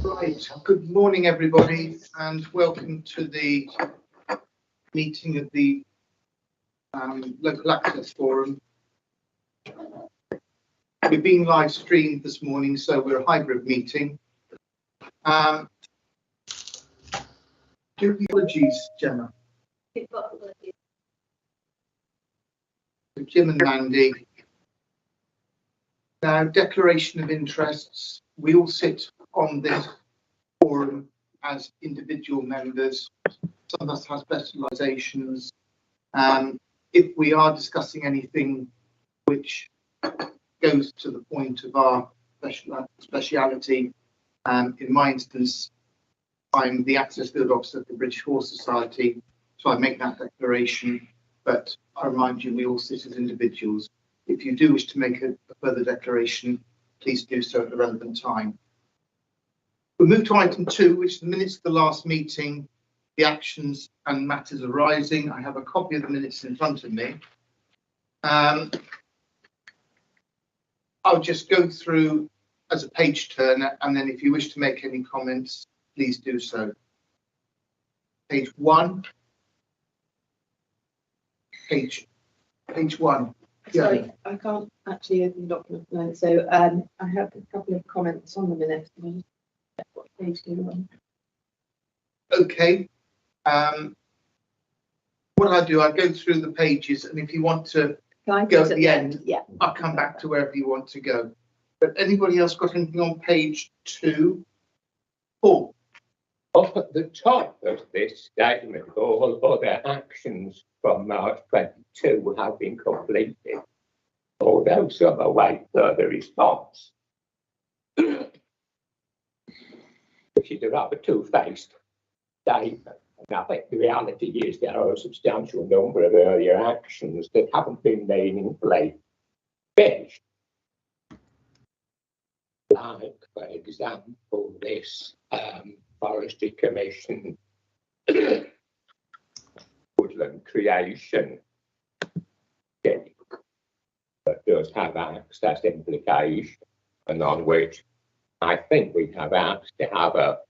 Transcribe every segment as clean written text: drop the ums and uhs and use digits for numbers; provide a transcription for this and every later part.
Right, good morning everybody and welcome to the meeting of the Local Access Forum. We're being live streamed this morning, so we're a hybrid meeting. Do apologies, Gemma. Jim and Mandy. Now, declaration of interests. We all sit on this forum as individual members. Some of us have specialisations. If we are discussing anything which goes to the point of our speciality, in my instance, I'm the Access Field Officer for the British Horse Society, so I make that declaration, but I remind you we all sit as individuals. If you do wish to make a further declaration, please do so at the relevant time. We'll move to item 2, which is the minutes of the last meeting, the actions and matters arising. I have a copy of the minutes in front of me. I'll just go through as a page turner, and then if you wish to make any comments, please do so. Page 1. Page 1. Sorry, yeah. I can't actually open the document now, so I have a couple of comments on the minutes. What page do you want? Okay. What I do, I go through the pages, and if you want to go at the end, yeah, I'll come back to wherever you want to go. But anybody else got anything on page 2? Paul. Up at the top of this statement, all other actions from March 22 have been completed, although some await further response. Which is a rather two-faced statement. And I think the reality is there are a substantial number of earlier actions that haven't been meaningfully finished. Like, for example, this Forestry Commission woodland creation that does have access implication, and on which I think we have asked to have a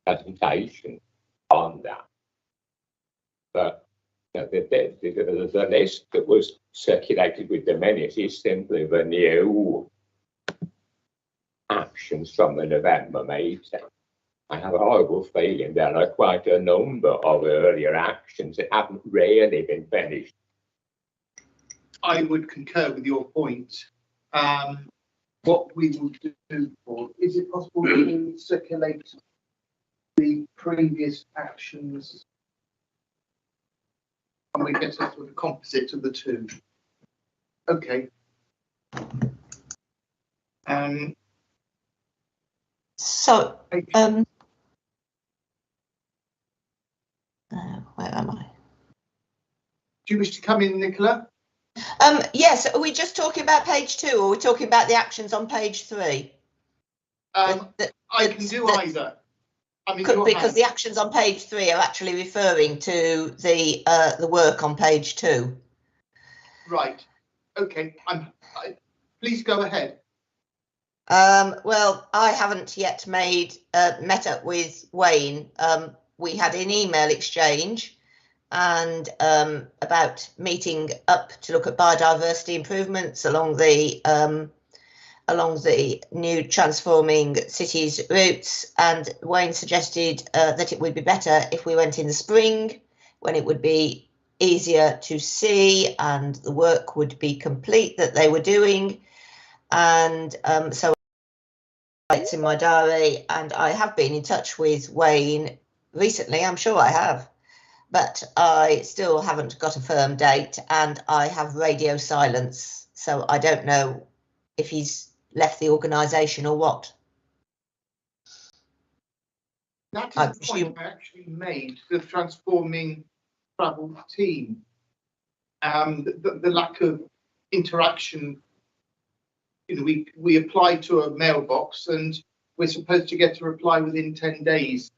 presentation on that. But you know, the list that was circulated with the minutes is simply the new actions from the November meeting. I have a horrible feeling there are quite a number of earlier actions that haven't really been finished. I would concur with your point. What we will do, Paul, is it possible to circulate the previous actions and we get a sort of composite of the two? Okay. So, where am I? Do you wish to come in, Nicola? Yes, are we just talking about page 2 or are we talking about the actions on page 3? I can do either. I mean, because the actions on page 3 are actually referring to the work on page 2. Right. Okay. Please go ahead. Well, I haven't yet met up with Wayne. We had an email exchange and about meeting up to look at biodiversity improvements along the new transforming cities routes, and Wayne suggested that it would be better if we went in the spring when it would be easier to see and the work would be complete that they were doing. And so it's in my diary, and I have been in touch with Wayne recently, I'm sure I have, but I still haven't got a firm date, and I have radio silence, so I don't know if he's left the organisation or what. That I is the point presume. I actually made for the transforming travel team. The lack of interaction. You know, we apply to a mailbox and we're supposed to get a reply within 10 days.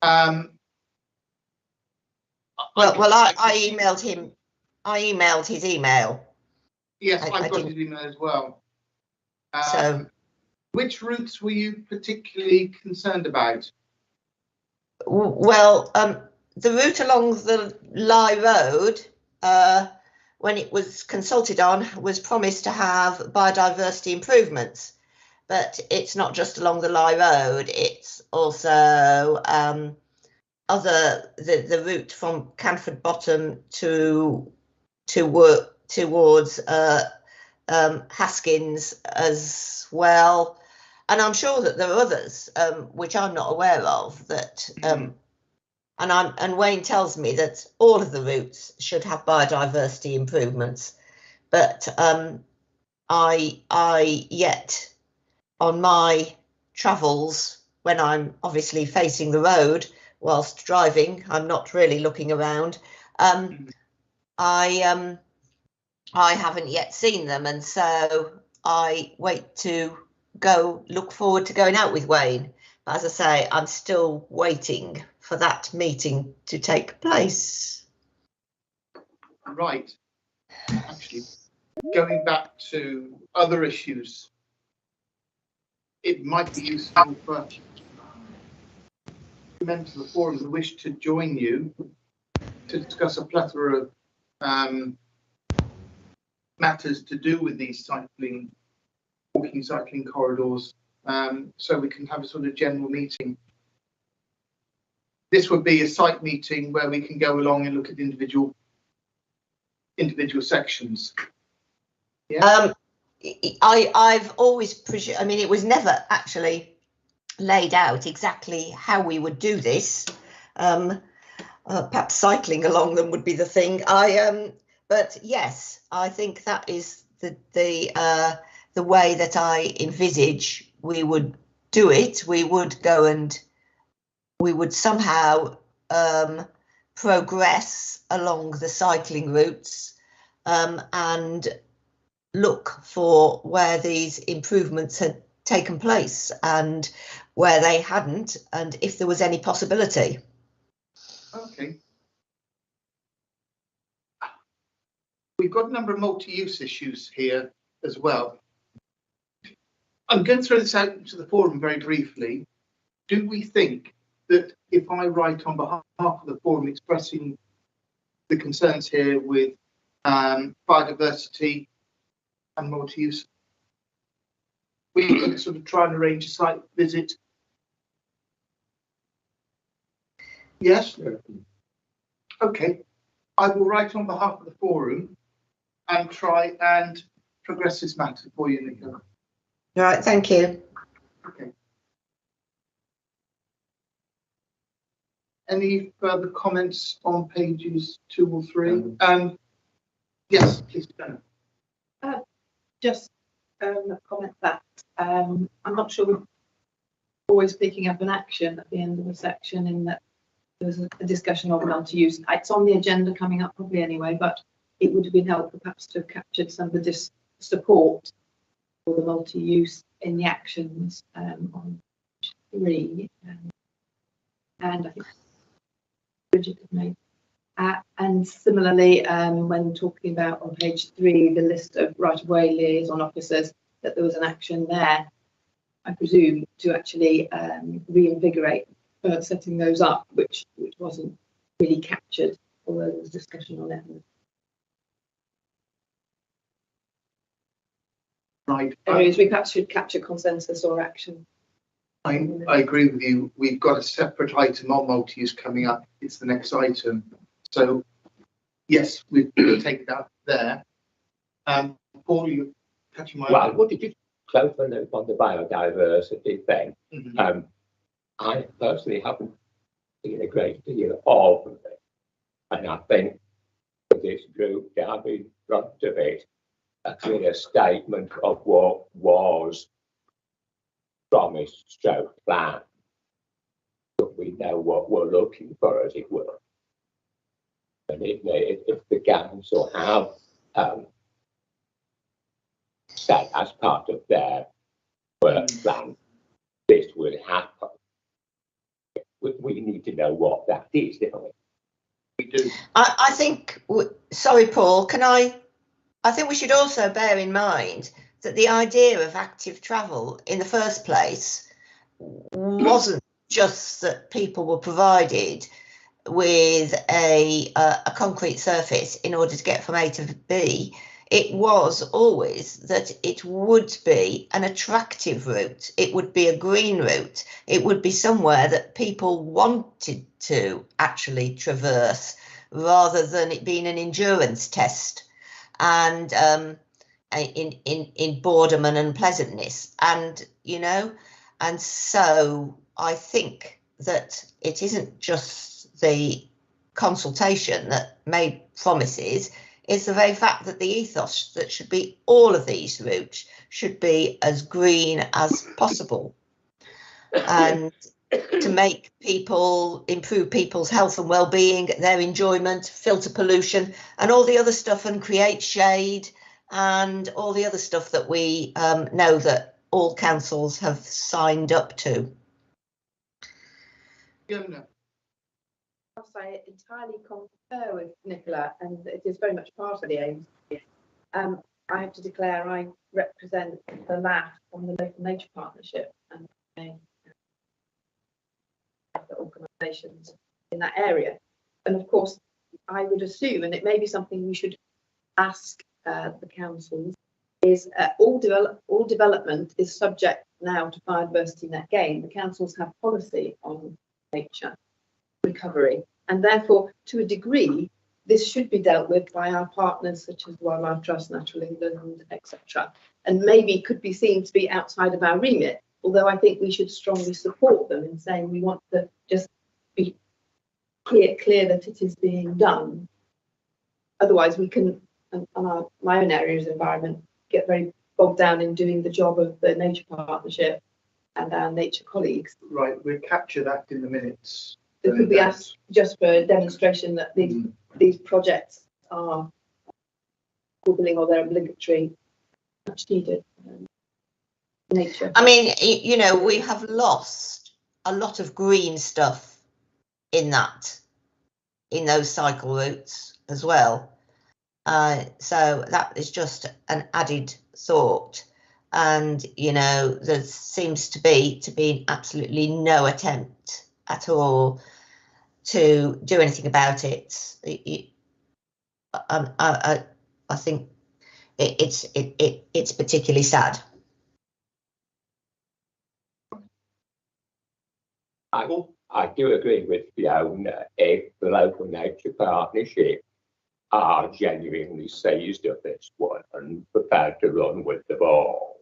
Well, I emailed him. I emailed his email. Yes, I I've got didn't. his email as well. So, Which routes were you particularly concerned about? well, the route along the Lye Road, when it was consulted on, was promised to have biodiversity improvements, but it's not just along the Lye Road. It's also the route from Canford Bottom to work towards Haskins as well. And I'm sure that there are others which I'm not aware of that. And Wayne tells me that all of the routes should have biodiversity improvements, but I yet on my travels, when I'm obviously facing the road whilst driving, I'm not really looking around. I haven't yet seen them, and so I wait to look forward to going out with Wayne. But as I say, I'm still waiting for that meeting to take place. Right. Actually, going back to other issues, it might be useful for members of the forum who wish to join you to discuss a plethora of matters to do with these walking cycling corridors, so we can have a sort of general meeting. This would be a site meeting where we can go along and look at individual sections. Yeah. I've always presumed, I mean, it was never actually laid out exactly how we would do this. Perhaps cycling along them would be the thing. But yes, I think that is the way that I envisage we would do it. We would go and we would somehow progress along the cycling routes and look for where these improvements had taken place and where they hadn't, and if there was any possibility. Okay. We've got a number of multi-use issues here as well. I'm going to throw this out to the forum very briefly. Do we think that if I write on behalf of the forum expressing the concerns here with biodiversity and multi-use, we can sort of try and arrange a site visit? Yes? Okay. I will write on behalf of the forum and try and progress this matter for you, Nicola. All right, thank you. Okay. Any further comments on pages 2 or 3? Yes, please, Jenna. Just a comment that I'm not sure we're always picking up an action at the end of the section, in that there's a discussion of multi-use. It's on the agenda coming up probably anyway, but it would have been helpful perhaps to have captured some of the support for the multi-use in the actions on page 3. And I think Bridget had made. And similarly, when talking about on page 3, the list of right-of-way liaison officers, that there was an action there, I presume, to actually reinvigorate setting those up, which wasn't really captured, although there was discussion on it. Right. Areas we perhaps should capture consensus or action. I agree with you. We've got a separate item on multi-use coming up. It's the next item. So, yes, we'll take that there. Paul, you're catching my eye. Well, what did you close the note on the biodiversity thing? Mhm. I personally haven't seen a great deal of it. And I think for this group down in front of it, that's really a statement of what was promised, stroke plan. But we know what we're looking for, as it were. And if the council have said as part of their work plan, this will happen, we need to know what that is, don't we? We do. I think, sorry, Paul, I think we should also bear in mind that the idea of active travel in the first place wasn't just that people were provided with a concrete surface in order to get from A to B. It was always that it would be an attractive route. It would be a green route. It would be somewhere that people wanted to actually traverse, rather than it being an endurance test and in boredom and unpleasantness. And, you know, and so I think that it isn't just the consultation that made promises. It's the very fact that the ethos that should be all of these routes should be as green as possible, and to make people, improve people's health and well-being, their enjoyment, filter pollution and all the other stuff, and create shade and all the other stuff that we know that all councils have signed up to. Fiona. I entirely concur with Nicola, and it is very much part of the aim. I have to declare I represent the LAF on the Local Nature Partnership and the organisations in that area. And of course, I would assume, and it may be something we should ask the councils, is all development is subject now to biodiversity net gain. The councils have policy on nature recovery, and therefore, to a degree, this should be dealt with by our partners such as Wildlife Trust, Natural England, etc., and maybe could be seen to be outside of our remit. Although I think we should strongly support them in saying we want to just be clear that it is being done. Otherwise, we can, on my own areas of environment, get very bogged down in doing the job of the Nature Partnership and our nature colleagues. Right, we'll capture that in the minutes. It could be asked just for a demonstration that these projects are fulfilling or they're obligatory, much needed. Nature. I mean, you know, we have lost a lot of green stuff in those cycle routes as well. So that is just an added thought. And, you know, there seems to be absolutely no attempt at all to do anything about it. I think it's particularly sad. I do agree with Fiona. If the Local Nature Partnership are genuinely seized of this one and prepared to run with the ball,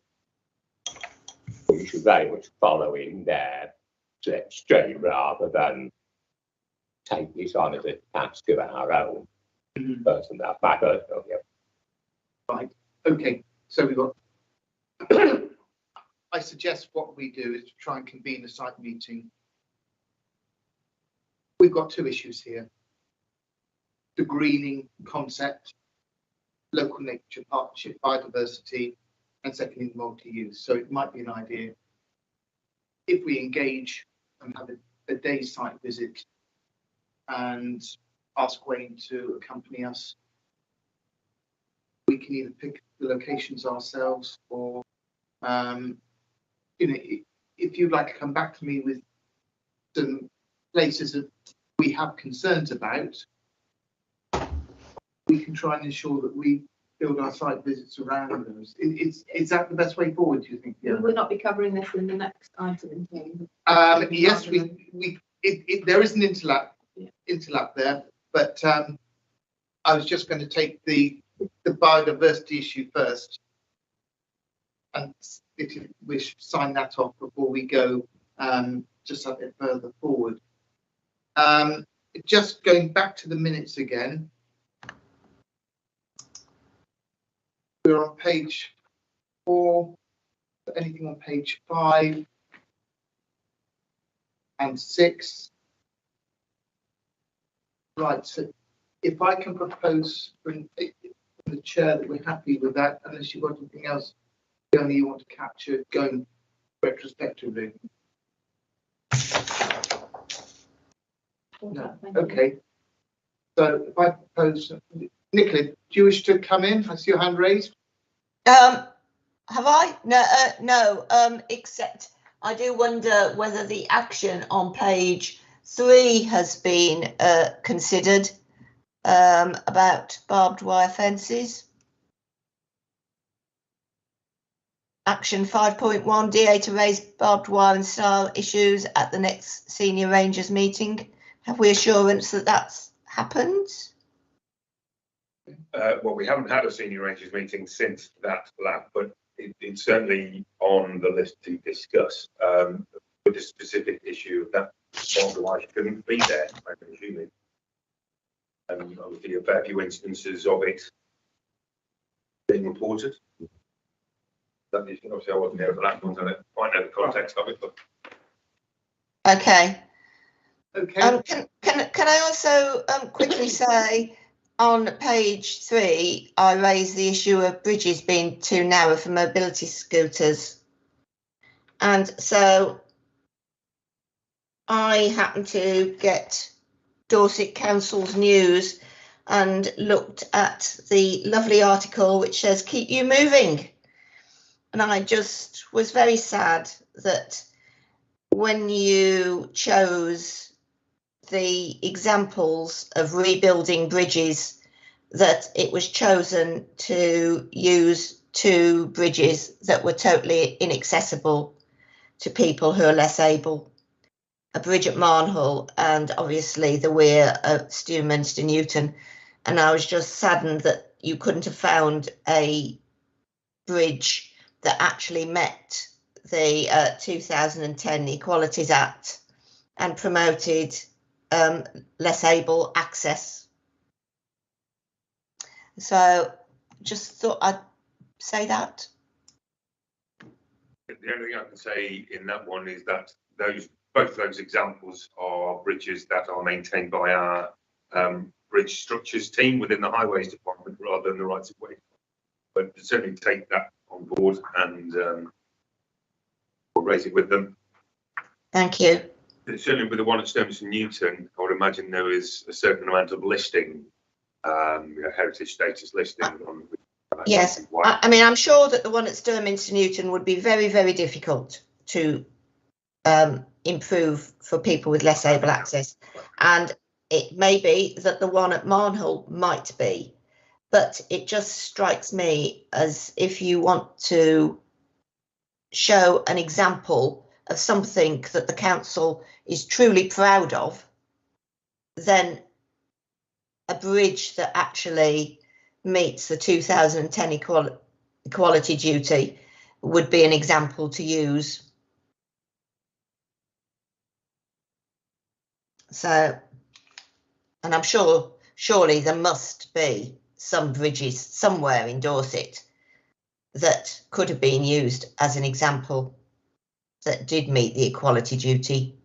we should very much follow in their slipstream rather than take this on as a task of our own. Person, that's my personal view. Right. Okay. So we've got. I suggest what we do is to try and convene a site meeting. We've got two issues here: the greening concept, local nature partnership, biodiversity, and secondly, multi-use. So it might be an idea if we engage and have a day site visit and ask Wayne to accompany us. We can either pick the locations ourselves, or you know, if you'd like to come back to me with some places that we have concerns about, we can try and ensure that we build our site visits around those. Is that the best way forward, do you think? Yeah. We'll not be covering this in the next item. Yes, there is an interlap there, but I was just going to take the biodiversity issue first, and if we should sign that off before we go just a bit further forward. Just going back to the minutes again. We're on page 4. Anything on page 5? and 6. Right, so if I can propose from the chair that we're happy with that, unless you've got anything else, only you want to capture going retrospectively. No. Okay. So if I propose, Nicola, do you wish to come in? I see your hand raised. Have I? No, no. Except I do wonder whether the action on page 3 has been considered about barbed wire fences. Action 5.1, DA to raise barbed wire and style issues at the next senior rangers meeting. Have we assurance that that's happened? Well, we haven't had a senior rangers meeting since that lab, but it's certainly on the list to discuss. With the specific issue of that barbed wire couldn't be there, I'm assuming. And obviously a fair few instances of it being reported. That is, obviously I wasn't there for that one, so I don't quite know the context of it. But Okay. Okay. Can I also quickly say, on page 3, I raised the issue of bridges being too narrow for mobility scooters. And so I happened to get Dorset Council's news and looked at the lovely article which says, keep you moving. And I just was very sad that when you chose the examples of rebuilding bridges, that it was chosen to use 2 bridges that were totally inaccessible to people who are less able. A bridge at Marnhull and obviously the weir at Stewminster Newton. And I was just saddened that you couldn't have found a bridge that actually met the 2010 Equalities Act and promoted less able access. So just thought I'd say that. the only thing I can say in that one is that both those examples are bridges that are maintained by our bridge structures team within the highways department rather than the rights of way. But certainly take that on board and we'll raise it with them. Thank you. Certainly with the one at Stewminster Newton, I would imagine there is a certain amount of listing, heritage status listing on. Yes, I mean, I'm sure that the one at Stewminster Newton would be very, very difficult to improve for people with less able access. And it may be that the one at Marnhull might be, but it just strikes me as if you want to show an example of something that the council is truly proud of, then a bridge that actually meets the 2010 equality duty would be an example to use. So, and I'm sure, surely there must be some bridges somewhere in Dorset that could have been used as an example that did meet the equality duty.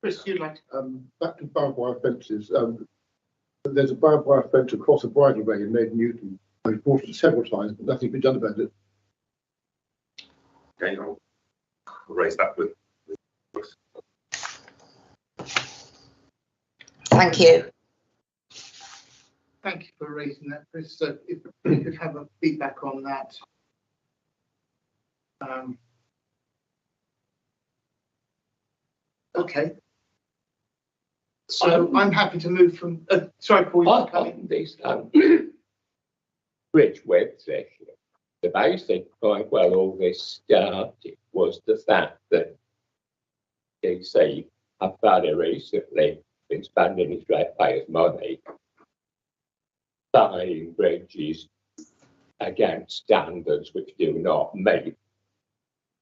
Chris, you'd like to back to barbed wire fences. There's a barbed wire fence across the bridleway in Maiden Newton. I've bought it several times, but nothing's been done about it. Okay, I'll raise that with. Thank you. Thank you for raising that, Chris. So if we could have a feedback on that. Okay. So I'm happy to move from. Sorry, Paul. On this bridge width issue, the basic point where all this started was the fact that DC have very recently been spending its ratepayers' money buying bridges against standards which do not meet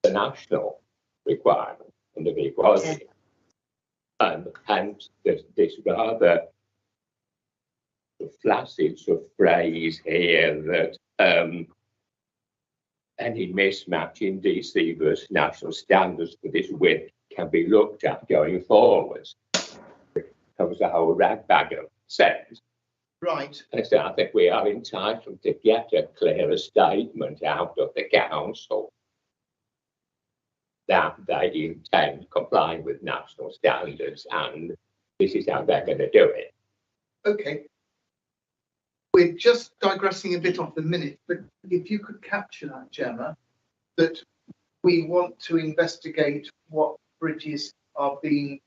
the national requirement under the equality. And hence this rather flaccid sort of phrase here that any mismatch in DC versus national standards for this width can be looked at going forwards. It covers the whole rag bag of sense. Right. And so I think we are entitled to get a clearer statement out of the council that they intend complying with national standards, and this is how they're going to do it. Okay. We're just digressing a bit off the minute, but if you could capture that, Gemma, that we want to investigate what bridges are being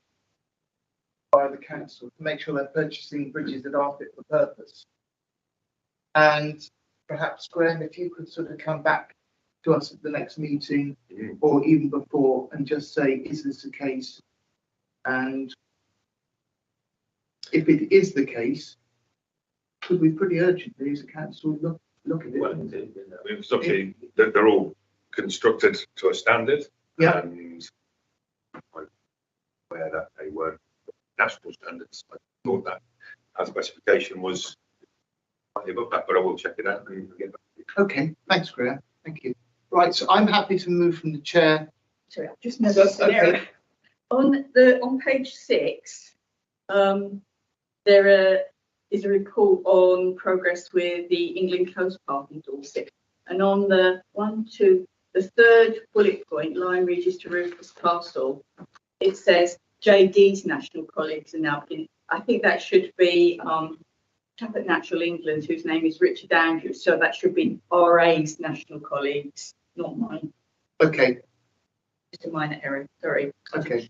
by the council to make sure they're purchasing bridges that are fit for purpose. And perhaps, Graham, if you could sort of come back to us at the next meeting or even before and just say, is this the case? And if it is the case, could we pretty urgently as a council look at it? Well, it's obviously they're all constructed to a standard. Yeah. And I'm aware that they weren't national standards. I thought that our specification was slightly above that, but I will check it out and get back to you. Okay, thanks, Graham. Thank you. Right, so I'm happy to move from the chair. Sorry, I've just noticed an error. On page 6, there is a report on progress with the England Coast Path in Dorset, and on the the third bullet point, line reaches to Rufus Castle, it says JD's national colleagues are now beginning. I think that should be Chap at Natural England, whose name is Richard Andrews, so that should be RA's national colleagues, not mine. Okay, Just a minor error, sorry. okay.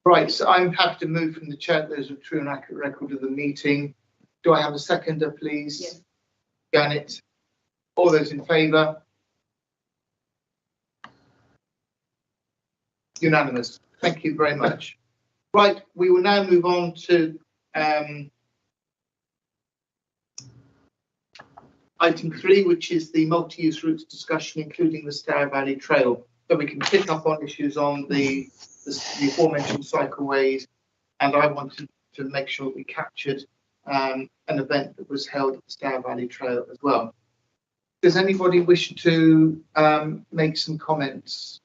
Right, so I'm happy to move from the chair. There's a true and accurate record of the meeting. Do I have a seconder, please? Yes. Janet. All those in favour? Unanimous. Thank you very much. Right, we will now move on to item 3, which is the multi-use routes discussion, including the Stour Valley Trail. So we can pick up on issues on the aforementioned cycleways, and I wanted to make sure we captured an event that was held at the Stour Valley Trail as well. Does anybody wish to make some comments?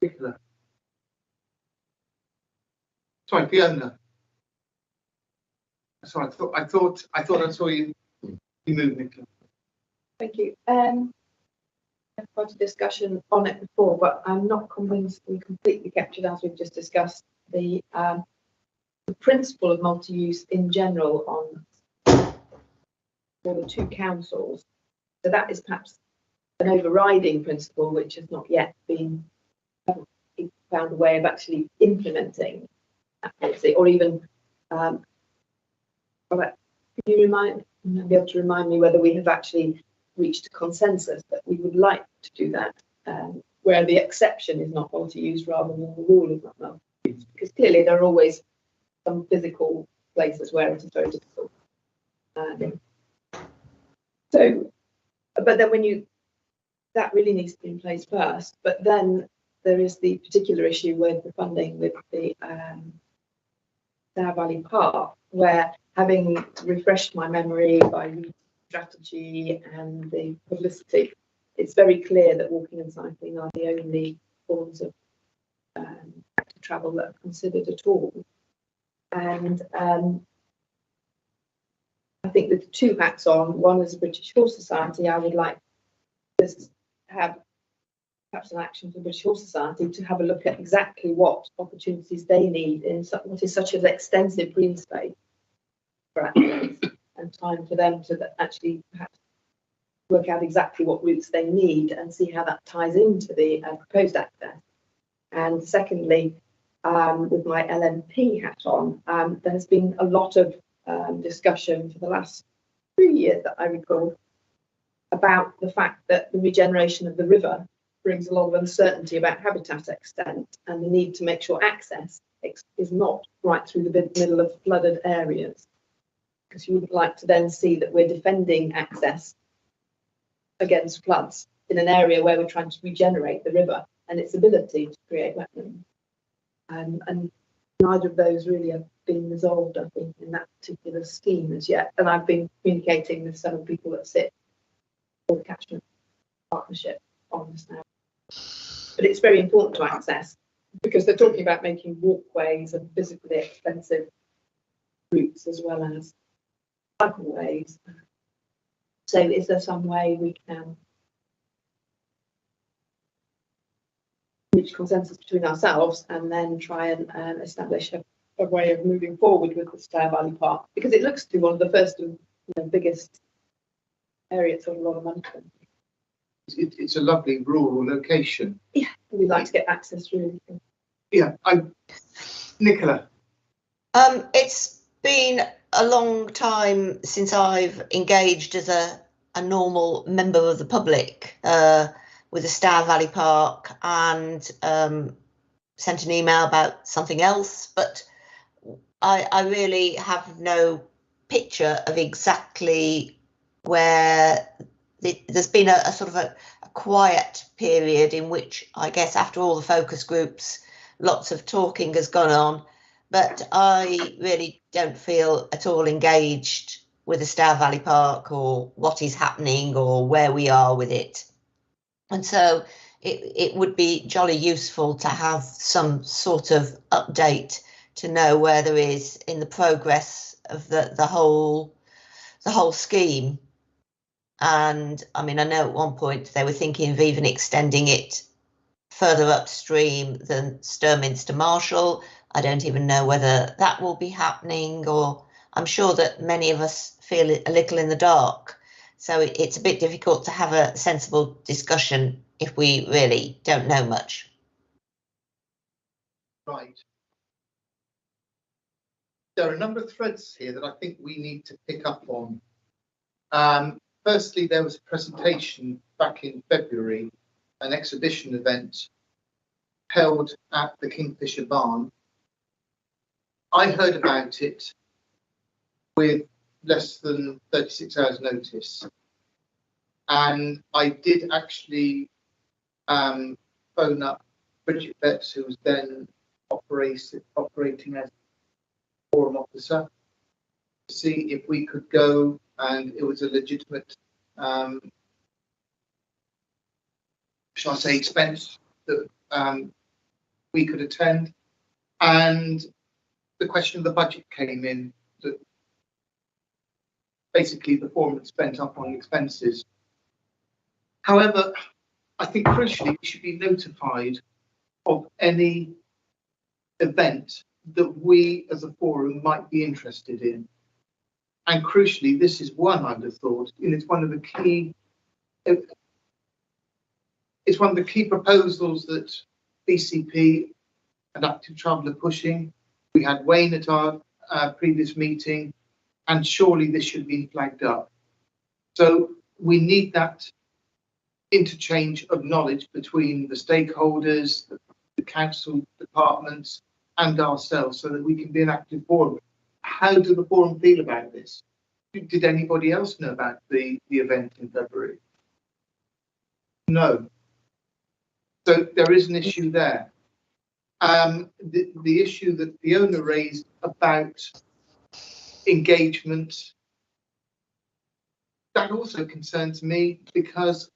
Nicola. Sorry, Fiona. Sorry, I thought I saw you move, Nicola. Thank you. I've got a discussion on it before, but I'm not convinced we completely captured, as we've just discussed, the principle of multi-use in general on for the two councils. So that is perhaps an overriding principle which has not yet been found a way of actually implementing that policy, or even could you be able to remind me whether we have actually reached a consensus that we would like to do that, where the exception is not multi-use rather than the rule is not multi-use, because clearly there are always some physical places where it is very difficult. But then that really needs to be in place first, but then there is the particular issue with the funding with the Stour Valley Park, where, having refreshed my memory by the strategy and the publicity, it's very clear that walking and cycling are the only forms of active travel that are considered at all. And I think with two hats on, one as a British Horse Society, I would like to have perhaps an action for the British Horse Society to have a look at exactly what opportunities they need in what is such an extensive green space for activities, and time for them to actually perhaps work out exactly what routes they need and see how that ties into the proposed access. And secondly, with my LNP hat on, there has been a lot of discussion for the last 3 years that I recall about the fact that the regeneration of the river brings a lot of uncertainty about habitat extent and the need to make sure access is not right through the middle of flooded areas, because you would like to then see that we're defending access against floods in an area where we're trying to regenerate the river and its ability to create wetlands. And neither of those really have been resolved, I think, in that particular scheme as yet. And I've been communicating with some of the people that sit for the catchment partnership on this now. But it's very important to access, because they're talking about making walkways and physically expensive routes as well as cycleways. So is there some way we can reach consensus between ourselves and then try and establish a way of moving forward with the Stour Valley Park? Because it looks to be one of the first and biggest areas of a lot of money. It's a lovely rural location. Yeah, we'd like to get access really. Yeah, Nicola. It's been a long time since I've engaged as a normal member of the public with the Stour Valley Park, and sent an email about something else, but I really have no picture of exactly where there's been a sort of a quiet period in which, I guess, after all the focus groups, lots of talking has gone on, but I really don't feel at all engaged with the Stour Valley Park or what is happening or where we are with it. And so it would be jolly useful to have some sort of update to know where there is in the progress of the whole scheme. And I mean, I know at one point they were thinking of even extending it further upstream than Sturminster Marshall. I don't even know whether that will be happening, or I'm sure that many of us feel a little in the dark. So it's a bit difficult to have a sensible discussion if we really don't know much. Right. There are a number of threads here that I think we need to pick up on. Firstly, there was a presentation back in February, an exhibition event held at the Kingfisher Barn. I heard about it with less than 36 hours notice. And I did actually phone up Bridget Betts, who was then operating as forum officer, to see if we could go, and it was a legitimate, shall I say, expense that we could attend. And the question of the budget came in, that basically the forum had spent up on expenses. However, I think crucially we should be notified of any event that we as a forum might be interested in. And crucially, this is one, I would have thought, and it's one of the key proposals that BCP and Active Travel are pushing. We had Wayne at our previous meeting, and surely this should have been flagged up. So we need that interchange of knowledge between the stakeholders, the council departments, and ourselves, so that we can be an active forum. How do the forum feel about this? Did anybody else know about the event in February? No. So there is an issue there. The issue that Fiona raised about engagement, that also concerns me, because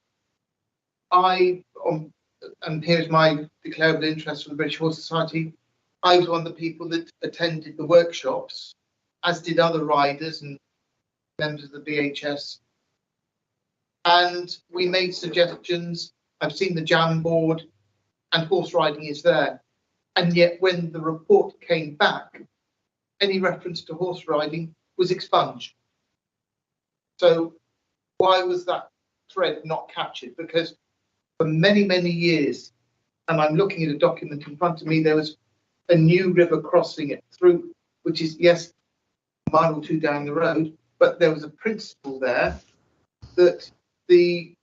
and here's my declarable interest for the British Horse Society, I was one of the people that attended the workshops, as did other riders and members of the BHS. And we made suggestions. I've seen the jam board, and horse riding is there. And yet when the report came back, any reference to horse riding was expunged. So why was that thread not captured? Because for many, many years, and I'm looking at a document in front of me, there was a new river crossing it through, which is, yes, a mile or two down the road, but there was a principle there that the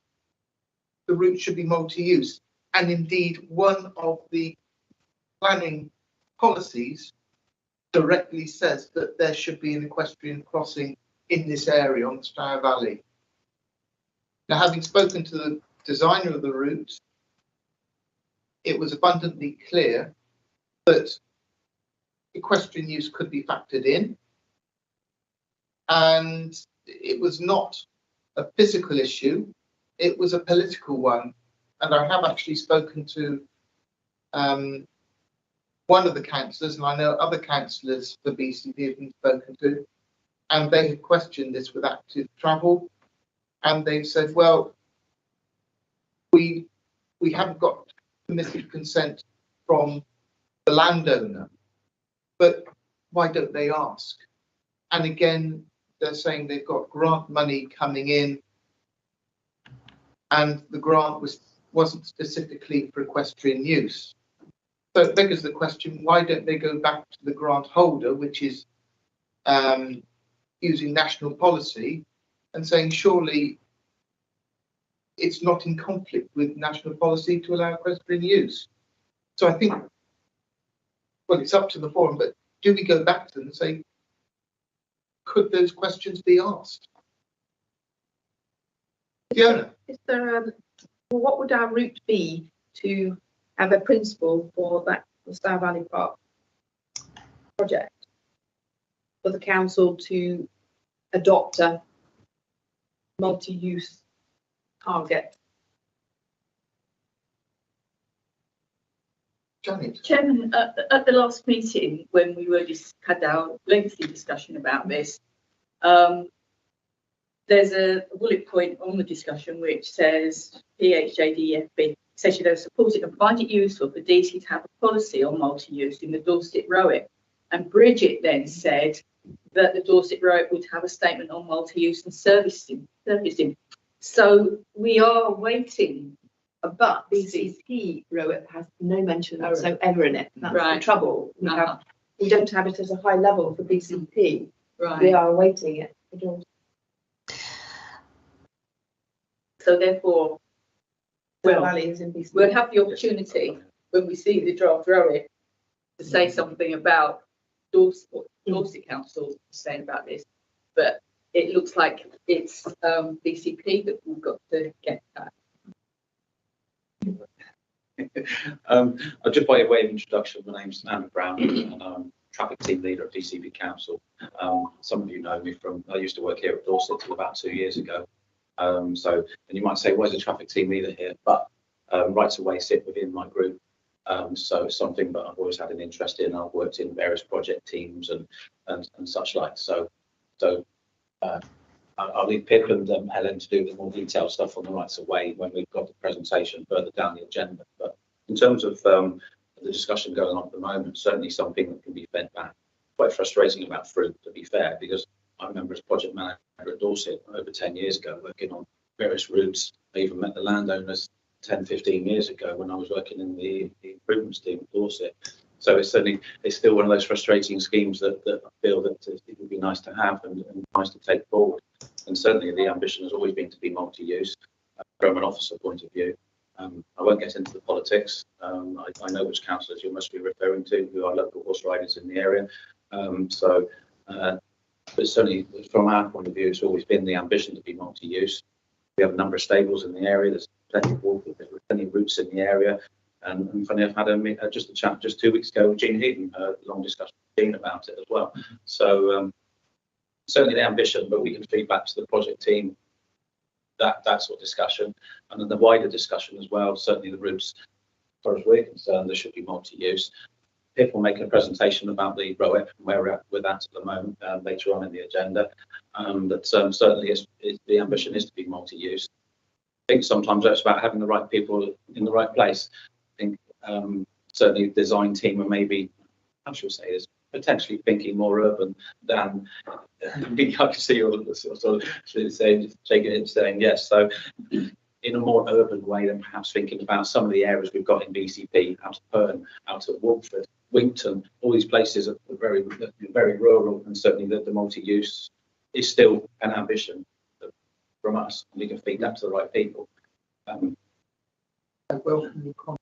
route should be multi-use. And indeed, one of the planning policies directly says that there should be an equestrian crossing in this area on the Stour Valley. Now, having spoken to the designer of the route, it was abundantly clear that equestrian use could be factored in, and it was not a physical issue, it was a political one. And I have actually spoken to one of the councillors, and I know other councillors for BCP have been spoken to, and they have questioned this with active travel, and they've said, well, we haven't got permissive consent from the landowner, but why don't they ask? And again, they're saying they've got grant money coming in, and the grant wasn't specifically for equestrian use. So it beggars the question, why don't they go back to the grant holder, which is using national policy, and saying surely it's not in conflict with national policy to allow equestrian use? So I think, well, it's up to the forum, but do we go back to them and say, could those questions be asked? Fiona? Is there well, what would our route be to have a principle for the Stour Valley Park project, for the council to adopt a multi-use target? Janet? Chairman, at the last meeting, when we had our lengthy discussion about this, there's a bullet point on the discussion which says PHJDFB says they'll support it and find it useful for DC to have a policy on multi-use in the Dorset Rowett. And Bridget then said that the Dorset Rowett would have a statement on multi-use and servicing. So we are waiting. But BCP Rowett has no mention whatsoever in it. That's Right. the trouble. We don't have it as a high level for BCP. Right. We are awaiting it. So therefore, Stour Valley is in BCP. we'll have the opportunity when we see the draft Rowett to say something about Dorset, what Dorset Council is saying about this. But it looks like it's BCP that we've got to get that. Just by way of introduction, my name's Sam Brown, and I'm traffic team leader at DCP Council. Some of you know me from, I used to work here at Dorset till about 2 years ago. And you might say, where's the traffic team leader here? But rights of way sit within my group. So it's something that I've always had an interest in. I've worked in various project teams and such like. So I'll leave Pip and Helen to do the more detailed stuff on the rights of way when we've got the presentation further down the agenda. But in terms of the discussion going on at the moment, certainly something that can be fed back. Quite frustrating about fruit, to be fair, because I remember as project manager at Dorset over 10 years ago, working on various routes. I even met the landowners 10, 15 years ago when I was working in the improvements team at Dorset. So it's still one of those frustrating schemes that I feel that it would be nice to have and nice to take forward. And certainly the ambition has always been to be multi-use from an officer point of view. I won't get into the politics. I know which councillors you must be referring to, who are local horse riders in the area. But certainly from our point of view, it's always been the ambition to be multi-use. We have a number of stables in the area. There's plenty of walking, there's plenty of routes in the area. And funny, I've had just a chat just 2 weeks ago with Jean Heaton, a long discussion with Jean about it as well. So certainly the ambition, but we can feed back to the project team that sort of discussion. And then the wider discussion as well, certainly the routes, as far as we're concerned, there should be multi-use. Pip will make a presentation about the Rowett and where we're at with that at the moment later on in the agenda. But certainly the ambition is to be multi-use. I think sometimes that's about having the right people in the right place. I think certainly the design team are maybe, I should say, is potentially thinking more urban than I can see you all sort of saying, shaking it and saying yes. So in a more urban way than perhaps thinking about some of the areas we've got in BCP, out of Pern, out at Wolford, Winkton, all these places are very, very rural, and certainly the multi-use is still an ambition from us, and we can feed that to the right people. I welcome your comment.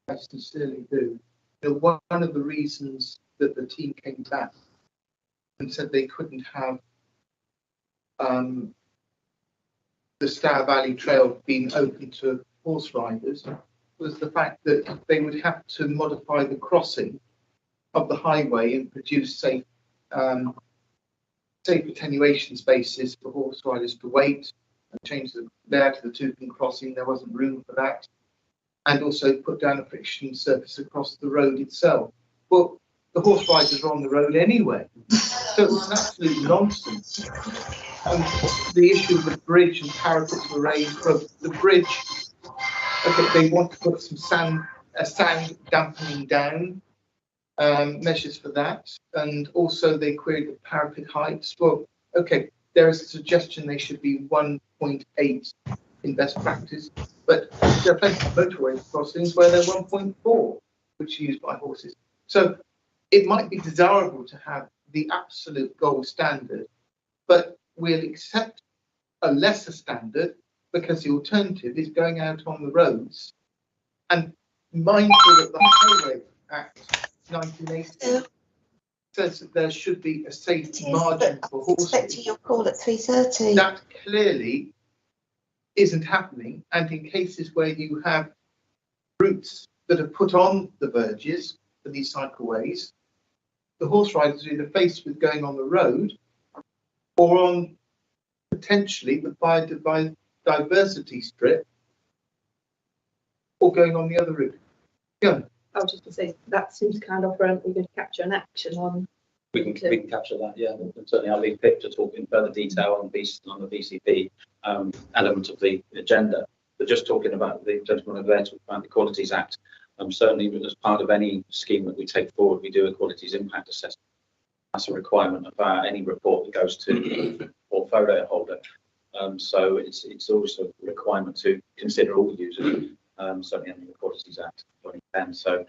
I sincerely do. One of the reasons that the team came back and said they couldn't have the Stour Valley Trail being open to horse riders was the fact that they would have to modify the crossing of the highway and produce safe attenuation spaces for horse riders to wait, and change the layout of the Toucan crossing. There wasn't room for that. And also put down a friction surface across the road itself. Well, the horse riders are on the road anyway. So it's an absolute nonsense. And the issue of the bridge and parapets were raised. For the bridge, okay, they want to put some sound dampening down measures for that. And also they queried the parapet heights. Well, okay, there is a suggestion they should be 1.8 in best practice, but there are plenty of motorway crossings where they're 1.4, which are used by horses. So it might be desirable to have the absolute gold standard, but we'll accept a lesser standard because the alternative is going out on the roads. And mindful that the Highway Act 1980 says that there should be a safe margin for horses. Expecting your call at 3:30. That clearly isn't happening, and in cases where you have routes that are put on the verges for these cycleways, the horse riders are either faced with going on the road or on potentially the biodiversity strip, or going on the other route. Yeah. I was just going to say, that seems kind of we're going to capture an action on. We can capture that, yeah. And certainly I'll leave Pip to talk in further detail on the VCP element of the agenda. But just talking about the gentleman over there, talking about the Qualities Act, certainly as part of any scheme that we take forward, we do a qualities impact assessment. That's a requirement of any report that goes to the portfolio holder. So it's also a requirement to consider all users, certainly under the Qualities Act 2010. So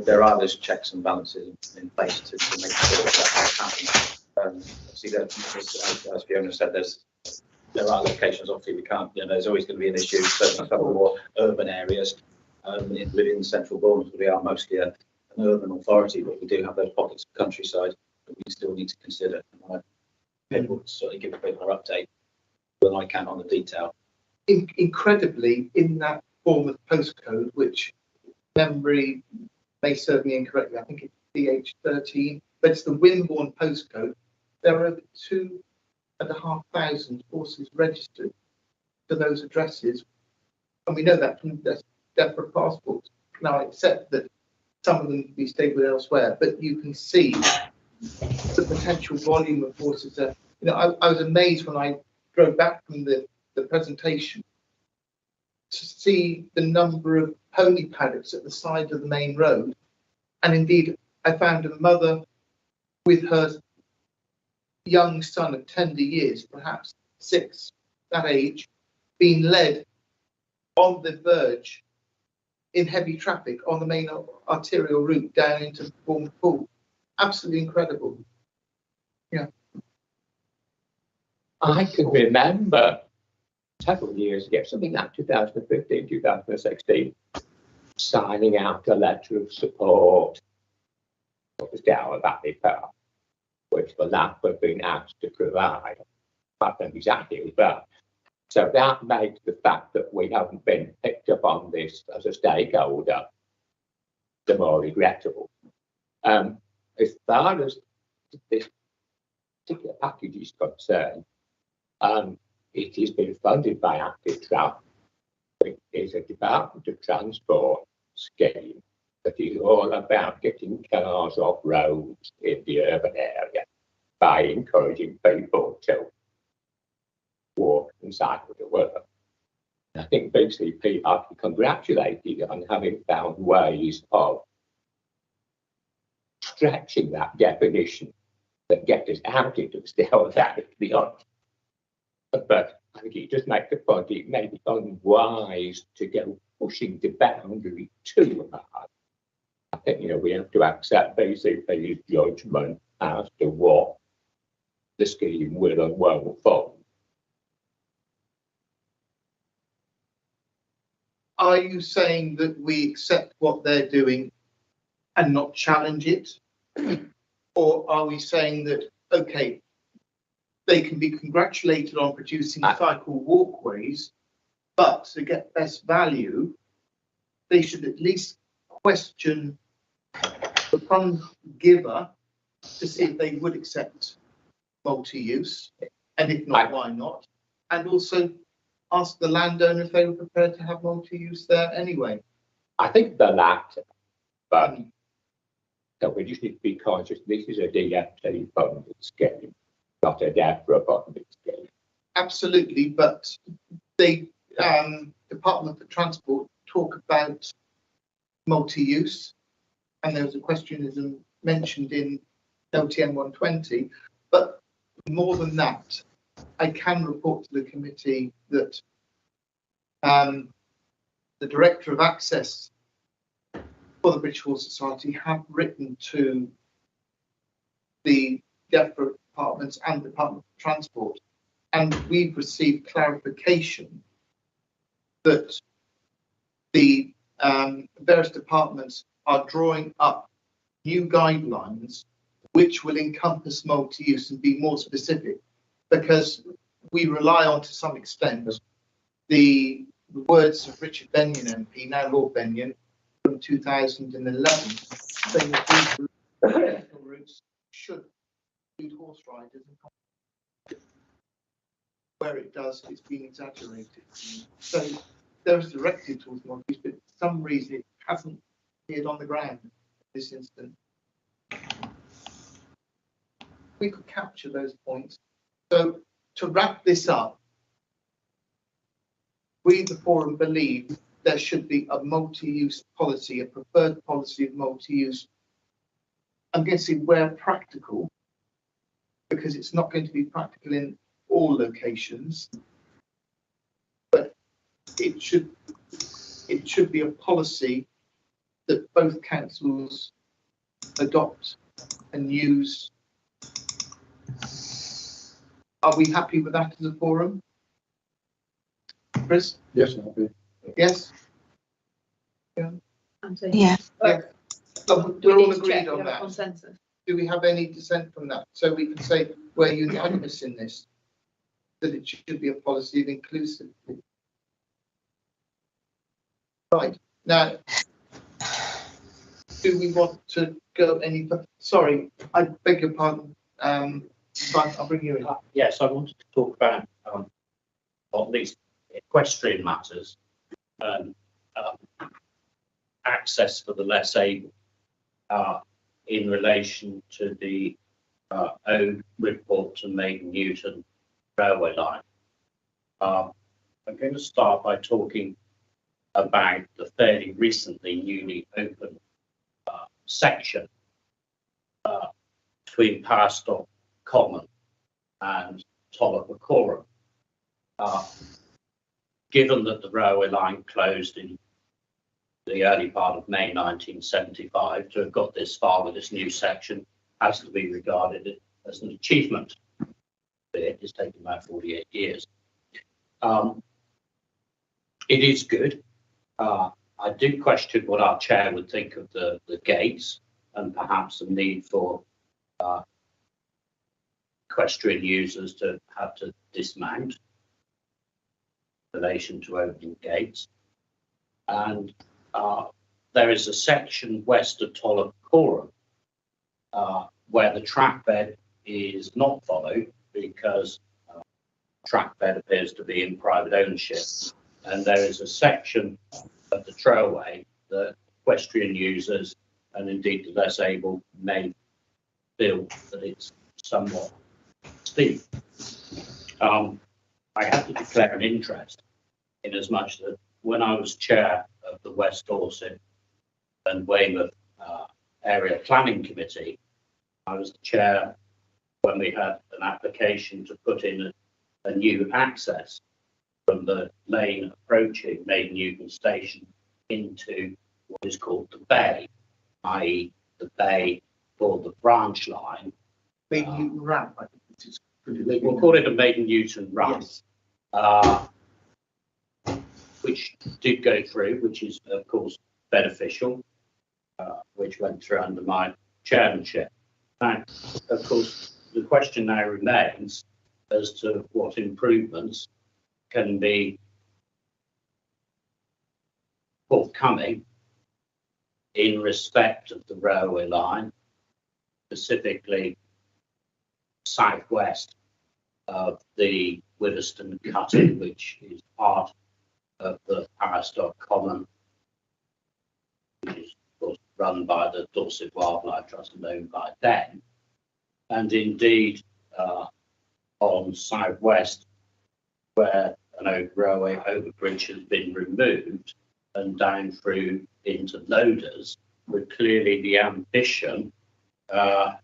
there are those checks and balances in place to make sure that happens. See that, as Fiona said, there are locations. Obviously, we can't. There's always going to be an issue. Certainly, some of the more urban areas within central Bournemouth, we are mostly an urban authority, but we do have those pockets of countryside that we still need to consider. And will certainly give a bit more update than I can on the detail. Incredibly, in that Bournemouth postcode, which memory may serve me incorrectly, I think it's DH13, but it's the Wimborne postcode. There are over 2,500 horses registered to those addresses, and we know that from their separate passports. Now, I accept that some of them can be stabled elsewhere, but you can see the potential volume of horses there. I was amazed when I drove back from the presentation to see the number of pony paddocks at the side of the main road. And indeed, I found a mother with her young son of tender years, perhaps 6, that age, being led on the verge in heavy traffic on the main arterial route down into Bournemouth Pool. Absolutely incredible. Yeah. I can remember several years ago, something like 2015, 2016, signing out a letter of support for the Dower Valley Park, which the LAP had been asked to provide. I don't know exactly that. So that makes the fact that we haven't been picked up on this as a stakeholder the more regrettable. As far as this particular package is concerned, it has been funded by Active Travel. It is a Department of Transport scheme that is all about getting cars off roads in the urban area by encouraging people to walk and cycle to work. I think BCP are congratulated on having found ways of stretching that definition that get us out into the still beyond. But I think it just makes the point it may be unwise to go pushing the boundary too hard. I think we have to accept BCP's judgment as to what the scheme will and won't fund. Are you saying that we accept what they're doing and not challenge it? Or are we saying that, okay, they can be congratulated on producing cycle walkways, but to get best value, they should at least question the the fund giver to see if they would accept multi-use, and if not, why not? And also ask the landowner if they were prepared to have multi-use there anyway. I think the latter, but so we just need to be conscious. This is a DFT funded scheme, not a DEFRA funded scheme. Absolutely, but the Department for Transport talk about multi-use, and there was a question mentioned in LTN 120, but more than that, I can report to the committee that the Director of Access for the British Horse Society have written to the DEFRA departments and the Department of Transport, and we've received clarification that the various departments are drawing up new guidelines which will encompass multi-use and be more specific, because we rely on, to some extent, the words of Richard Benyon MP, now Lord Benyon, from 2011, saying that these routes should include horse riders. Where it does, it's been exaggerated. So there is directed towards multi-use, but for some reason it hasn't appeared on the ground in this instance. We could capture those points. So to wrap this up, we, the forum, believe there should be a multi-use policy, a preferred policy of multi-use. I'm going to say where practical, because it's not going to be practical in all locations, but it should be a policy that both councils adopt and use. Are we happy with that as a forum? Chris? Yes, I'm happy. Yes? Yeah. Yeah. Yeah. Do we We're need all to check? agreed We on have a that. consensus. Do we have any dissent from that? So we can say we're unanimous in this, that it should be a policy of inclusivity. Right. Now, do we want to go any further? Sorry, I beg your pardon. But I'll bring you in. Yes, I wanted to talk about at least equestrian matters and access for the less able in relation to the old Bridport to Maiden Newton railway line. I'm going to start by talking about the fairly recently newly opened section between Powerstock Common and Tollapacorum. Given that the railway line closed in the early part of May 1975, to have got this far with this new section has to be regarded as an achievement. It has taken about 48 years. It is good. I do question what our chair would think of the gates and perhaps the need for equestrian users to have to dismount in relation to opening gates. And there is a section west of Tollapacorum where the track bed is not followed because track bed appears to be in private ownership. And there is a section of the trailway that equestrian users and indeed the less able may feel that it's somewhat steep. I have to declare an interest in as much that when I was chair of the West Dorset and Weymouth Area Planning Committee, I was the chair when we had an application to put in a new access from the lane approaching Maiden Newton Station into what is called the bay, i.e. the bay for the branch line. Maiden Newton ramp, I think it is pretty late. We'll call it a Maiden Newton run, Yes. which did go through, which is of course beneficial, which went through under my chairmanship. Now, of course, the question now remains as to what improvements can be forthcoming in respect of the railway line, specifically southwest of the Witherston cutting, which is part of the Parastock Common, which is of course run by the Dorset Wildlife Trust and owned by them, and indeed on southwest, where an old railway overbridge has been removed, and down through into Loaders, with clearly the ambition of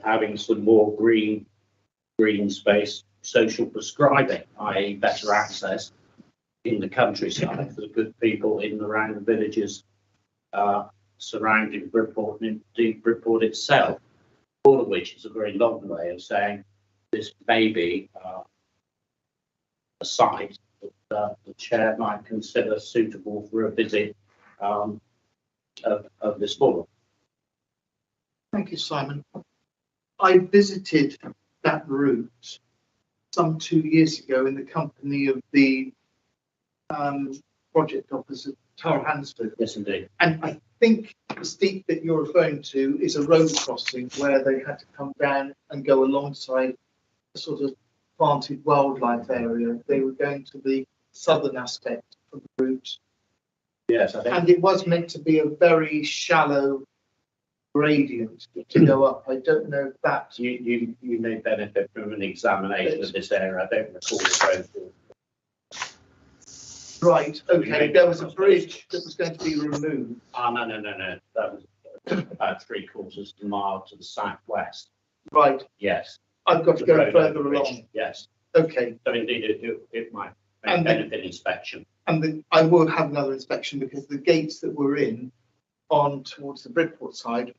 having some more green space, social prescribing, i.e. better access in the countryside for the good people in and around the villages surrounding Bridport and indeed Bridport itself, all of which is a very long way of saying this may be a site that the chair might consider suitable for a visit of this forum. Thank you, Simon. I visited that route some 2 years ago in the company of the project officer, Tara Hansford. Yes, indeed. And I think the steep that you're referring to is a road crossing where they had to come down and go alongside a sort of planted wildlife area. They were going to the southern aspect of the route. Yes, I think. And it was meant to be a very shallow gradient to go up. I don't know if that. You may benefit from an examination of this area. I don't recall the road. Right, okay, there was a bridge that was going to be removed. Oh, no. That was about 3/4 of a mile to the southwest. Right, Yes. I've got to The go road further overbridge, along. Yes. Okay, So indeed, it might And the- benefit inspection. and I will have another inspection because the gates that we're in on towards the Bridport side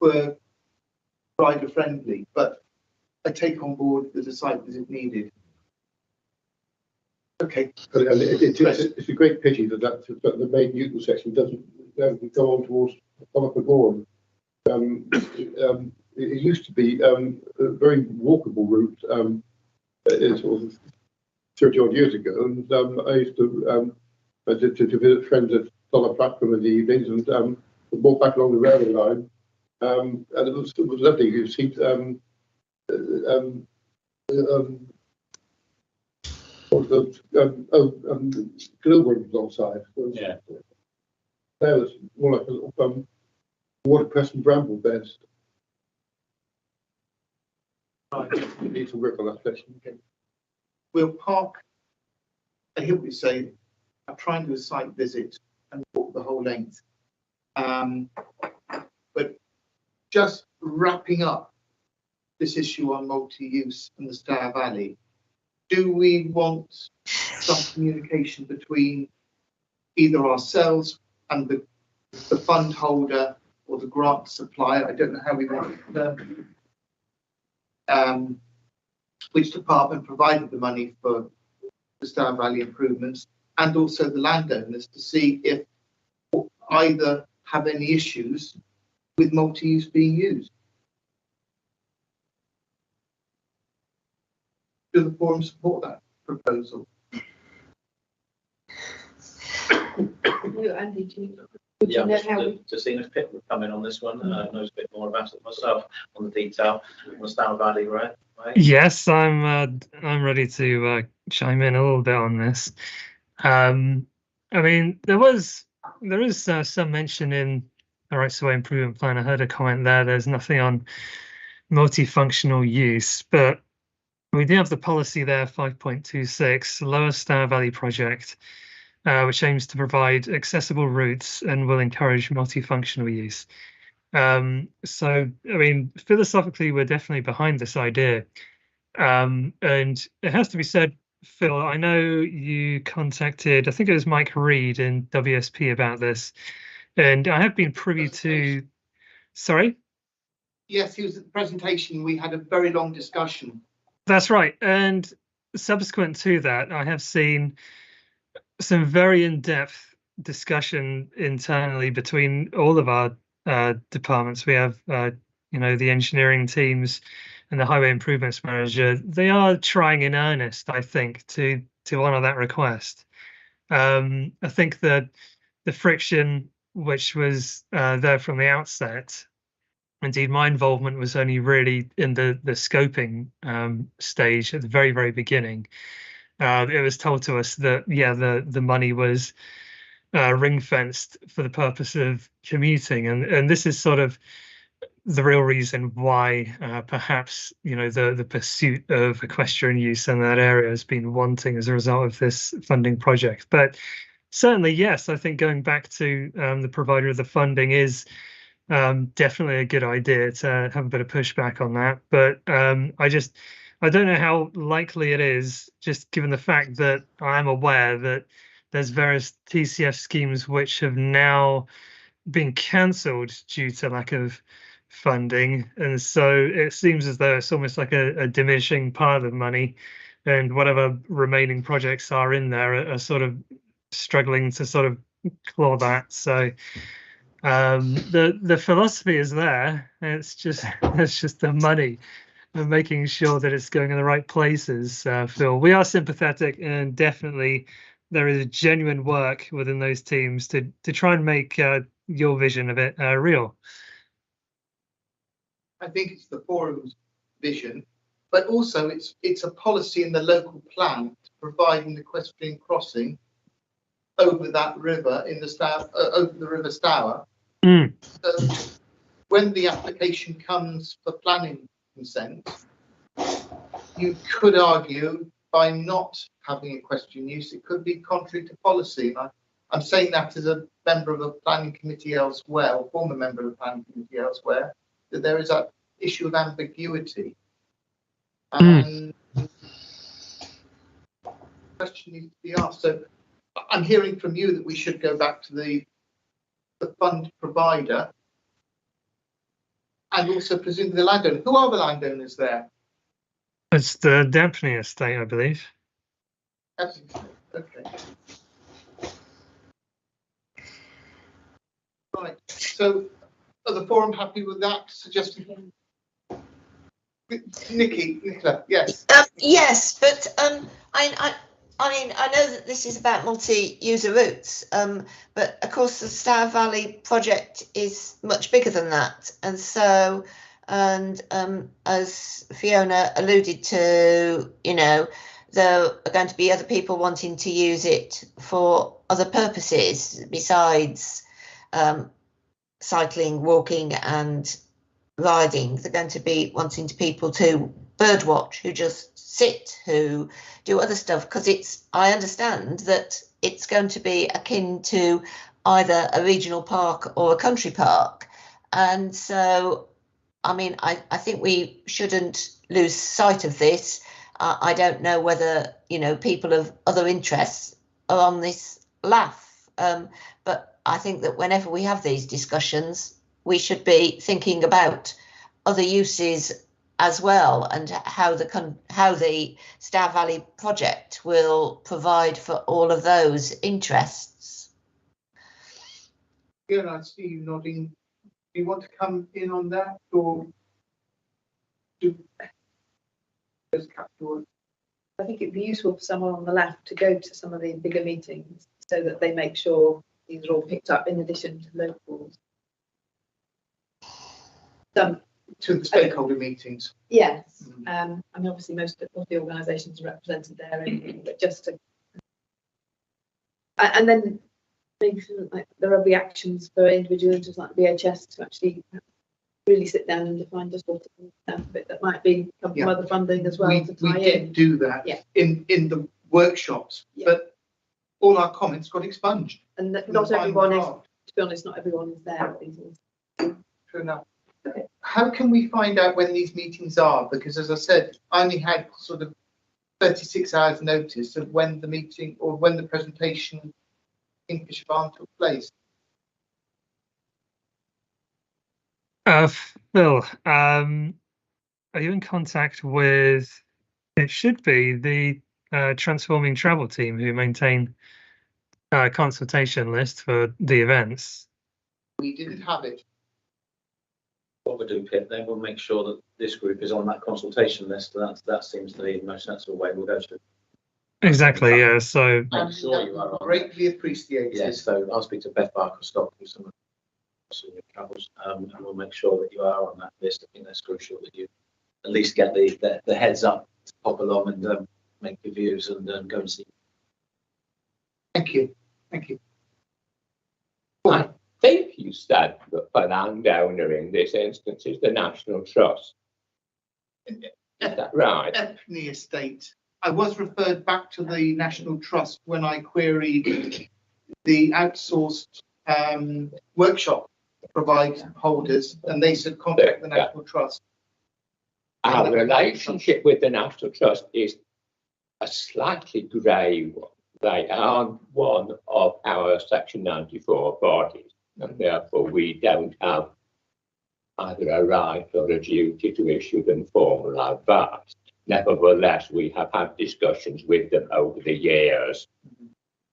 were rider friendly, but I take on board the site visit needed. Okay, And it's a great pity that the main Newton section doesn't go on towards Thomas McGowan. It used to be a very walkable route sort of 30 odd years ago, and I used to visit friends at Dollar Platform in the evenings and walk back along the railway line, and it was lovely. You see glowworms alongside. Yeah. There was more like a little watercress and bramble beds. right. We need to work on that section. Okay. We'll park. I hear what you say. I'm trying to do a site visit and walk the whole length. But just wrapping up this issue on multi-use in the Stour Valley, do we want some communication between either ourselves and the fund holder or the grant supplier? I don't know how we want it. Which department provided the money for the Stour Valley improvements, and also the landowners, to see if either have any issues with multi-use being used. Do the forum support that proposal? Andy, do you know how we... Justina's Pitt would come in on this one. Knows a bit more about it myself on the detail on the Stour Valley, right? Yes, I'm ready to chime in a little bit on this. I mean, there is some mention in the Rights of Way Improvement Plan. I heard a comment there. There's nothing on multifunctional use, but we do have the policy there, 5.26, Lower Stour Valley Project, which aims to provide accessible routes and will encourage multifunctional use. So, I mean, philosophically, we're definitely behind this idea. And it has to be said, Phil, I know you contacted, I think it was Mike Reed in WSP about this, and I have been privy to, sorry? Yes, he was at the presentation. We had a very long discussion. That's right. And subsequent to that, I have seen some very in-depth discussion internally between all of our departments. We have, the engineering teams and the highway improvements manager. They are trying in earnest, I think, to honour that request. I think that the friction which was there from the outset. Indeed, my involvement was only really in the scoping stage at the very, very beginning. It was told to us that, yeah, the money was ring fenced for the purpose of commuting, and this is sort of the real reason why perhaps, you know, the pursuit of equestrian use in that area has been wanting as a result of this funding project. But certainly, yes, I think going back to the provider of the funding is definitely a good idea to have a bit of pushback on that. But I don't know how likely it is, just given the fact that I'm aware that there's various TCF schemes which have now been cancelled due to lack of funding, and so it seems as though it's almost like a diminishing pile of money, and whatever remaining projects are in there are sort of struggling to sort of claw that. So the philosophy is there. It's just the money and making sure that it's going in the right places. Phil, we are sympathetic, and definitely there is genuine work within those teams to try and make your vision of it real. I think it's the forum's vision, but also it's a policy in the local plan to provide an equestrian crossing over that river in the over the River Stour. So when the application comes for planning consent, you could argue by not having equestrian use, it could be contrary to policy. And I'm saying that as a member of a planning committee elsewhere, or former member of the planning committee elsewhere, that there is that issue of ambiguity. And the question needs to be asked. So I'm hearing from you that we should go back to the fund provider and also presumably the landowner. Who are the landowners there? It's the Dampney estate, I believe. Okay. Right. So are the forum happy with that suggestion? Nicola, yes. Yes, but I mean, I know that this is about multi-user routes, but of course the Stour Valley project is much bigger than that. And so, as Fiona alluded to, you know, there are going to be other people wanting to use it for other purposes besides cycling, walking and riding. They're going to be wanting people to birdwatch, who just sit, who do other stuff, because I understand that it's going to be akin to either a regional park or a country park. And so, I mean, I think we shouldn't lose sight of this. I don't know whether, you know, people of other interests are on this laugh, but I think that whenever we have these discussions, we should be thinking about other uses as well, and how the Stour Valley project will provide for all of those interests. Yeah, I see you nodding. Do you want to come in on that, or do I think it'd be useful for someone on the left to go to some of the bigger meetings so that they make sure these are all picked up in addition to locals. To the stakeholder meetings. Yes, I mean, obviously most of the organisations are represented there, anyway, but just to, and then maybe like there are reactions for individuals like the BHS to actually really sit down and define just what it is, bit that might be come from other funding as well. We did do that in the workshops, but all our comments got expunged. And not everyone is, to be honest, not everyone is there. True enough. How can we find out when these meetings are? Because as I said, I only had sort of 36 hours notice of when the meeting or when the presentation in Fish Farm took place. Phil, are you in contact with, it should be the Transforming Travel team who maintain a consultation list for the events? We didn't have it. What we do, Pip, then we'll make sure that this group is on that consultation list. That seems to be the most sensible way we'll go to. Exactly, yeah. So Make sure you are on. Greatly appreciated. Yeah, so I'll speak to Beth Barker-Stock, who's some of your travels, and we'll make sure that you are on that list. I think that's crucial that you at least get the heads up to pop along and make reviews and go and see. Thank you. Thank you. I think you said that the landowner in this instance is the National Trust. Is that right? Epney Estate. I was referred back to the National Trust when I queried the outsourced workshop provide holders, and they said contact the National Trust. Our relationship with the National Trust is a slightly grey one. They aren't one of our Section 94 bodies, and therefore we don't have either a right or a duty to issue them formal advice. Nevertheless, we have had discussions with them over the years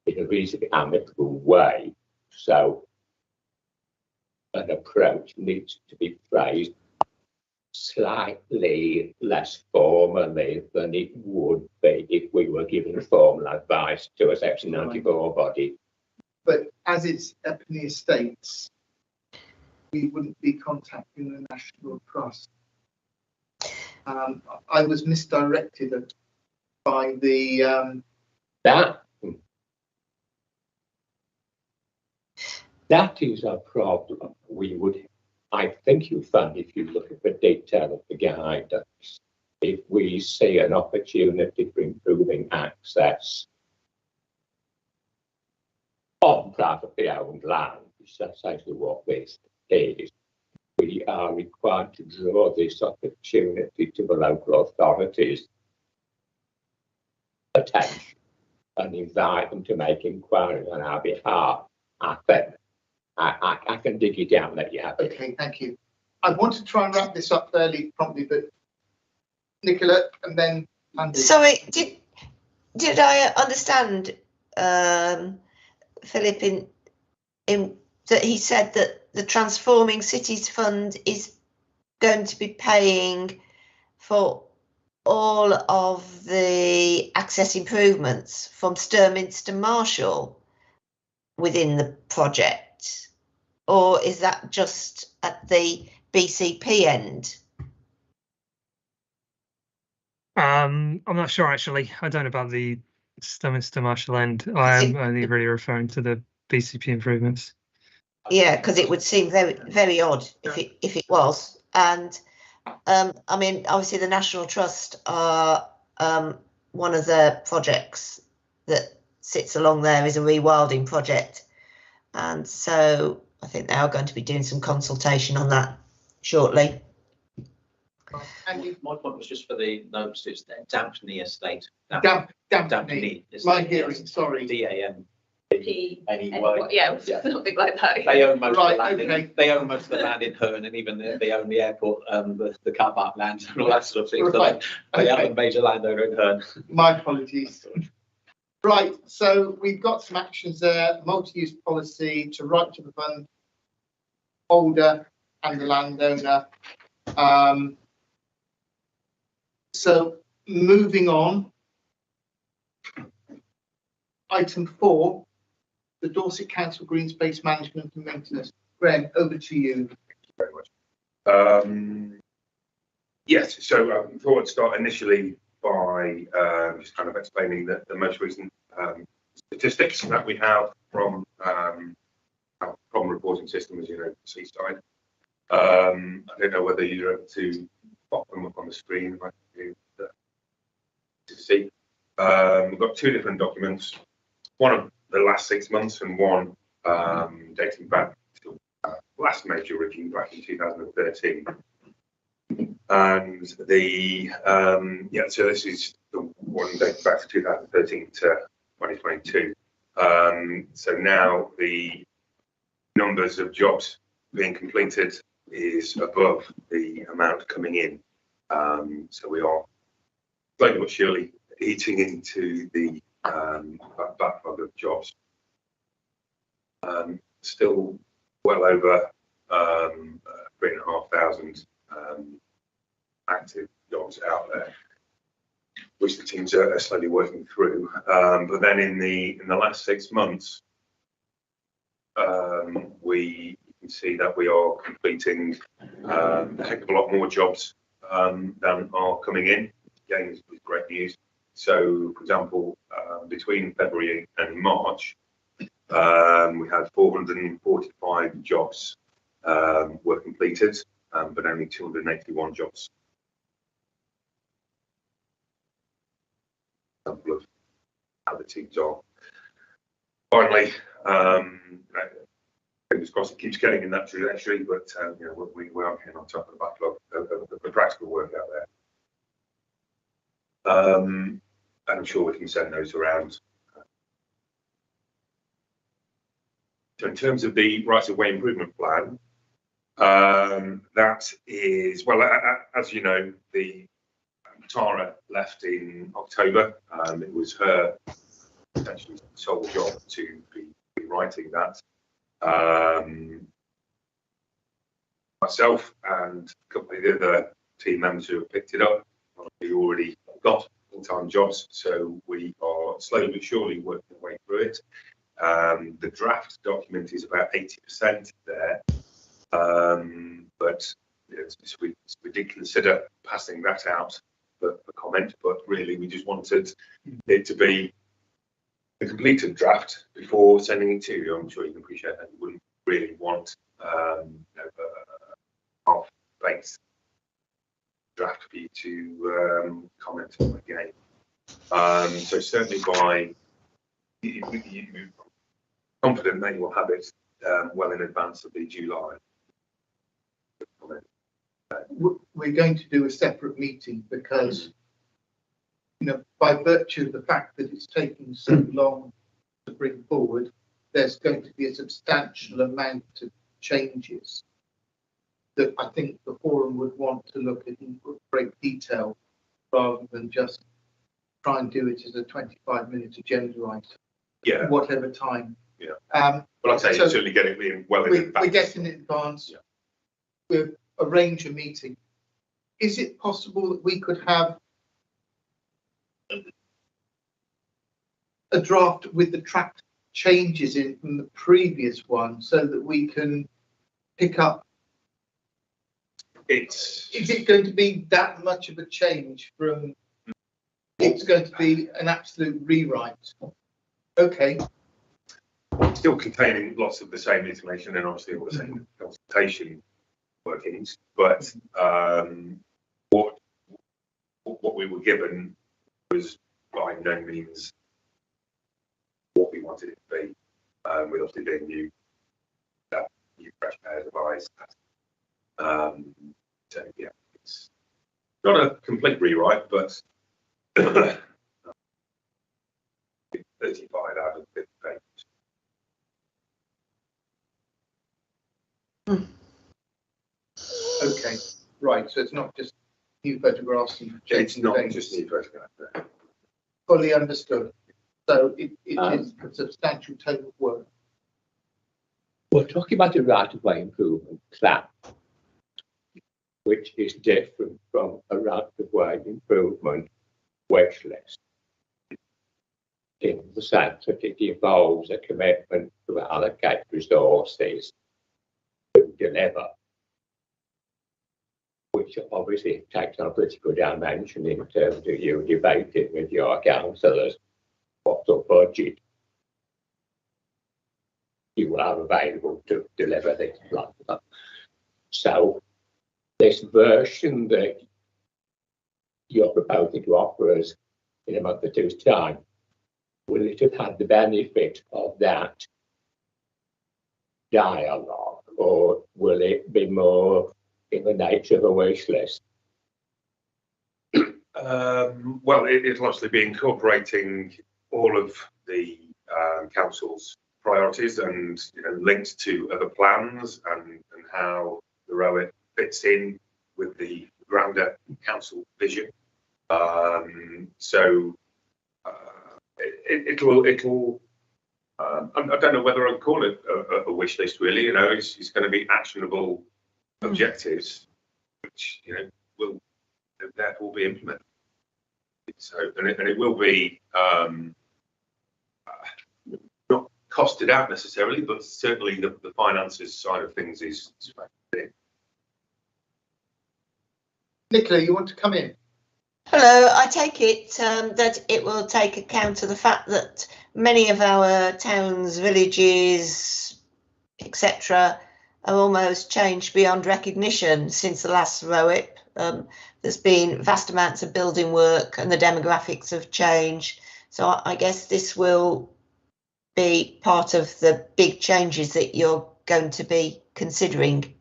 in a reasonably amicable way. So an approach needs to be phrased slightly less formally than it would be if we were giving formal advice to a Section 94 body. But as it's Epney Estates, we wouldn't be contacting the National Trust. I was misdirected by the that is a problem. We would, I think you'll find, if you look at the detail of the guidance, if we see an opportunity for improving access on privately owned land, which is essentially what this is, we are required to draw this opportunity to the local authorities' attention and invite them to make inquiries on our behalf. I think I can dig it out and let you have it. Okay, thank you. I want to try and wrap this up fairly promptly, but Nicola and then Andy. Sorry, did I understand, Philip, in that he said that the Transforming Cities Fund is going to be paying for all of the access improvements from Sturminster Marshall within the project, or is that just at the BCP end? I'm not sure actually. I don't know about the Sturminster Marshall end. I am only really referring to the BCP improvements. Yeah, because it would seem very, very odd if it was. And I mean, obviously the National Trust are one of the projects that sits along there is a rewilding project, and so I think they are going to be doing some consultation on that shortly. Andy, My point was just for the notes. It's Dampney Estate. Dampney. My hearing, sorry. DAM. Anyway. Yeah, something like that. They own most of the land. Okay. They own most of the land in Herne, and even they own the airport, the car park land, and all that sort of thing. Right. So they are a major landowner in Herne. My apologies. Right, so we've got some actions there. Multi-use policy to write to the fund holder and the landowner. So moving on. Item 4. The Dorset Council Green Space Management and Maintenance. Graham, over to you. Thank you very much. Yes, so I thought I'd start initially by just kind of explaining the most recent statistics that we have from our problem reporting system, as you know, Seaside. I don't know whether you're able to pop them up on the screen if I can do to see. We've got two different documents. One of the last 6 months and one dating back to last major review back in 2013. And the so this is the one dating back to 2013 to 2022. So now the numbers of jobs being completed is above the amount coming in. So we are slowly but surely eating into the backlog of jobs. Still well over 3,500 active jobs out there. which the teams are slowly working through. But then in the last 6 months, we can see that we are completing a heck of a lot more jobs than are coming in. Again, is great news. So, for example, between February and March, we had 445 jobs were completed, but only 281 jobs. Example of how the teams are. Finally, fingers crossed it keeps getting in that trajectory, but you know, we are getting on top of the backlog of the practical work out there. And I'm sure we can send those around. So in terms of the right of way improvement plan, that is, well, as you know, the Tara left in October. It was her essentially sole job to be writing that. Myself and a couple of the other team members who have picked it up, we already got full-time jobs, so we are slowly but surely working our way through it. The draft document is about 80% there, but you know, we did consider passing that out for comment, but really we just wanted it to be a completed draft before sending it to you. I'm sure you can appreciate that. You wouldn't really want you know, a half-baked draft for you to comment on again. So certainly by you're confident that you will have it well in advance of the July. We're going to do a separate meeting because, you know, by virtue of the fact that it's taking so long to bring forward, there's going to be a substantial amount of changes that I think the forum would want to look at in great detail rather than just try and do it as a 25-minute agenda item. Yeah. Whatever time. Yeah. But I'd say so you certainly get it in well in advance. We get in advance. Yeah. We'll arrange a meeting. Is it possible that we could have a draft with the tracked changes in from the previous one so that we can pick up? Is it going to be that much of a change from? It's going to be an absolute rewrite. Okay. Still containing lots of the same information and obviously all the same consultation workings, but what we were given was by no means what we wanted it to be. With obviously being new fresh pairs of eyes. So yeah, it's not a complete rewrite, but 35 out of 50 pages. Okay, right. So it's not just new photographs and It's not things. just new photographs. Fully understood. So it is a substantial total work. We're talking about a right-of-way improvement plan, which is different from a right-of-way improvement wish list, in the sense that it involves a commitment to allocate resources to deliver, which obviously takes on a political dimension in terms of you debating with your councillors what sort of budget you will have available to deliver this plan. So this version that you're proposing to offer us in a month or two's time, will it have had the benefit of that dialogue, or will it be more in the nature of a wish list? Well, it'll obviously be incorporating all of the council's priorities and linked to other plans and how the ROIT fits in with the grander council vision. So it'll I don't know whether I'd call it a wish list really. It's going to be actionable objectives which will therefore be implemented. So, and it will be not costed out necessarily, but certainly the finances side of things is factored in. Nicola, you want to come in? Hello, I take it that it will take account of the fact that many of our towns, villages, etc., have almost changed beyond recognition since the last ROIP. There's been vast amounts of building work and the demographics have changed. So I guess this will be part of the big changes that you're going to be considering.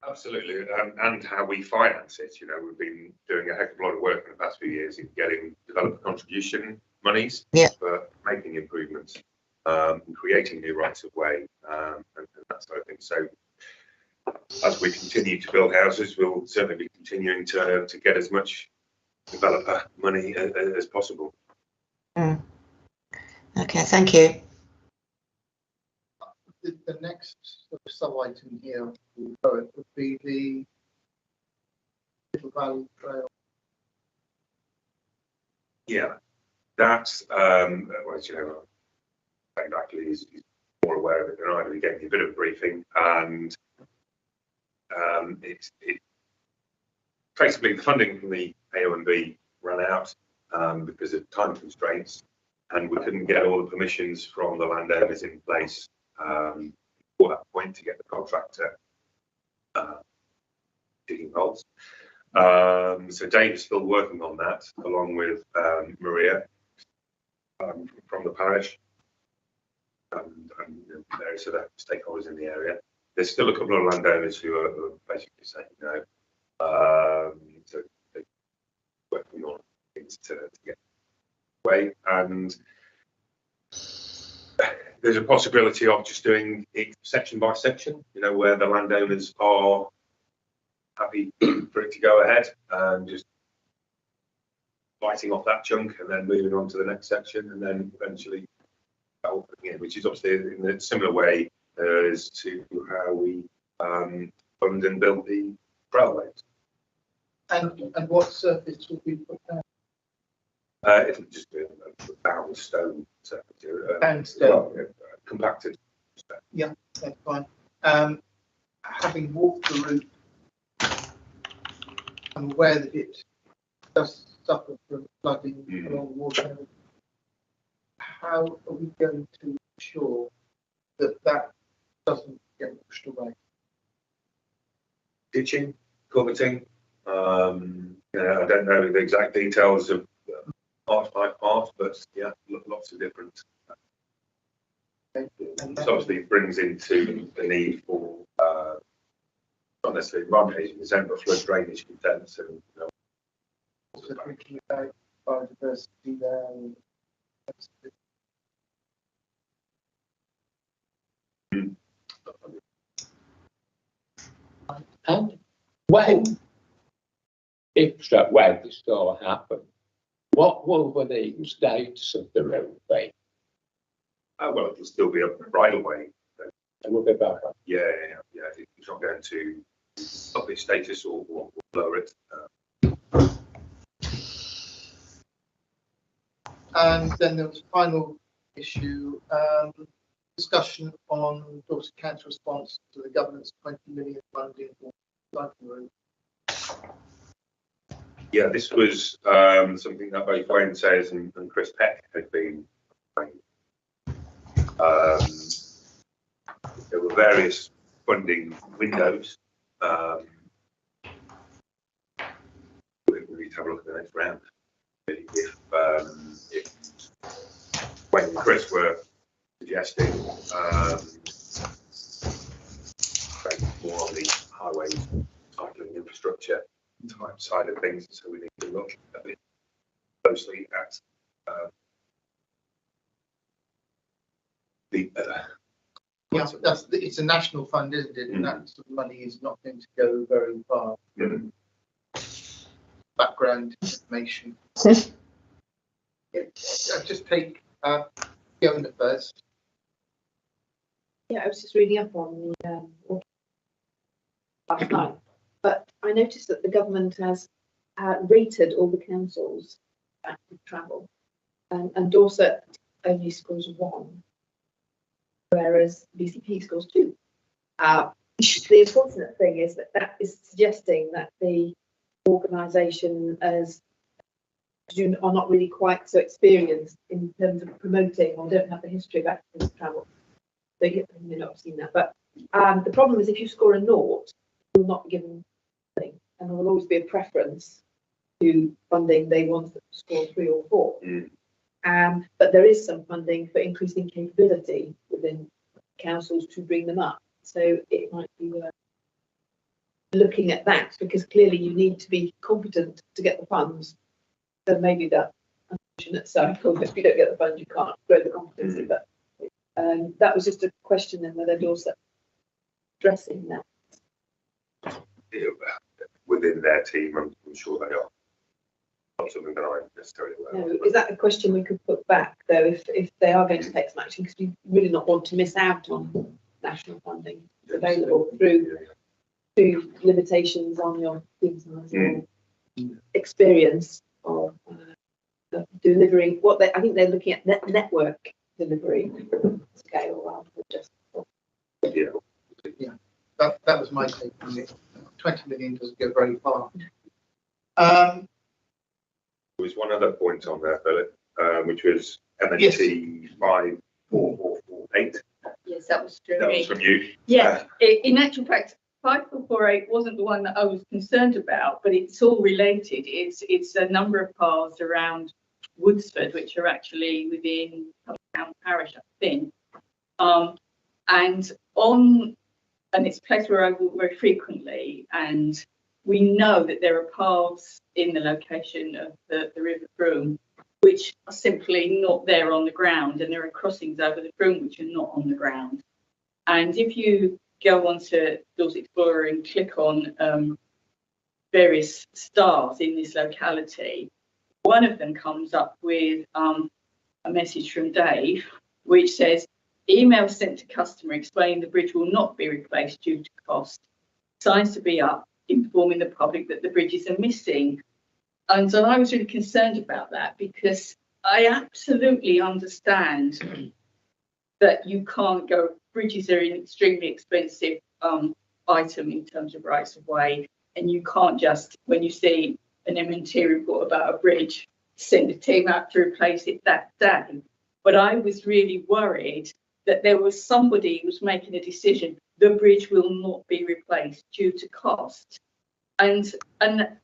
Absolutely, and how we finance it. You know, we've been doing a heck of a lot of work in the past few years in getting developer contribution monies for making improvements, and creating new rights of way, and that sort of thing. So, as we continue to build houses, we'll certainly be continuing to get as much developer money as possible. Okay, thank you. The next sort of sub-item here would be the Little Valley Trail. Yeah, that's well, you know, exactly is more aware of it than I do. He gave me a bit of a briefing, and it basically the funding from the AONB ran out because of time constraints, and we couldn't get all the permissions from the landowners in place for that point to get the contractor digging holes. So Dave is still working on that, along with Maria from the parish and various other stakeholders in the area. There's still a couple of landowners who are basically saying no. So they're working on things to get away, and there's a possibility of just doing it section by section, you know, where the landowners are happy for it to go ahead and just biting off that chunk and then moving on to the next section, and then eventually opening in, which is obviously in a similar way as to how we fund and build the trailways. And what surface will be put down? It'll just be a bound stone surface. Bound stone. Well, compacted. Yeah, that's fine. Having walked the route, I'm aware that it does suffer from flooding along water. How are we going to ensure that that doesn't get pushed away? Ditching, culverting. I don't know the exact details of part by part, but yeah, lots of different. So obviously it brings into the need for not necessarily run raising consent, but flood drainage consents, and also thinking about biodiversity there. And when, if so, when this all happened, what will the status of the road be? Well, it'll still be up right away. It will be back. Yeah. It's not going to up its status or lower it. And then there was a final issue, discussion on Dorset Council response to the government's 20 million funding for cycling route. Yeah, this was something that both Wayne Sayers and Chris Peck had been trying. There were various funding windows. We need to have a look at the next round. If Wayne and Chris were suggesting more on the highways, cycling infrastructure type side of things, so we need to look a bit closely at Yeah, it's a national fund, isn't it? And that sort of money is not going to go very far. Background information. I'll just take Fiona first. Yeah, I was just reading up on the last night, but I noticed that the government has rated all the councils active travel, and Dorset only scores 1, whereas BCP scores 2. The unfortunate thing is that that is suggesting that the organisation are not really quite so experienced in terms of promoting, or don't have the history of active travel. So you may not have seen that, but the problem is if you score a 0, you'll not be given anything, and there will always be a preference to funding they want to score 3 or 4. But there is some funding for increasing capability within councils to bring them up. So it might be worth looking at that, because clearly you need to be competent to get the funds. So maybe that unfortunate cycle, if you don't get the funds, you can't grow the competency. But that was just a question in whether Dorset addressing that. Within their team, I'm sure they are. Not something that I necessarily aware of. No, is that a question we could put back, though, if they are going to take some action, because we really not want to miss out on national funding available through limitations on your team's experience of delivering what I think they're looking at network delivery scale rather than just. Yeah, that was my take on it. 20 million doesn't go very far. There was one other point on there, Philip, which was MNT 5448. Yes, that was true. That was from you. Yeah, in actual fact, 5448 wasn't the one that I was concerned about, but it's all related. It's a number of paths around Woodsford, which are actually within Town Parish, I think. And it's a place where I walk very frequently, and we know that there are paths in the location of the River Broom which are simply not there on the ground, and there are crossings over the Broom which are not on the ground. And if you go onto Dorset Explorer and click on various stars in this locality, one of them comes up with a message from Dave which says, email sent to customer explaining the bridge will not be replaced due to cost. Signs to be up informing the public that the bridges are missing. And so I was really concerned about that, because I absolutely understand that you can't go, bridges are an extremely expensive item in terms of rights of way, and you can't just, when you see an MNT report about a bridge, send a team out to replace it that day. But I was really worried that there was somebody who was making a decision, the bridge will not be replaced due to cost. And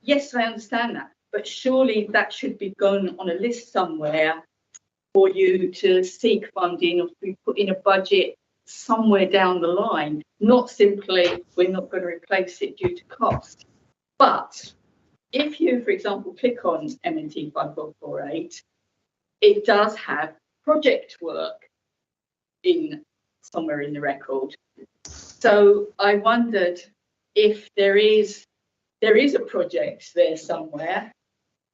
yes, I understand that, but surely that should be gone on a list somewhere for you to seek funding or to be put in a budget somewhere down the line, not simply we're not going to replace it due to cost. But if you, for example, click on MNT 5448, it does have project work in somewhere in the record. So I wondered if there is a project there somewhere,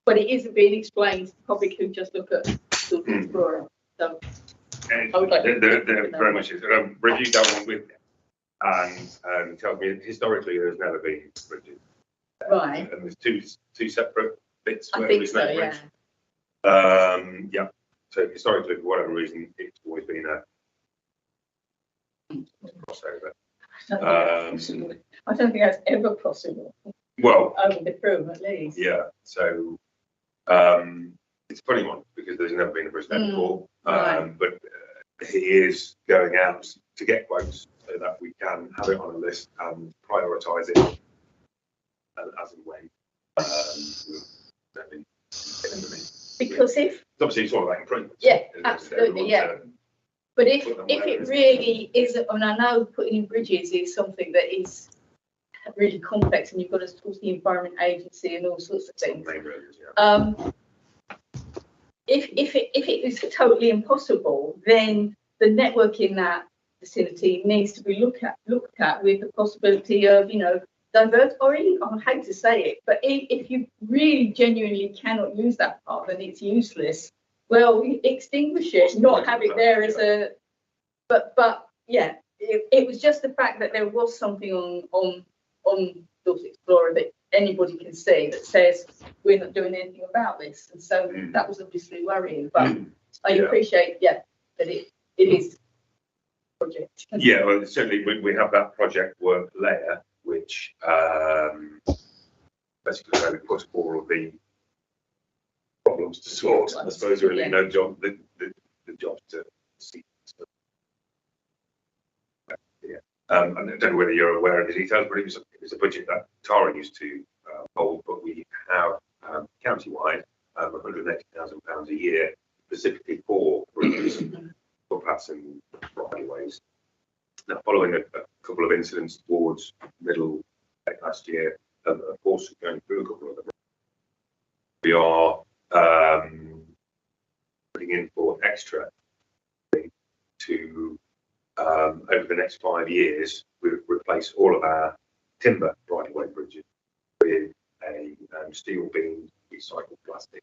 but it isn't being explained to the public who just look at Dorset Explorer. So I would like there very much is. Reviewed that one with them, and tells me historically there's never been bridges. Right. And there's two separate bits. I where think there's so, no yeah. bridge. Yeah. So historically, for whatever reason, it's always been a crossover. I don't think that's ever possible. Well, Over the Broom, at least. yeah. So it's a funny one because there's never been a bridge there before. right. But he is going out to get quotes so that we can have it on a list and prioritise it as and when. Because if Obviously it's all about improvements. Yeah, Isn't it? absolutely, We yeah. want to But if put them it where really is, and I know putting in bridges is something that is really complex, and you've got to talk to the Environment Agency and all sorts of things. main roads, yeah. If it is totally impossible, then the network in that vicinity needs to be looked at with the possibility of, divert, or even, I hate to say it, but if you really genuinely cannot use that path and it's useless, well, extinguish it, not have it there as a. But yeah, it was just the fact that there was something on Dorset Explorer that anybody can see that says we're not doing anything about this. And so that was obviously worrying. But I appreciate, that it is a project. Yeah, well, certainly we have that project work layer, which basically really puts all of the problems to sort. I suppose really no job, the job to see. I don't know whether you're aware of the details, but it was a budget that Tara used to hold, but we have county-wide £180,000 a year specifically for footpaths and right-of-ways. Now, following a couple of incidents towards middle last year, of course, going through a couple of them, we are putting in for extra to over the next 5 years, we replace all of our timber right-of-way bridges with a steel beam recycled plastic.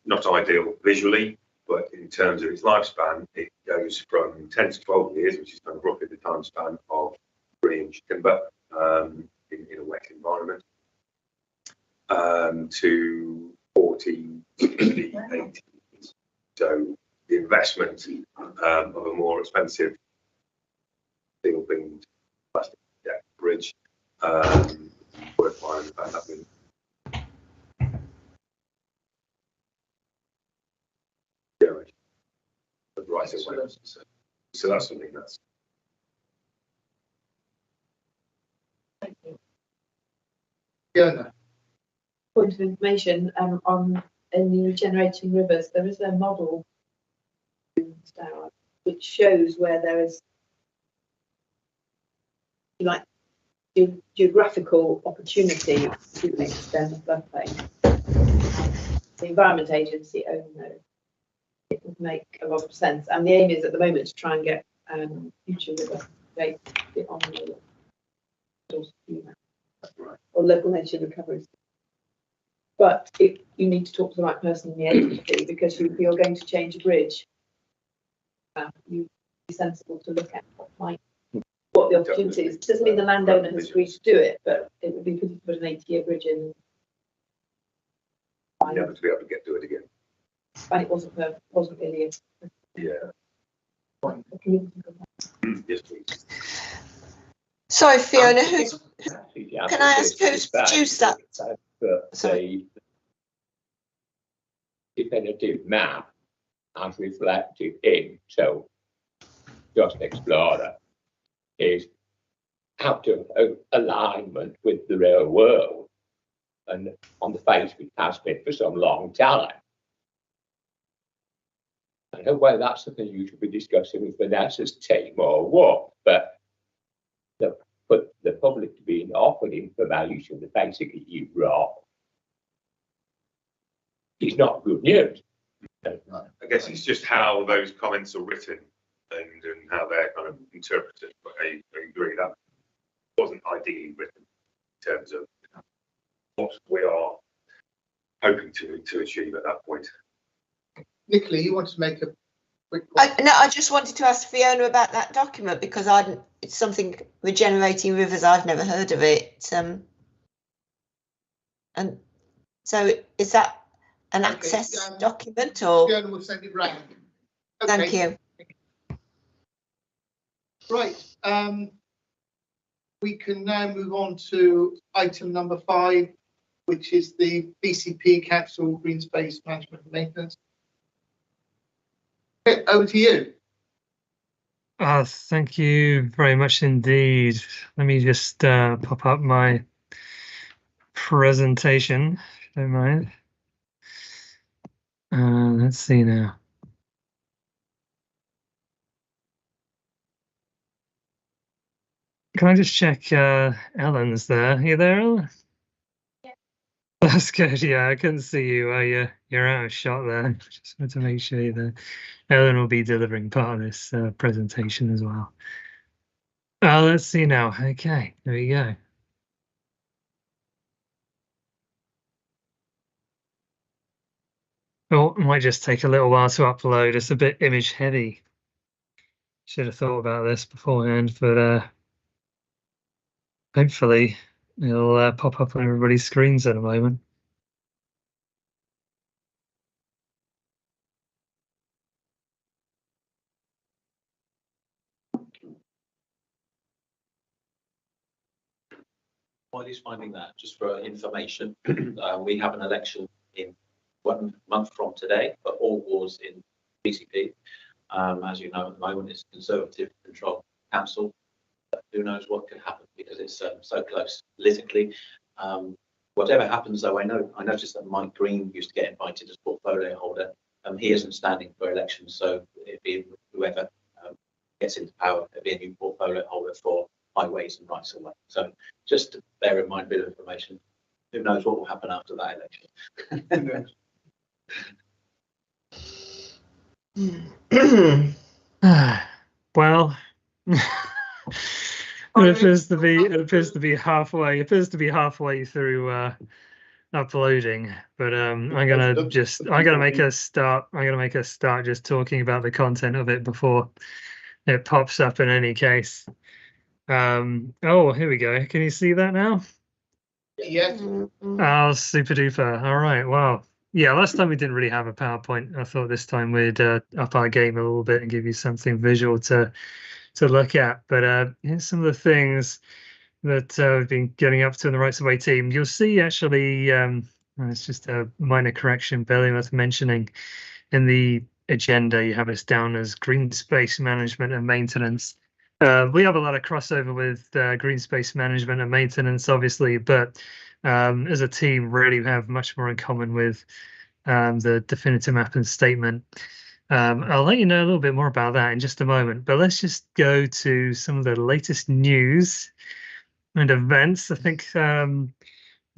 Not ideal visually, but in terms of its lifespan, it goes from 10 to 12 years, which is kind of roughly the time span of 3-inch timber in a wet environment, to 40, 60, 80. So the investment of a more expensive steel beamed plastic deck bridge worthwhile about that being. Right away. So that's something that's. Fiona. Point of information on in the regenerating rivers, there is a model which shows where there is like geographical opportunity to extend the floodplain. The Environment Agency own those. It would make a lot of sense, and the aim is at the moment to try and get future river rates on the or local nature recovery. But you need to talk to the right person in the agency, because if you're going to change a bridge, you be sensible to look at what the opportunity is. It doesn't mean the landowner has agreed to do it, but it would be good to put an 80-year bridge in. Never to be able to do it again. And it wasn't really Yes, please. Sorry, Fiona, can I ask who's produced that? The definitive map as reflected in Just Explorer is out of alignment with the real world, and on the face it has been for some long time. I don't know whether that's something you should be discussing with Vanessa's team or what, but the public being offered information that basically you've wrong is not good news. I guess it's just how those comments are written and how they're kind of interpreted. But I agree that wasn't ideally written in terms of what we are hoping to achieve at that point. Nicola, you want to make a quick point? No, I just wanted to ask Fiona about that document, because it's something regenerating rivers. I've never heard of it. And so is that an access document or? Fiona will send it round. Okay. Thank you. Right. We can now move on to item number 5, which is the BCP Council Green Space Management and Maintenance. Okay, over to you. Thank you very much indeed. Let me just pop up my presentation, if you don't mind. Let's see now. Can I just check Ellen's there? Are you there, Ellen? Yeah. That's good. Yeah, I couldn't see you. You're out of shot there. Just wanted to make sure you're there. Ellen will be delivering part of this presentation as well. Let's see now. Okay, there we go. Oh, it might just take a little while to upload. It's a bit image heavy. Should have thought about this beforehand, but hopefully it'll pop up on everybody's screens in a moment. While he's finding that, just for information, we have an election in 1 month from today for all wards in BCP. As you know, at the moment it's Conservative controlled council. Who knows what could happen because it's so close politically. Whatever happens, though, I noticed that Mike Green used to get invited as portfolio holder. He isn't standing for election, so it'd be whoever gets into power, it'd be a new portfolio holder for highways and rights of way. So just to bear in mind, a bit of information. Who knows what will happen after that election? Well, it appears to be halfway through uploading, but I'm gonna make a start just talking about the content of it before it pops up in any case. Oh, here we go. Can you see that now? Yes. Oh, super duper. All right. Wow. Yeah, last time we didn't really have a PowerPoint. I thought this time we'd up our game a little bit and give you something visual to look at. But here's some of the things that we've been getting up to in the Rights of Way team. You'll see actually, it's just a minor correction, barely worth mentioning. In the agenda, you have us down as green space management and maintenance. We have a lot of crossover with green space management and maintenance, obviously, but as a team, really have much more in common with the definitive map and statement. I'll let you know a little bit more about that in just a moment, but let's just go to some of the latest news and events. I think the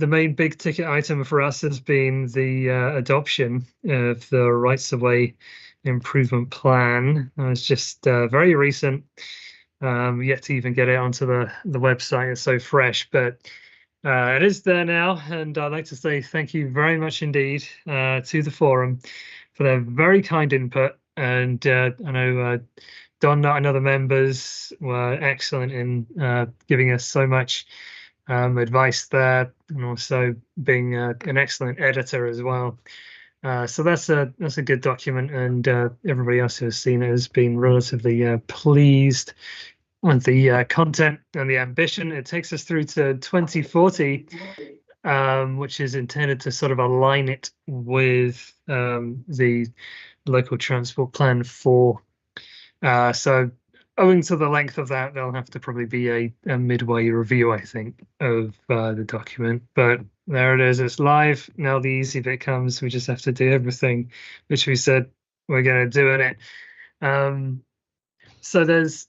main big ticket item for us has been the adoption of the Rights of Way improvement plan. It's just very recent. Yet to even get it onto the website. It's so fresh, but it is there now, and I'd like to say thank you very much indeed to the forum for their very kind input. And I know Donna and other members were excellent in giving us so much advice there, and also being an excellent editor as well. So that's a good document, and everybody else who has seen it has been relatively pleased with the content and the ambition. It takes us through to 2040, which is intended to sort of align it with the local transport plan 4. So owing to the length of that, there'll have to probably be a midway review, I think, of the document. But there it is. It's live. Now the easy bit comes. We just have to do everything which we said we're going to do in it. So there's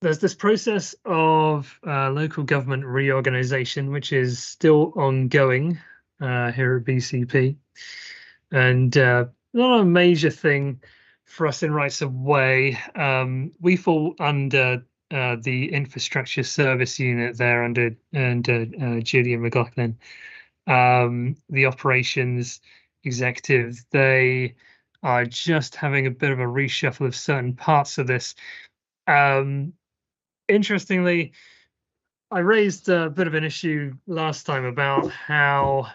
this process of local government reorganisation, which is still ongoing here at BCP. And not a major thing for us in Rights of Way. We fall under the infrastructure service unit there under Julian McLaughlin, the operations executive. They are just having a bit of a reshuffle of certain parts of this. Interestingly, I raised a bit of an issue last time about how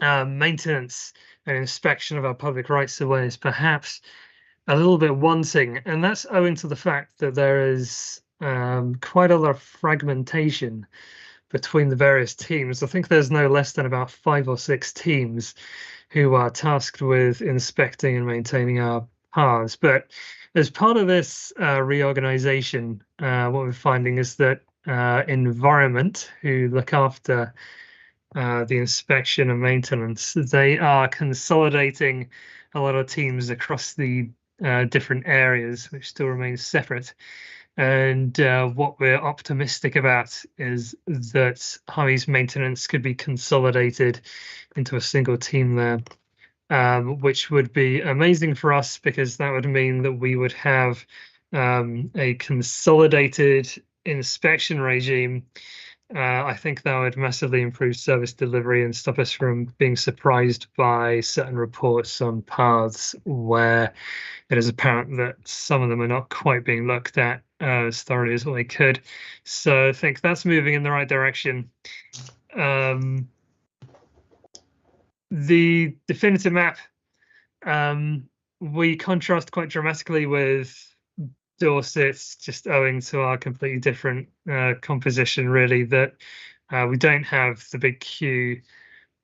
maintenance and inspection of our public rights of way is perhaps a little bit wanting, and that's owing to the fact that there is quite a lot of fragmentation between the various teams. I think there's no less than about 5 or 6 teams who are tasked with inspecting and maintaining our paths. But as part of this reorganization, what we're finding is that Environment, who look after the inspection and maintenance, they are consolidating a lot of teams across the different areas, which still remain separate. And what we're optimistic about is that highways maintenance could be consolidated into a single team there. Which would be amazing for us, because that would mean that we would have a consolidated inspection regime. I think that would massively improve service delivery and stop us from being surprised by certain reports on paths where it is apparent that some of them are not quite being looked at as thoroughly as they could. So I think that's moving in the right direction. The definitive map, we contrast quite dramatically with Dorset, just owing to our completely different composition, really, that we don't have the big queue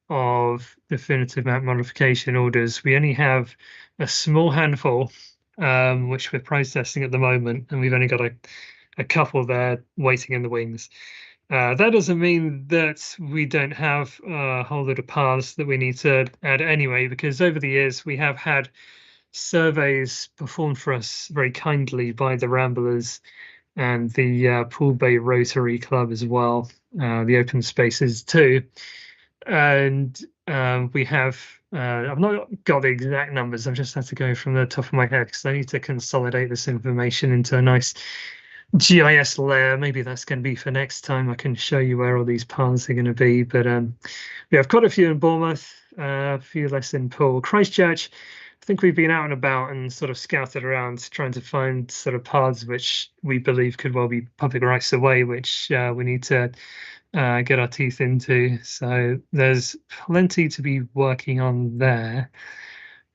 of definitive map modification orders. We only have a small handful, which we're processing at the moment, and we've only got a couple there waiting in the wings. That doesn't mean that we don't have a whole lot of paths that we need to add anyway, because over the years we have had surveys performed for us very kindly by the Ramblers and the Pool Bay Rotary Club as well, the open spaces too. And we have, I've not got the exact numbers, I've just had to go from the top of my head because I need to consolidate this information into a nice GIS layer. Maybe that's going to be for next time. I can show you where all these paths are going to be. But we have quite a few in Bournemouth, a few less in Poole. Christchurch, I think we've been out and about and sort of scouted around trying to find sort of paths which we believe could well be public rights of way, which we need to get our teeth into. So there's plenty to be working on there.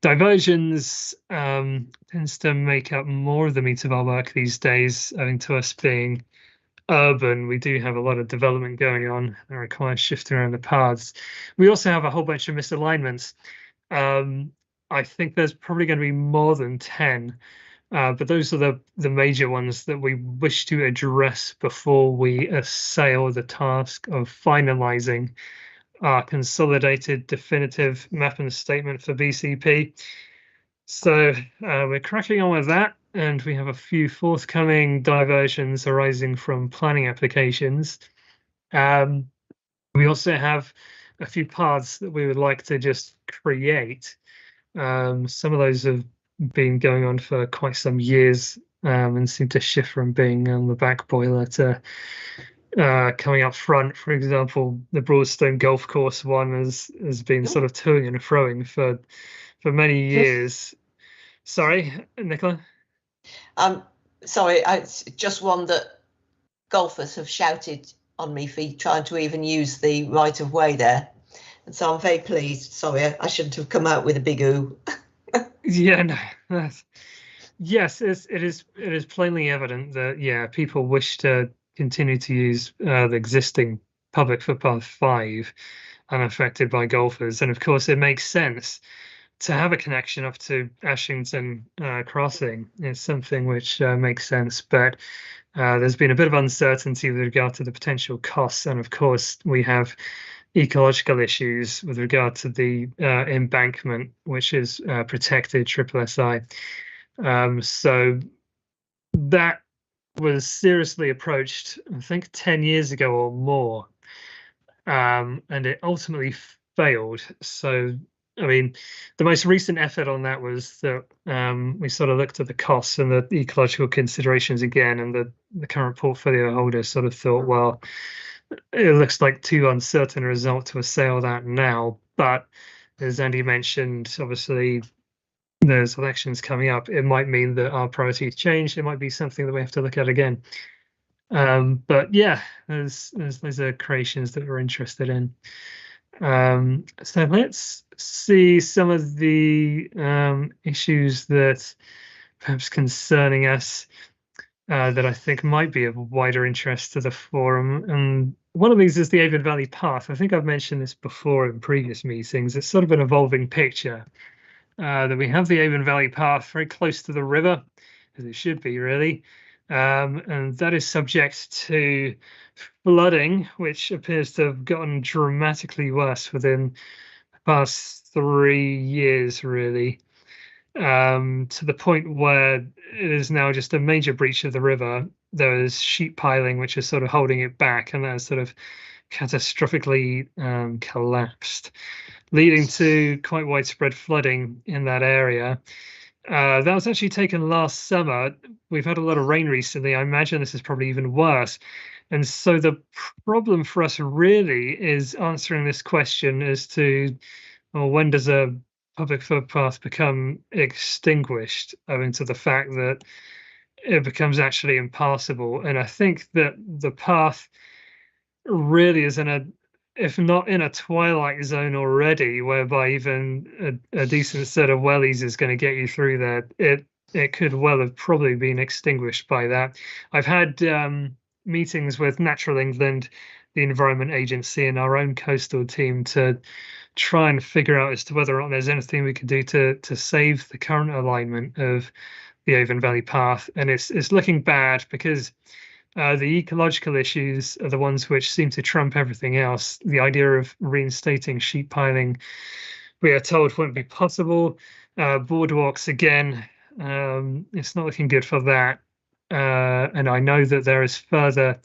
Diversions tends to make up more of the meat of our work these days, owing to us being urban. We do have a lot of development going on that requires shifting around the paths. We also have a whole bunch of misalignments. I think there's probably going to be more than 10, but those are the major ones that we wish to address before we assail the task of finalising our consolidated definitive map and statement for BCP. So we're cracking on with that, and we have a few forthcoming diversions arising from planning applications. We also have a few paths that we would like to just create. Some of those have been going on for quite some years and seem to shift from being on the back boiler to coming up front. For example, the Broadstone Golf Course one has been sort of toing and froing for many years. Sorry, Nicola? Sorry, it's just one that golfers have shouted on me for trying to even use the right of way there. And so I'm very pleased. Sorry, I shouldn't have come out with a big ooh. Yeah, no. Yes, it is plainly evident that people wish to continue to use the existing public footpath 5 unaffected by golfers, and of course it makes sense to have a connection up to Ashington Crossing. It's something which makes sense, but there's been a bit of uncertainty with regard to the potential costs, and of course we have ecological issues with regard to the embankment, which is protected SSSI. So that was seriously approached, I think, 10 years ago or more, and it ultimately failed. So, I mean, the most recent effort on that was that we sort of looked at the costs and the ecological considerations again, and the current portfolio holder sort of thought, well, it looks like too uncertain a result to assail that now. But as Andy mentioned, obviously there's elections coming up. It might mean that our priorities change. It might be something that we have to look at again. But yeah, there's creations that we're interested in. So let's see some of the issues that perhaps concerning us that I think might be of wider interest to the forum. And one of these is the Avon Valley Path. I think I've mentioned this before in previous meetings. It's sort of an evolving picture. That we have the Avon Valley Path very close to the river, as it should be really, and that is subject to flooding, which appears to have gotten dramatically worse within the past 3 years, really, to the point where it is now just a major breach of the river. There is sheet piling, which is sort of holding it back, and that has sort of catastrophically collapsed, leading to quite widespread flooding in that area. That was actually taken last summer. We've had a lot of rain recently. I imagine this is probably even worse. And so the problem for us really is answering this question as to, well, when does a public footpath become extinguished, owing to the fact that it becomes actually impassable. And I think that the path really is in a, if not in a twilight zone already, whereby even a decent set of wellies is going to get you through there. It could well have probably been extinguished by that. I've had meetings with Natural England, the Environment Agency, and our own coastal team to try and figure out as to whether or not there's anything we could do to save the current alignment of the Avon Valley Path. And it's looking bad, because the ecological issues are the ones which seem to trump everything else. The idea of reinstating sheep piling, we are told, won't be possible. Boardwalks, again, it's not looking good for that. And I know that there is further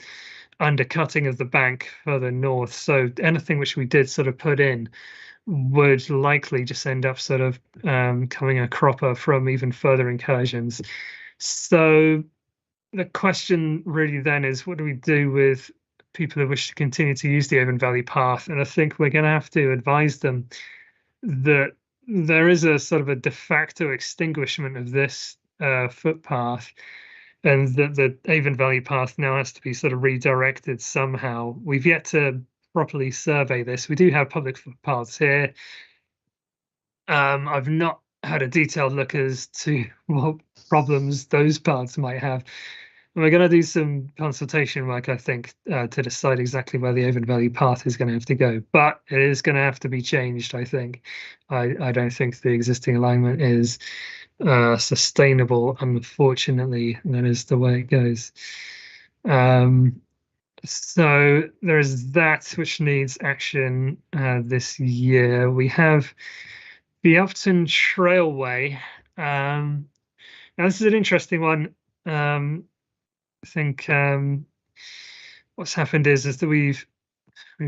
undercutting of the bank further north. So anything which we did sort of put in would likely just end up sort of coming a cropper from even further incursions. So the question really then is, what do we do with people who wish to continue to use the Avon Valley Path? And I think we're going to have to advise them that there is a sort of a de facto extinguishment of this footpath, and that the Avon Valley Path now has to be sort of redirected somehow. We've yet to properly survey this. We do have public footpaths here. I've not had a detailed look as to what problems those paths might have. And we're going to do some consultation work, I think, to decide exactly where the Avon Valley Path is going to have to go. But it is going to have to be changed, I think. I don't think the existing alignment is sustainable, unfortunately. That is the way it goes. So there is that which needs action this year. We have the Upton Trailway. Now this is an interesting one. I think what's happened is that we've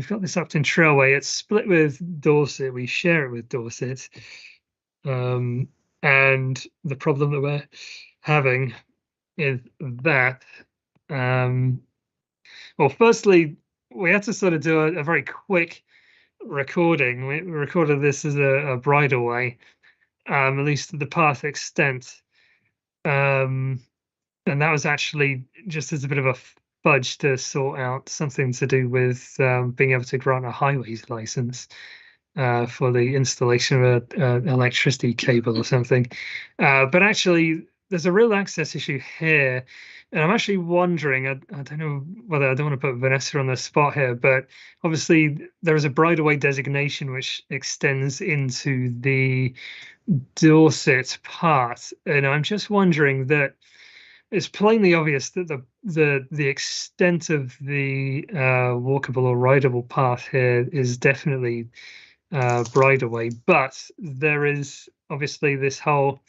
got this Upton Trailway. It's split with Dorset. We share it with Dorset. And the problem that we're having is that, well, firstly, we had to sort of do a very quick recording. We recorded this as a bridleway, at least the path extent. And that was actually just as a bit of a fudge to sort out, something to do with being able to grant a highways license for the installation of an electricity cable or something. But actually, there's a real access issue here. And I'm actually wondering, I don't know whether, I don't want to put Vanessa on the spot here, but obviously there is a bridleway designation which extends into the Dorset part. And I'm just wondering that it's plainly obvious that the extent of the walkable or rideable path here is definitely bridleway, but there is obviously this whole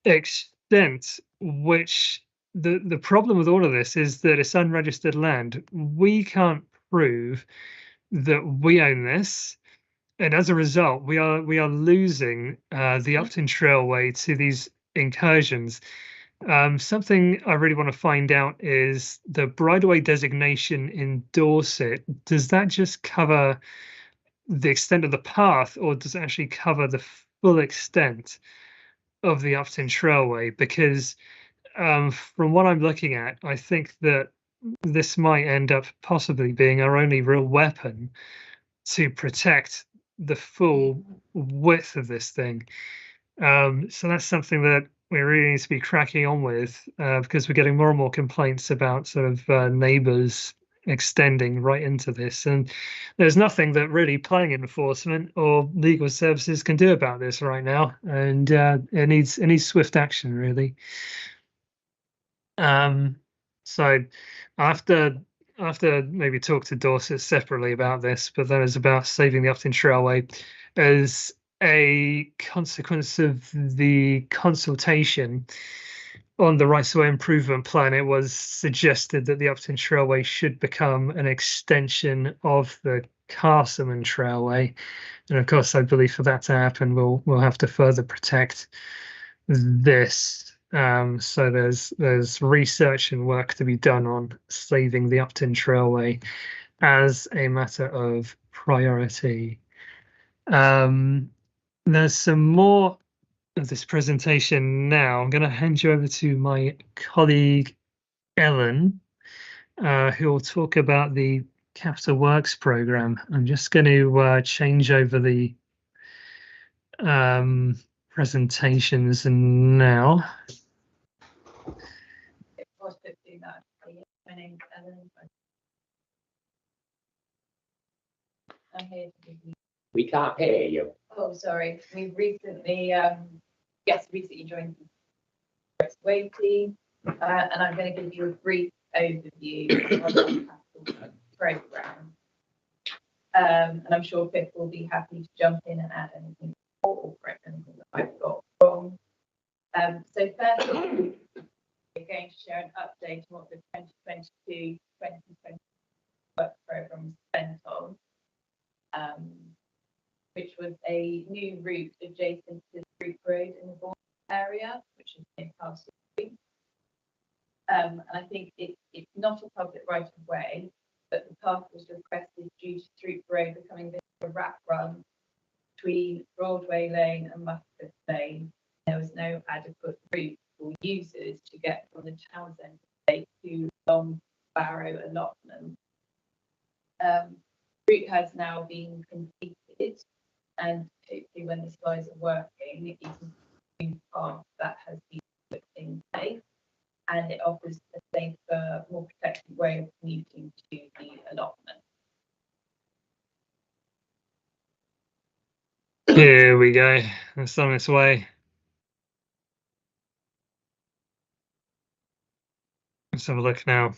extent, which the problem with all of this is that it's unregistered land. We can't prove that we own this, and as a result, we are losing the Upton Trailway to these incursions. Something I really want to find out is the bridleway designation in Dorset. Does that just cover the extent of the path, or does it actually cover the full extent of the Upton Trailway? Because from what I'm looking at, I think that this might end up possibly being our only real weapon to protect the full width of this thing. So that's something that we really need to be cracking on with, because we're getting more and more complaints about sort of neighbours extending right into this, and there's nothing that really planning enforcement or legal services can do about this right now, and it needs swift action, really. So after maybe talk to Dorset separately about this, but that is about saving the Upton Trailway. As a consequence of the consultation on the rights of way improvement plan, it was suggested that the Upton Trailway should become an extension of the Castleman Trailway, and of course I believe for that to happen we'll have to further protect this. So there's research and work to be done on saving the Upton Trailway as a matter of priority. There's some more of this presentation now, I'm going to hand you over to my colleague Ellen, who will talk about the Capital Works programme. I'm just going to change over the presentations now. My name's Ellen. I'm here to give you. We can't hear you. Oh, sorry. We've recently, recently joined the Express team, and I'm going to give you a brief overview of the Capital Works programme. And I'm sure Pip will be happy to jump in and add anything or correct anything that I've got wrong. So first, we're going to share an update on what the 2022-2020 work programme was spent on, which was a new route adjacent to Street Road in the Dorset area, which is near Castle Street. And I think it's not a public right of way, but the path was requested due to Street Road becoming a bit of a rat run between Broadway Lane and Muscat Lane. There was no adequate route for users to get from the Townsend estate to Long Barrow allotment. Route has now been completed, and hopefully when the slides are working, it is a new path that has been put in place, and it offers a safer, more protected way of commuting to the allotment. Here we go. It's on its way. Let's have a look now.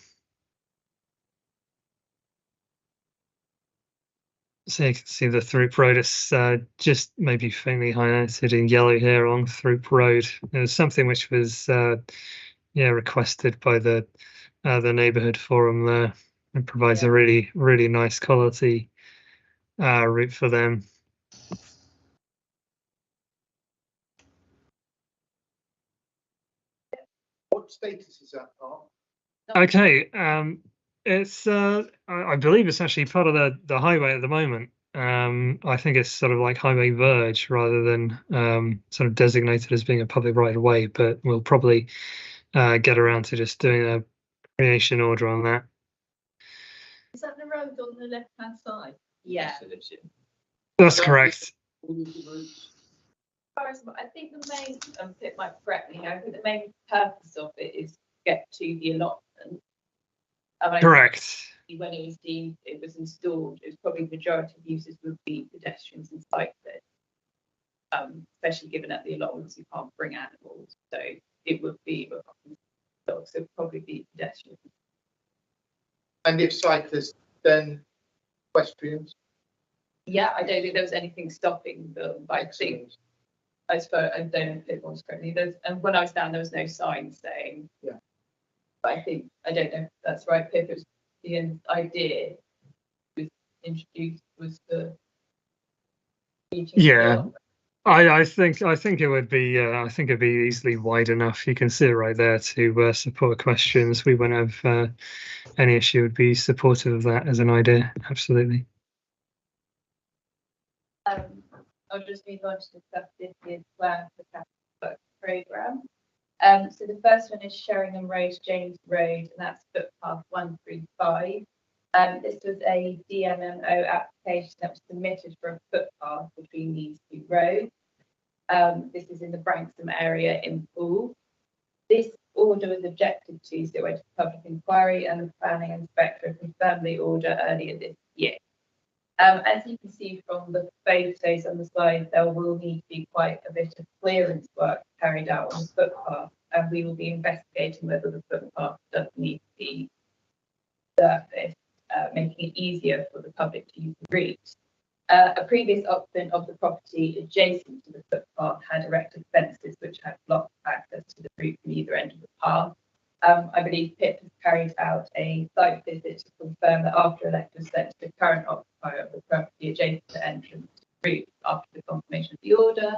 So you can see the Throop Road is just maybe faintly highlighted in yellow here on Throop Road. It was something which was requested by the neighbourhood forum there. It provides a really nice quality route for them. What status is that part? Okay, it's I believe it's actually part of the highway at the moment. I think it's sort of like highway verge rather than sort of designated as being a public right of way, but we'll probably get around to just doing a creation order on that. Is that the road on the left-hand side? Yeah. That's correct. I think the main, Pip might correct me here, I think the main purpose of it is to get to the allotment. Correct. When it was deemed, it was installed, it was probably the majority of users would be pedestrians and cyclists, especially given at the allotments you can't bring animals, so it would be dogs, so probably be pedestrians. And if cyclists, then pedestrians? Yeah, I don't think there was anything stopping them. I think, I suppose, I don't know if it was correctly. And when I was down, there was no sign saying. Yeah. But I don't know if that's right, Pip. It was the idea was introduced was the. Yeah, I think it would be I think it'd be easily wide enough. You can see it right there to support questions. We wouldn't have any issue. Would be supportive of that as an idea. Absolutely. I'll just move on to discuss this year's plan for the Capital Works programme. So the first one is Sheringham Road, James Road, and that's footpath 135. This was a DMMO application that was submitted for a footpath between these two roads. This is in the Branksome area in Poole. This order was objected to, so it went to public inquiry, and the planning inspector confirmed the order earlier this year. As you can see from the photos on the slide, there will need to be quite a bit of clearance work carried out on the footpath, and we will be investigating whether the footpath does need to be surfaced, making it easier for the public to use the route. A previous occupant of the property adjacent to the footpath had erected fences which had blocked access to the route from either end of the path. I believe Pip has carried out a site visit to confirm that after a letter was sent to the current occupier of the property adjacent to the entrance to the route after the confirmation of the order,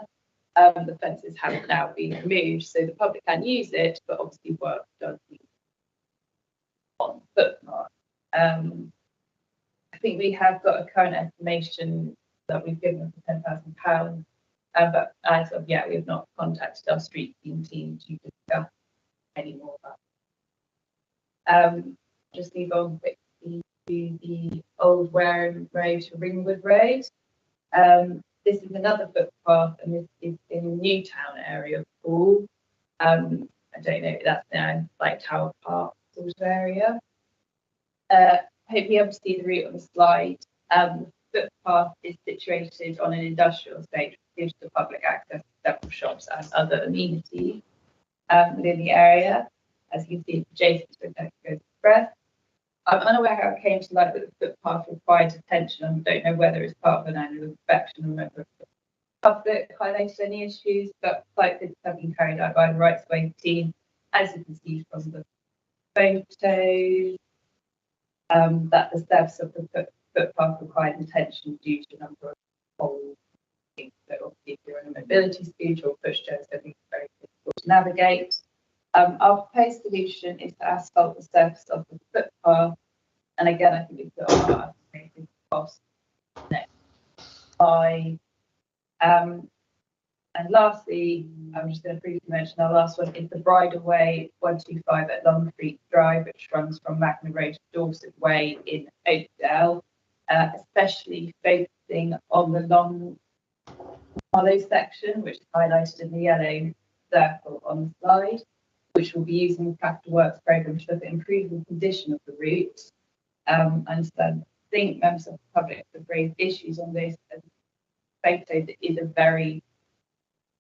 the fences have now been removed, so the public can use it, but obviously work does need on the footpath. I think we have got a current estimation that we've given for £10,000 But as of yet, we have not contacted our street team to discuss any more about it. Just move on quickly to the Old Wareham Road to Ringwood Road. This is another footpath, and this is in the Newtown area of Poole. I don't know if that's now like Tower Park sort of area. Hope you'll be able to see the route on the slide. The footpath is situated on an industrial estate, which gives the public access to several shops and other amenities within the area. As you can see, it's adjacent to Tesco Express. I'm unaware how it came to light that the footpath required attention, and don't know whether it's part of an annual inspection or whether the public highlighted any issues, but site visits have been carried out by the rights of way team, as you can see from the photos, that the steps of the footpath required attention due to a number of holes. So obviously if you're on a mobility scooter or pushchair, so it's very difficult to navigate. Our proposed solution is to asphalt the surface of the footpath, and again I think we put on our estimated cost next slide. And lastly, I'm just going to briefly mention our last one is the Bridleway 125 at Longstreet Drive, which runs from Magna Road to Dorset Way in Oakdale, especially focusing on the long hollow section, which is highlighted in the yellow circle on the slide, which will be using the capital works programme to look at improving the condition of the route. And so I think members of the public have raised issues on this. Photos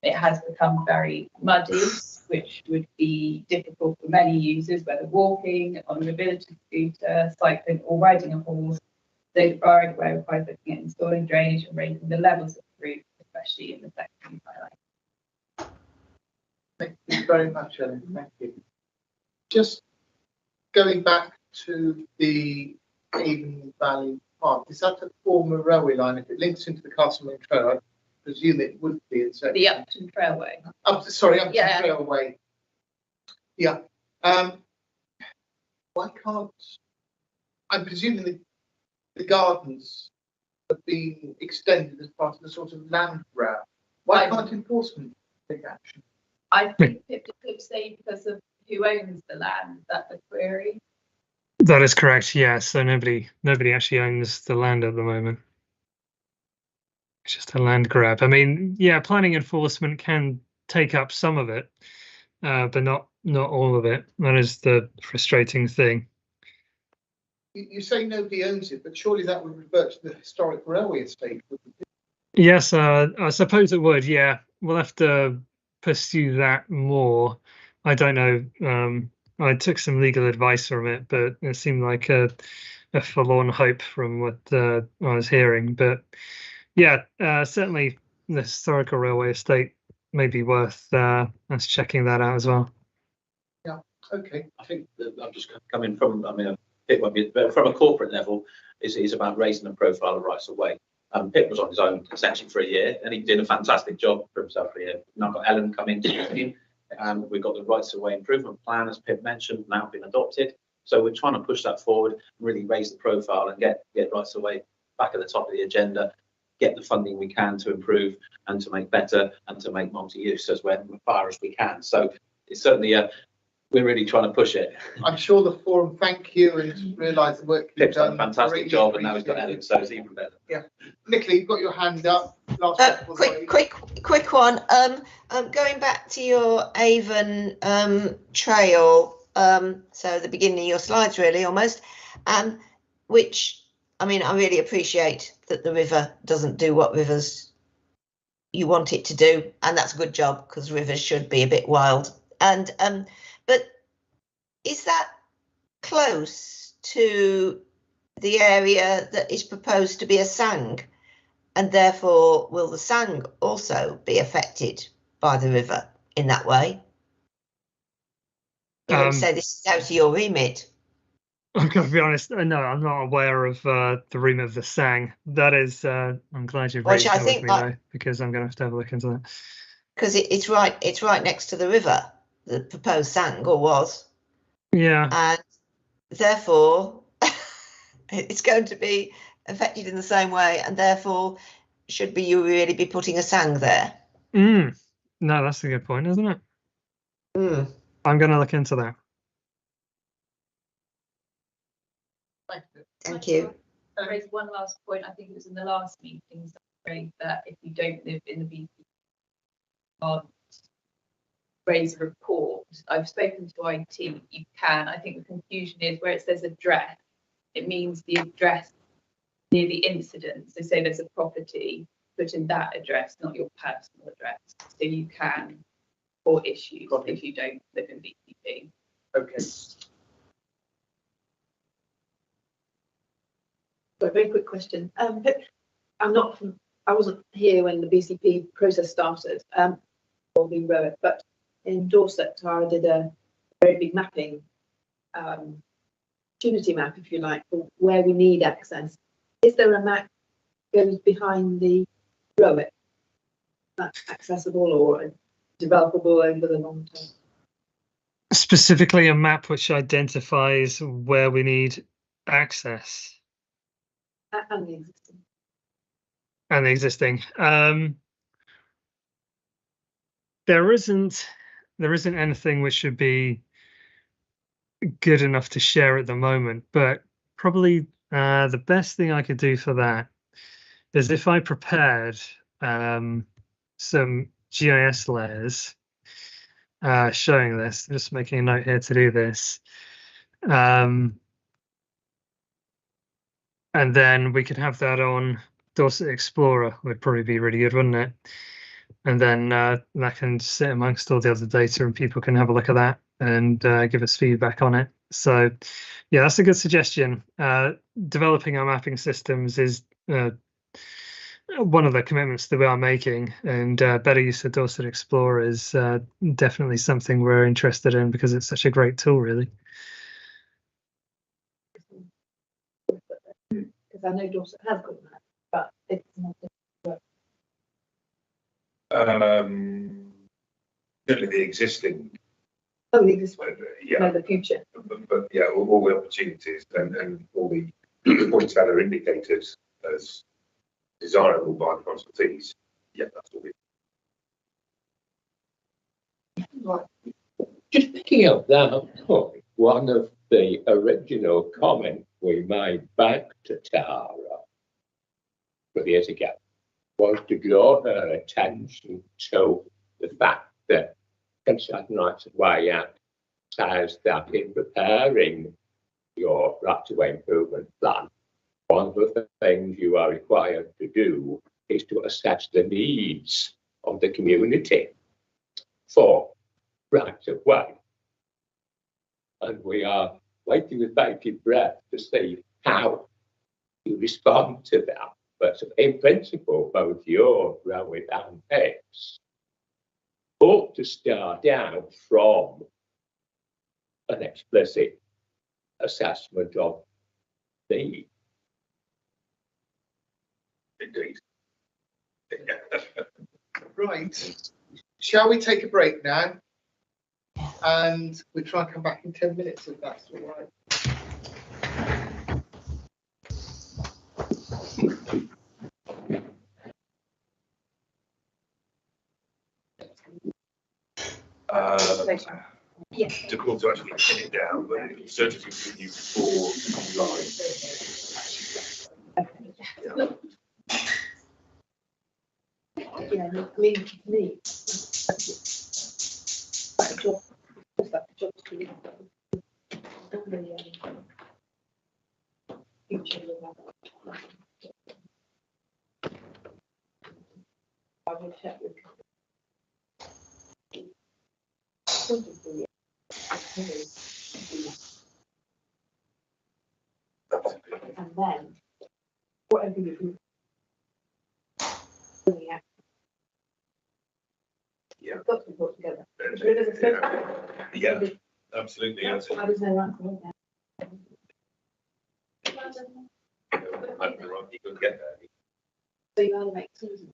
it has become very muddy, which would be difficult for many users, whether walking, on a mobility scooter, cycling or riding a horse. So the Bridleway requires looking at installing drainage and raising the levels of the route, especially in the section highlighted. Thank you very much, Ellen. Thank you. Just going back to the Avon Valley Park, is that a former railway line? If it links into the Castlemaine Trail, I presume it would be in section. The Upton Trailway. Upton Trailway. Yeah. Why can't, I'm presuming the gardens have been extended as part of the sort of land grab. Why can't enforcement take action? I think it could say because of who owns the land. Is that the query? That is correct. Yeah. So nobody actually owns the land at the moment. It's just a land grab. I mean, yeah, planning enforcement can take up some of it, but not all of it. That is the frustrating thing. You say nobody owns it, but surely that would revert to the historic railway estate, wouldn't it? Yes, I suppose it would. Yeah, we'll have to pursue that more. I don't know. I took some legal advice from it, but it seemed like a forlorn hope from what I was hearing. But yeah, certainly the historical railway estate may be worth us checking that out as well. Yeah. Okay. I think that I'm just coming from, I mean, it won't be, but from a corporate level, is about raising the profile of rights of way. Pip was on his own essentially for a year, and he did a fantastic job for himself for a year. Now I've got Ellen come into the team. We've got the rights of way improvement plan, as Pip mentioned, now been adopted. So we're trying to push that forward, really raise the profile and get rights of way back at the top of the agenda, get the funding we can to improve and to make better and to make multi-use as far as we can. So it's certainly we're really trying to push it. I'm sure the forum thank you and realise the work you've Pip's done done. a fantastic job, and now he's got Ellen, so it's even better. Yeah. Nicola, you've got your hand up. Quick one. Going back to your Avon trail, so the beginning of your slides really almost, which, I mean, I really appreciate that the river doesn't do what rivers you want it to do, and that's a good job because rivers should be a bit wild. And but is that close to the area that is proposed to be a sang? And therefore, will the sang also be affected by the river in that way? You would say this is out of your remit. I'm going to be honest. No, I'm not aware of the remit of the sang. That is, I'm glad you've raised that with me though, because I'm going to have a look into that. Because it's right next to the river, the proposed sang, or was. Yeah. And therefore, it's going to be affected in the same way, and therefore, should you really be putting a sang there? No, that's a good point, isn't it? I'm going to look into that. Thank you. I raised one last point. I think it was in the last meeting that if you don't live in the BC, can't raise a report. I've spoken to IT. You can. I think the confusion is where it says address. It means the address near the incident. So say there's a property, put in that address, not your personal address. So you can report issues if you don't live in BCP. Okay. So a very quick question. I wasn't here when the BCP process started, or the ROIC, but in Dorset, Tara did a very big mapping, opportunity map, if you like, for where we need access. Is there a map that goes behind the ROIC that's accessible or developable over the long term? Specifically, a map which identifies where we need access. And the existing. And the existing. There isn't anything which should be good enough to share at the moment, but probably the best thing I could do for that is if I prepared some GIS layers showing this. Just making a note here to do this. And then we could have that on Dorset Explorer, would probably be really good, wouldn't it? And then that can sit amongst all the other data and people can have a look at that and give us feedback on it. So yeah, that's a good suggestion. Developing our mapping systems is one of the commitments that we are making, and better use of Dorset Explorer is definitely something we're interested in because it's such a great tool, really. Because I know Dorset has got that, but it's not. Certainly the existing. Oh, the existing. Yeah. No, the future. But yeah, all the opportunities and all the points that are indicators as desirable by the consultees. Yeah, that's all we. Right. Just picking up that point, one of the original comments we made back to Tara years ago was to draw her attention to the fact that Concession Rights of Way Act says that in preparing your right to way improvement plan, one of the things you are required to do is to assess the needs of the community for right of way. And we are waiting with bated breath to see how you respond to that. But in principle, both your ROIC and PICS ought to start out from an explicit assessment of need. Indeed. Right. Shall we take a break now? And we'll try and come back in 10 minutes if that's all right. Difficult to actually pin it down, but it certainly give you 4 lines. Yeah, I mean, to me, that job to me. Future I will check with and then whatever you do. Yeah. We've got to put together. Yeah, absolutely. How does no rank on that? Might be wrong, you could get there. So you want to make Susan.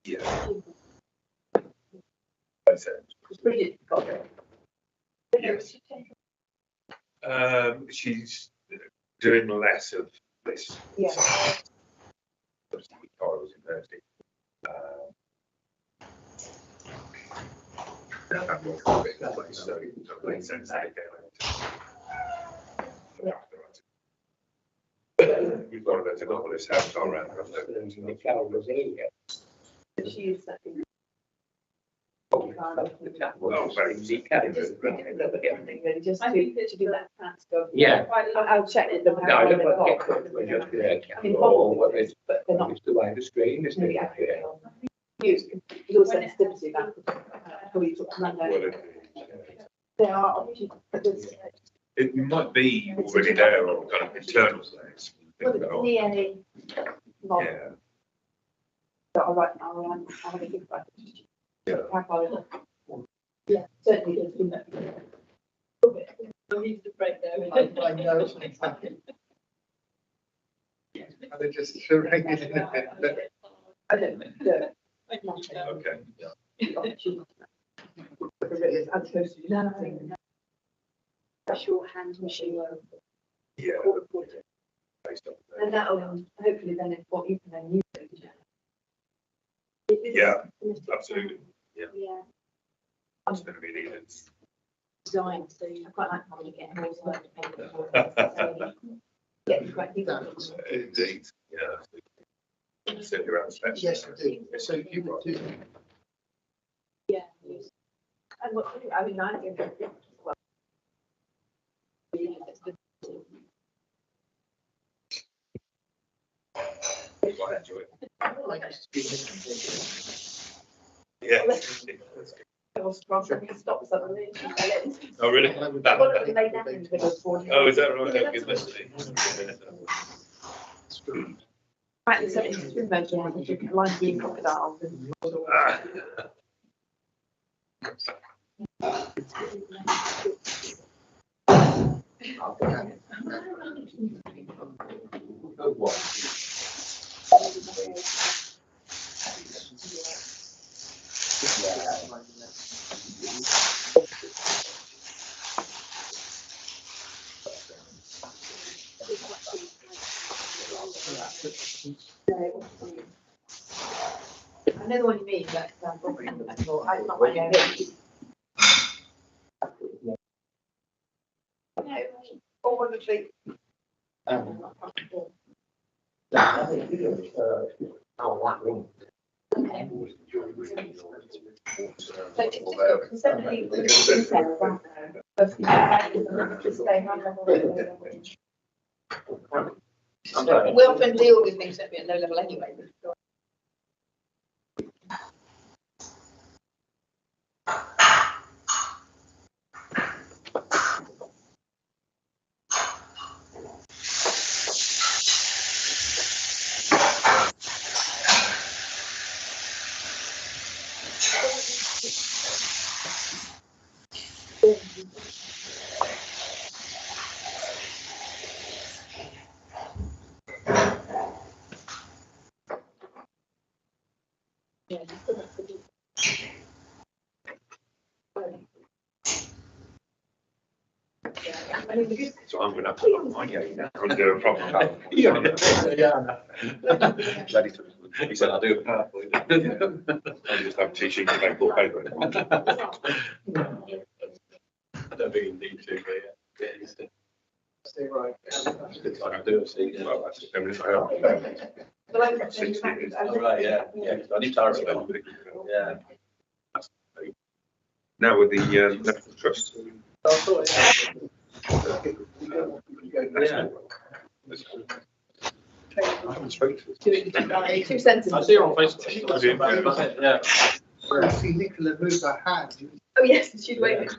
Yeah. That's it. It's brilliant. Got it. Yes. She's doing less of this. Yeah. Obviously, Cara was in Thursday. That was a bit of place, so it doesn't make sense to get we've got a novelist house around. She is second. Oh, very easy. Just to do that transfer. Yeah. I'll check with them. No, I don't want to get but they're not the way the screen is. Use your sensitivity about how you talk about they are. It might be already there on kind of internal things. Well, the DNA model Yeah. that are right now, I'm having a think about it. Yeah. Yeah, certainly there's been that. I need to break there. I know exactly. They just ring it in a bit. I don't know. Okay. As opposed to nothing. Shorthand machine. Yeah. Based on that. And that'll hopefully then what you can then use it. Yeah, absolutely. Yeah. It's going to be needed. Design, so I quite like how you get more side get the correct things. Indeed, yeah. Certainly around specs. Yes, I do. So you would do. Yeah. And what I mean, I think well. Quite enjoy it. Like us to be Yeah. I was trying to stop suddenly. Oh, really? Oh, is that right? Oh, goodness me. Right, so it's swim version, you can line green crocodiles and. I know the one you mean, but I'm not my own. Or one of the three. We often deal with things that be at low level anyway. So I'm going to have to look my game now and do a proper. Yeah. Ready to. He said, I'll do a PowerPoint. I just have teaching to make more paper. I don't think you need to, but yeah. Stay right. I do see. Well, that's 10 minutes. Right, yeah, yeah, I need to yeah. Now with the National Trust. Yeah. I haven't spoken to 2 sentences. I see her on Facebook. Yeah. I see Nicola move her hand. Oh, yes, she'd wait. And,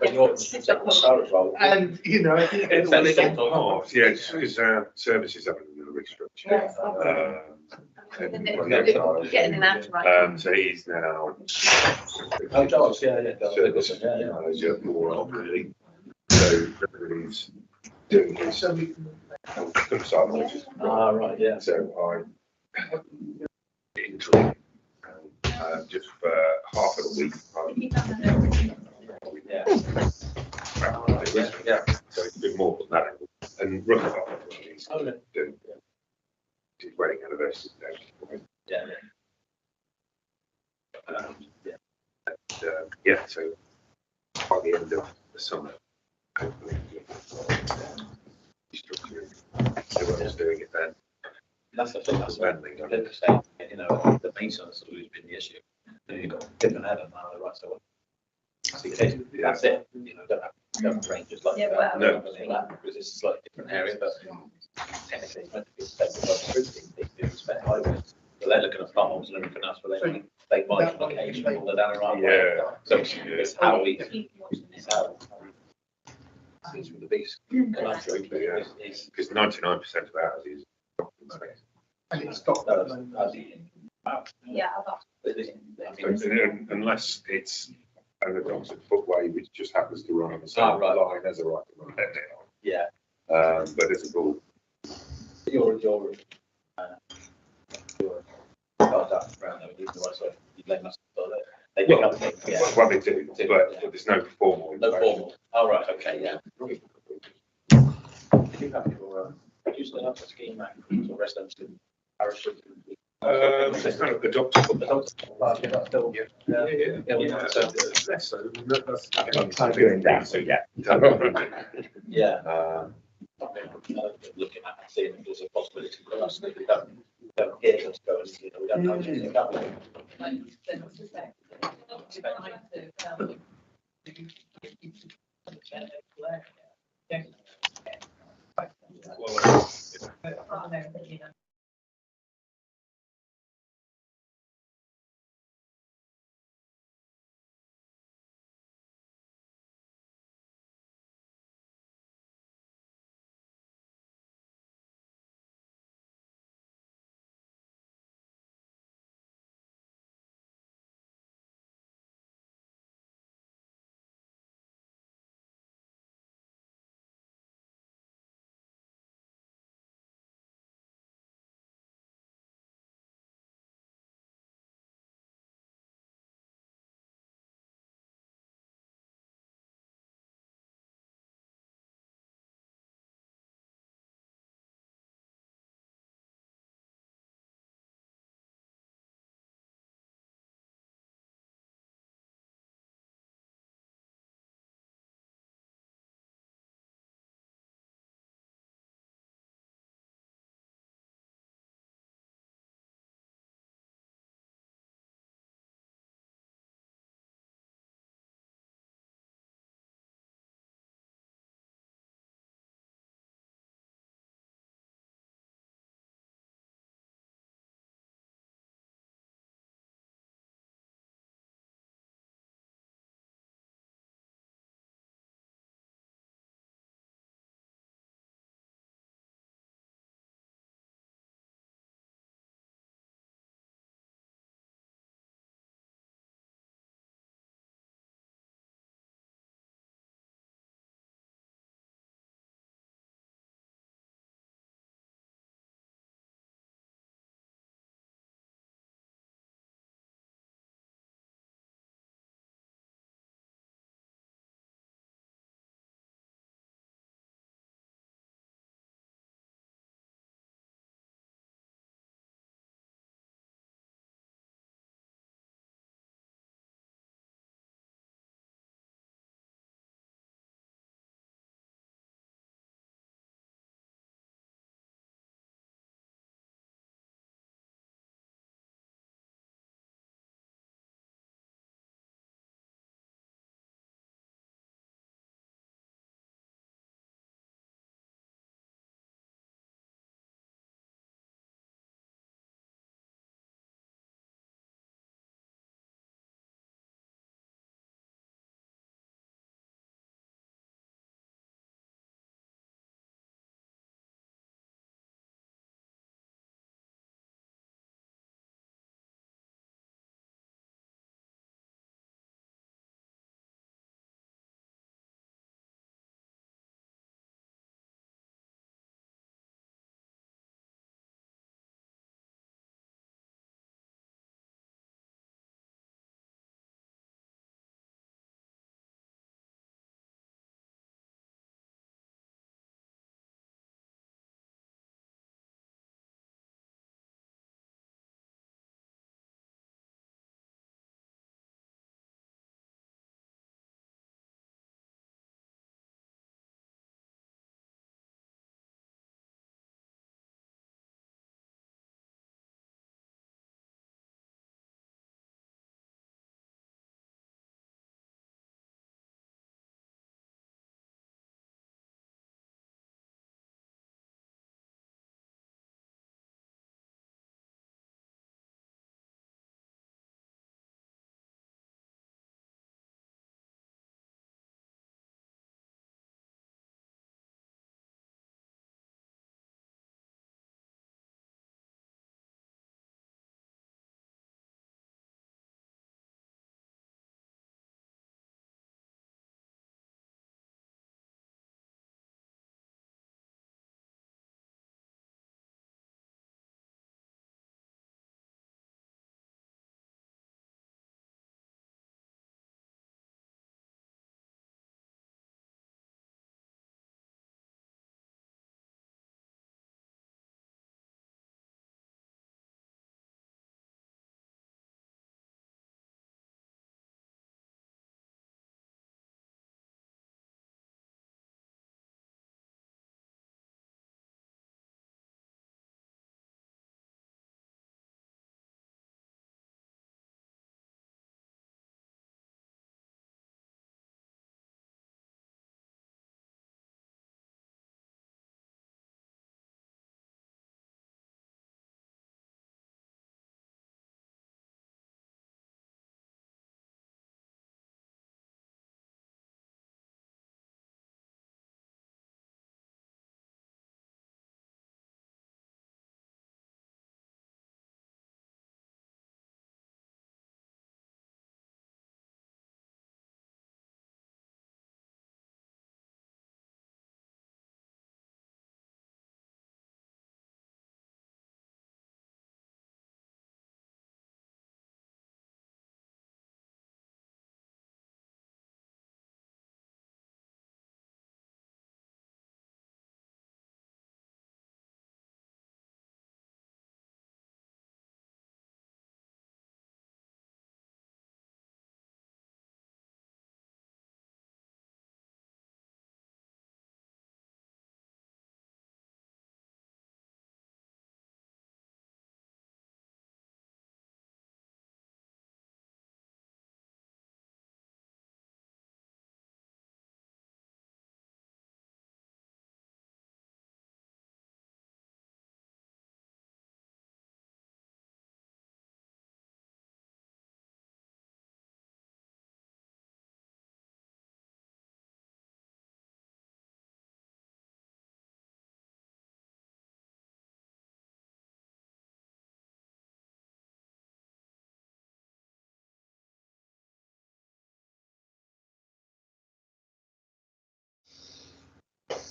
you know, Oh, yeah, it's services having a restructure. Getting an out right. So he's now. Oh, Charles, yeah. Service manager more really. So everybody's doing his so we can side. Right, yeah. So I interim just for half of the week. Yeah. Yeah. So it's been more than that. And Rutherford, he's doing his wedding anniversary today. Yeah. Yeah, so by the end of the summer, hopefully, structuring, everyone's doing it then. That's the thing. That's When what they I'm got it. saying. You know, the maintenance has always been the issue. You've got different header now, right? So that's the case. That's it. You know, don't have ranges like that. No. Because it's a slightly different area, but technically it's meant to be expected by scrutiny. They do expect highways. So they're looking at farms and everything else, but they might occasionally wander down around. Yeah. So it's how we. It's how. It's the biggest conundrum. Is Because 99% of ours is. And it's stopped at the moment. Yeah. Unless it's an adopted footway which just happens to run on the same line as a right to run head down. Yeah. But as a rule, Your that around there, you blame us for that. They pick up things, yeah. well, they do, but there's no formal. No formal. All right, okay, yeah. Do you have your, do you still have a scheme map for residential parishes? It's kind of adopted. I'm doing that, so yeah. Yeah. Looking at and seeing if there's a possibility for us that we don't hear us go and, you know, we don't know anything about it. Well,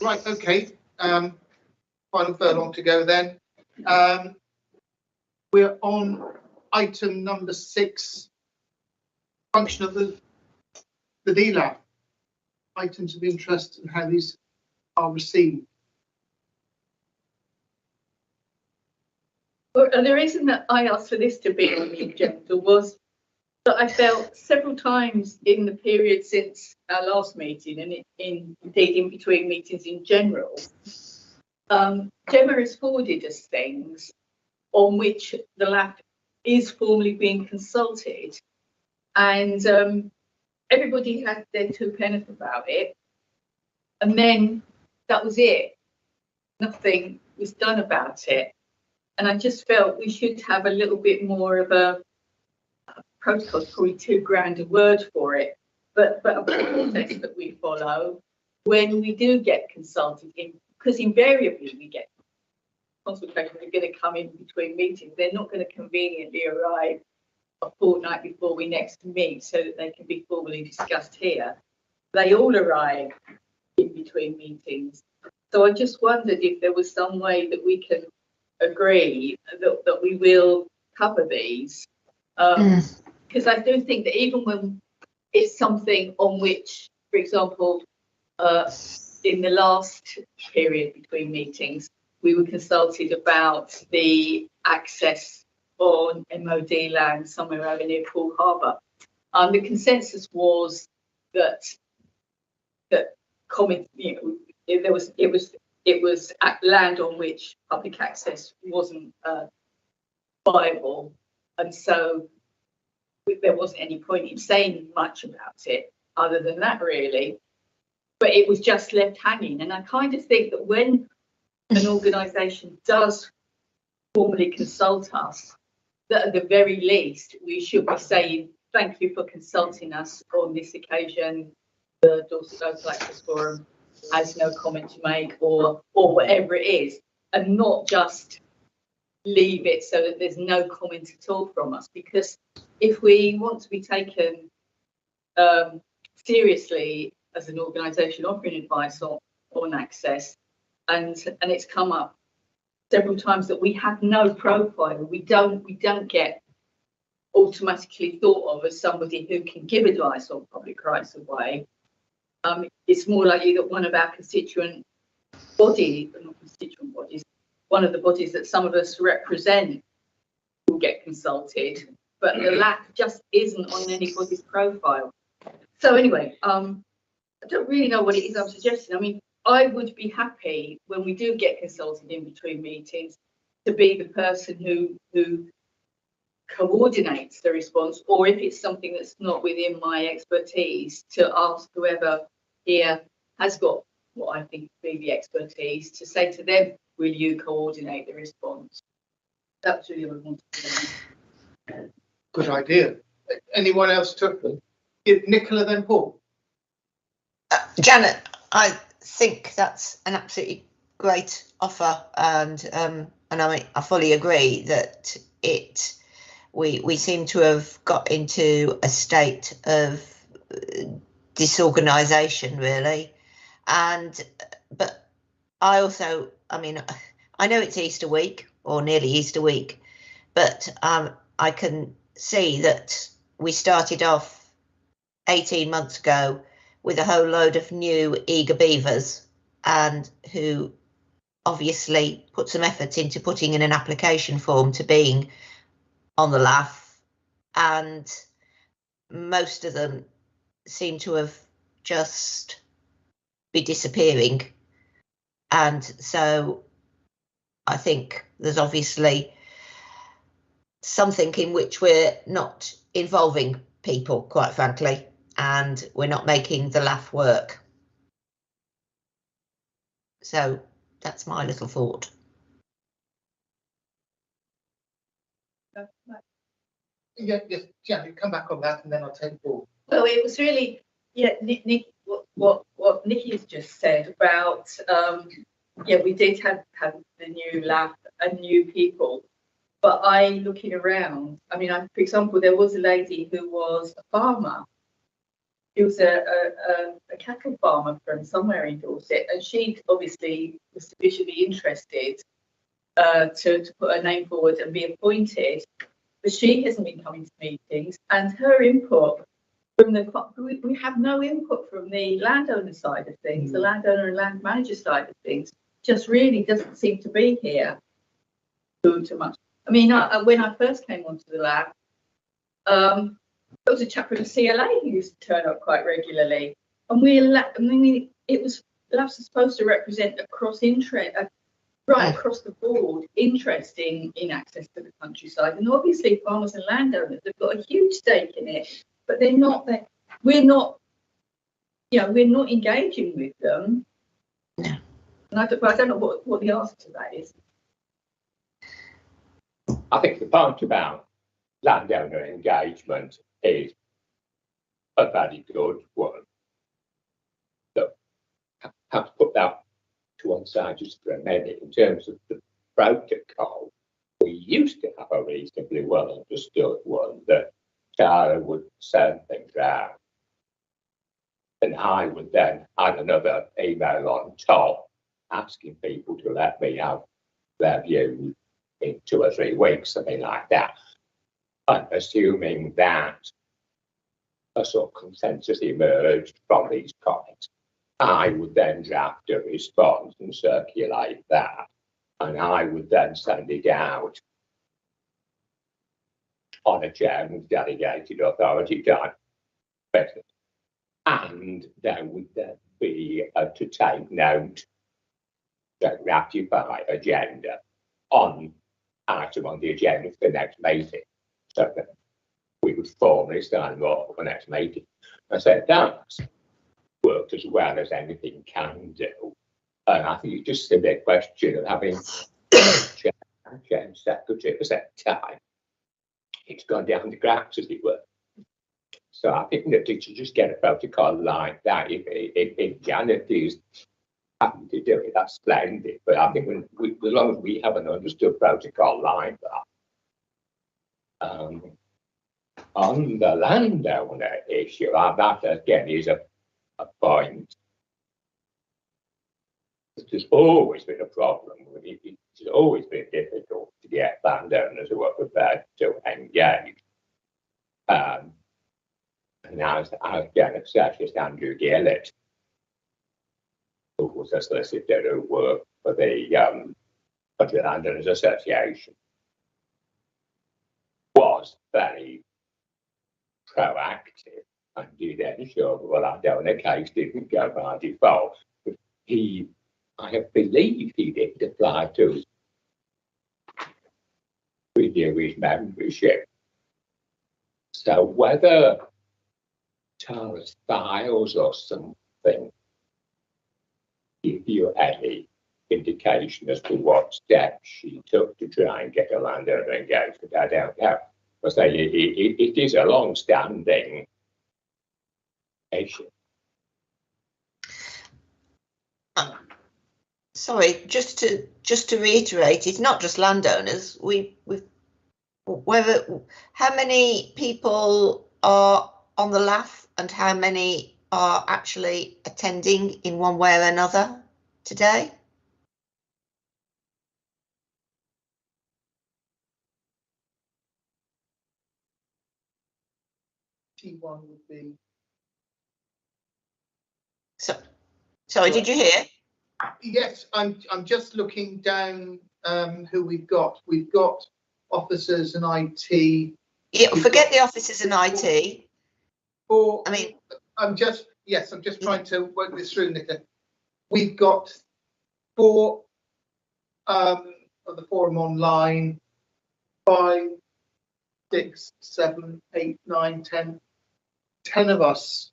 Right, okay. Final furlong to go then. We're on item number 6, function of the DLAB. Items of interest and how these are received. Well, and the reason that I asked for this to be on the agenda was that I felt several times in the period since our last meeting, and indeed in between meetings in general, Gemma has forwarded us things on which the LAF is formally being consulted, and everybody had their 2 pence about it, and then that was it. Nothing was done about it. And I just felt we should have a little bit more of a protocol, probably too grand a word for it, but a process that we follow when we do get consulted in, because invariably we get consultation, they're going to come in between meetings. They're not going to conveniently arrive a fortnight before we next meet so that they can be formally discussed here. They all arrive in between meetings. So I just wondered if there was some way that we can agree that we will cover these. Because I do think that even when it's something on which, for example, in the last period between meetings, we were consulted about the access on MOD land somewhere over near Poole Harbour. The consensus was that comment, it was land on which public access wasn't viable, and so there wasn't any point in saying much about it other than that, really. But it was just left hanging, and I kind of think that when an organisation does formally consult us, that at the very least we should be saying thank you for consulting us on this occasion. The Dorset Local Access Forum has no comment to make, or whatever it is, and not just leave it so that there's no comment at all from us. Because if we want to be taken seriously as an organisation offering advice on access, and it's come up several times that we have no profile, we don't get automatically thought of as somebody who can give advice on public rights of way. It's more likely that one of our constituent bodies, not constituent bodies, one of the bodies that some of us represent will get consulted, but the lack just isn't on anybody's profile. So anyway, I don't really know what it is I'm suggesting. I mean, I would be happy when we do get consulted in between meetings to be the person who coordinates the response, or if it's something that's not within my expertise, to ask whoever here has got what I think to be the expertise to say to them, will you coordinate the response? That's really what I wanted to do. Good idea. Anyone else to give Nicola then Paul? Janet, I think that's an absolutely great offer, and I fully agree that we seem to have got into a state of disorganisation, really, but I know it's Easter week or nearly Easter week, but I can see that we started off 18 months ago with a whole load of new eager beavers, and who obviously put some effort into putting in an application form to being on the LAF, and most of them seem to have just be disappearing. And so I think there's obviously something in which we're not involving people, quite frankly, and we're not making the LAF work. So that's my little thought. Yeah, you come back on that and then I'll take Paul. Well, it was really, Nick, what Nikki has just said about, we did have the new LAF and new people, but looking around, I mean, for example, there was a lady who was a farmer, He was a cattle farmer from somewhere in Dorset, and she obviously was sufficiently interested to put her name forward and be appointed. But she hasn't been coming to meetings, and her input from we have no input from the landowner side of things, the landowner and land manager side of things, just really doesn't seem to be here too much. I mean, when I first came onto the lab, there was a chap from the CLA who used to turn up quite regularly, and labs are supposed to represent across interest, right across the board, interest in access to the countryside, and obviously farmers and landowners have got a huge stake in it, but they're not there. We're not engaging with them. No. And I don't know what the answer to that is. I think the point about landowner engagement is a very good one. So, I have to put that to one side just for a minute. In terms of the protocol, we used to have a reasonably well understood one that Tara would send things out, and I would then add another email on top asking people to let me have their views in 2 or 3 weeks, something like that. And assuming that a sort of consensus emerged from these comments, I would then draft a response and circulate that, and I would then send it out on a chairman's delegated authority type basis. And there would then be to take note, to ratify agenda on item on the agenda for the next meeting, so that we would formally sign them up for the next meeting. I said that's worked as well as anything can do. And I think it's just simply a question of having chair and secretary at the same time. It's gone down the cracks, as it were. So I think that to just get a protocol like that, if Janet is happy to do it, that's splendid. But I think as long as we have an understood protocol like that, on the landowner issue, that again is a point. There's always been a problem with it. It's always been difficult to get landowners who are prepared to engage. And as Janet said, it's Andrew Gillett, who was a solicitor who worked for the Country Landowners Association, was very proactive and did ensure that the landowner case didn't go by default. But I believe he did apply to renew his membership. So whether Tara's files or something give you any indication as to what steps she took to try and get a landowner engagement, I don't know. I say it is a long-standing issue. Sorry, just to reiterate, it's not just landowners. How many people are on the LAF and how many are actually attending in one way or another today? T1 would be. Sorry, did you hear? Yes, I'm just looking down who we've got. We've got officers and IT. Yeah, forget the officers and IT. I'm just trying to work this through, Nicola. We've got 4 of the forum online, 5, 6, 7, 8, 9, 10 of us.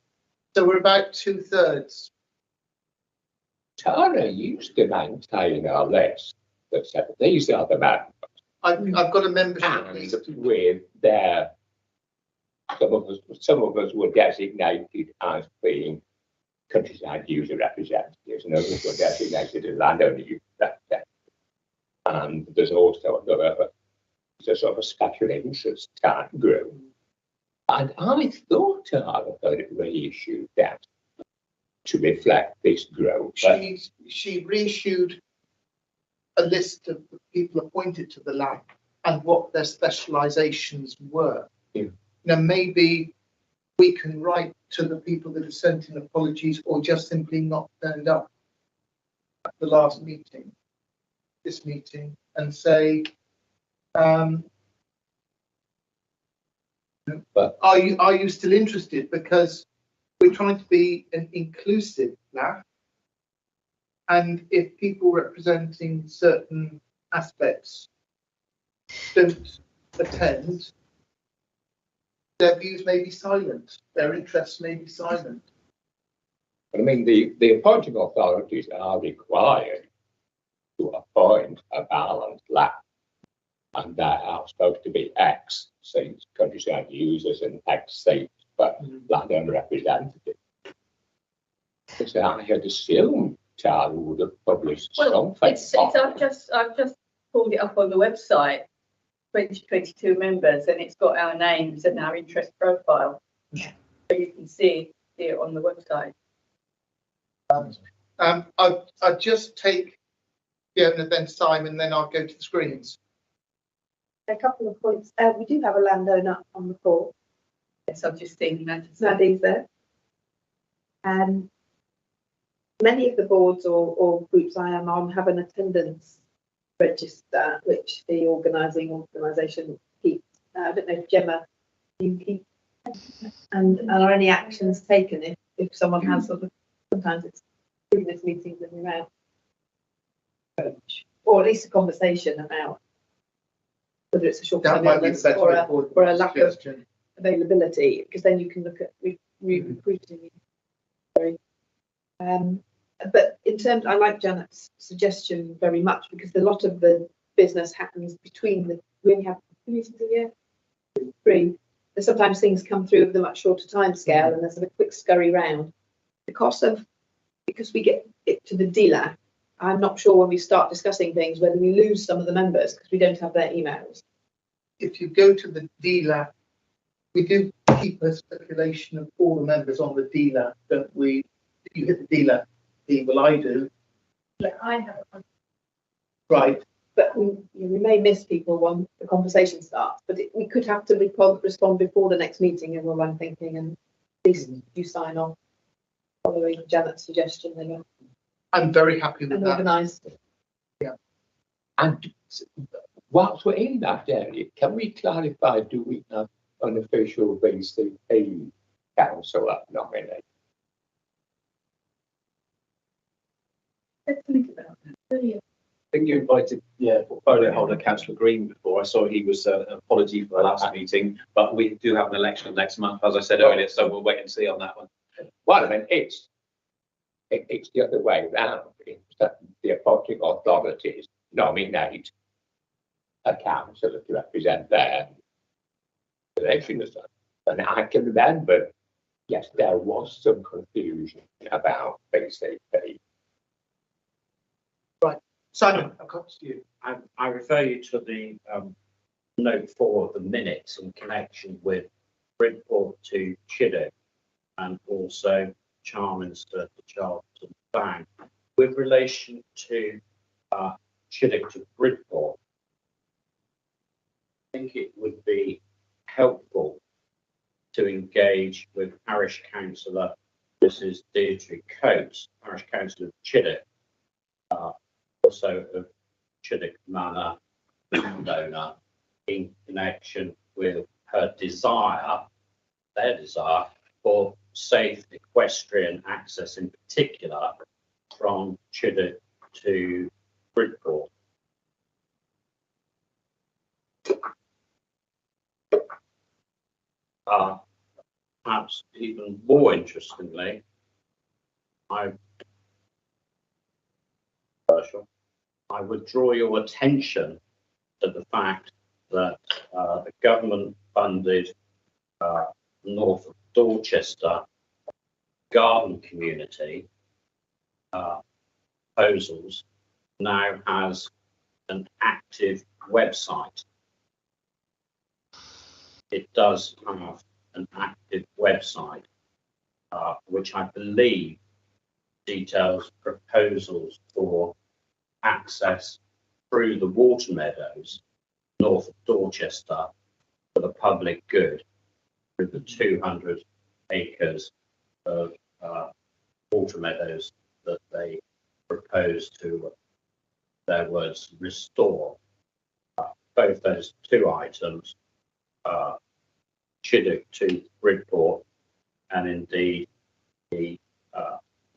So we're about 2/3. Tara used to maintain a list that said these are the members. I've got a membership list with their. Some of us were designated as being countryside user representatives, and others were designated as landowner user representatives. And there's also a sort of a special interest type group. And I thought I heard it reissued that to reflect this growth. But She reissued a list of the people appointed to the lab and what their specialisations were. Yeah. Now, maybe we can write to the people that have sent in apologies or just simply not turned up at the last meeting, this meeting, and say, But are you still interested? Because we're trying to be an inclusive lab, and if people representing certain aspects don't attend, their views may be silent, their interests may be silent. I mean, the appointing authorities are required to appoint a balanced lab, and there are supposed to be X seats, countryside users, and X seats for landowner representatives. So I had assumed Charlie would have published something. I've just pulled it up on the website, 2022 members, and it's got our names and our interest profile. Yeah. So you can see it on the website. I'll just take Fiona, then Simon, then I'll go to the screens. A couple of points. We do have a landowner on the call. Yes, I've just seen that. Nadie's there. Many of the boards or groups I am on have an attendance register, which the organisation keeps. I don't know if Gemma, you keep, and are any actions taken if someone has sort of, sometimes it's previous meetings and around, or at least a conversation about whether it's a short-term illness or a lack of availability, because then you can look at recruiting. But in terms, I like Janet's suggestion very much, because a lot of the business happens between we only have 2 meetings a year, 3. And sometimes things come through with a much shorter time scale, and there's a quick scurry round. Because we get it to the dealer, I'm not sure when we start discussing things whether we lose some of the members because we don't have their emails. If you go to the dealer, we do keep a circulation of all the members on the dealer, don't we? If you hit the dealer, well, I do. Yeah, I have. Right. But we may miss people when the conversation starts, but we could have to respond before the next meeting, and what I'm thinking, and at least you sign off following Janet's suggestion, then I'm very happy with that. Organised. Yeah. And whilst we're in that area, can we clarify, do we have an official VCP councillor nominee? Let's think about that. I think you invited, portfolio holder Councillor Green before. I saw he was an apology for the last meeting, but we do have an election next month, as I said earlier, so we'll wait and see on that one. Well, I mean, it's the other way around. It's that the appointing authorities nominate a councillor to represent their election. And I can remember, yes, there was some confusion about VCP. Right. Simon, I'll come to you. I refer you to the note 4 of the minutes in connection with Bridport to Chiddock and also Charminster to Charlton Bank. With relation to Chiddock to Bridport, I think it would be helpful to engage with Parish Councillor Mrs. Deirdre Coates, Parish Councillor of Chiddock, also of Chiddock Manor landowner, in connection with her desire, their desire for safe equestrian access, in particular from Chiddock to Bridport. Perhaps even more interestingly, I would draw your attention to the fact that the government funded north of Dorchester garden community proposals now has an active website. It does have an active website, which I believe details proposals for access through the water meadows north of Dorchester for the public good through the 200 acres of water meadows that they propose to, their words, restore. Both those two items, Chiddock to Bridport, and indeed the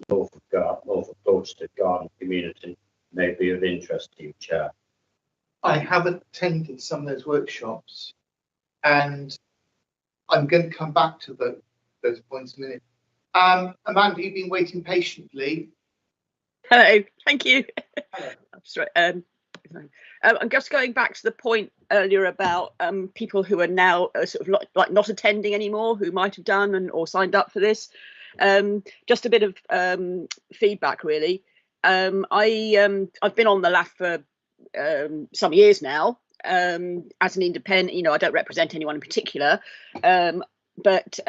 north of Dorset garden community may be of interest to you, Chair. I have attended some of those workshops, and I'm going to come back to those points in a minute. Amanda, you've been waiting patiently. Hello, thank you. Hello. Sorry, I'm just going back to the point earlier about people who are now sort of like not attending anymore, who might have done or signed up for this. Just a bit of feedback, really. I've been on the LAF for some years now as an independent. I don't represent anyone in particular, but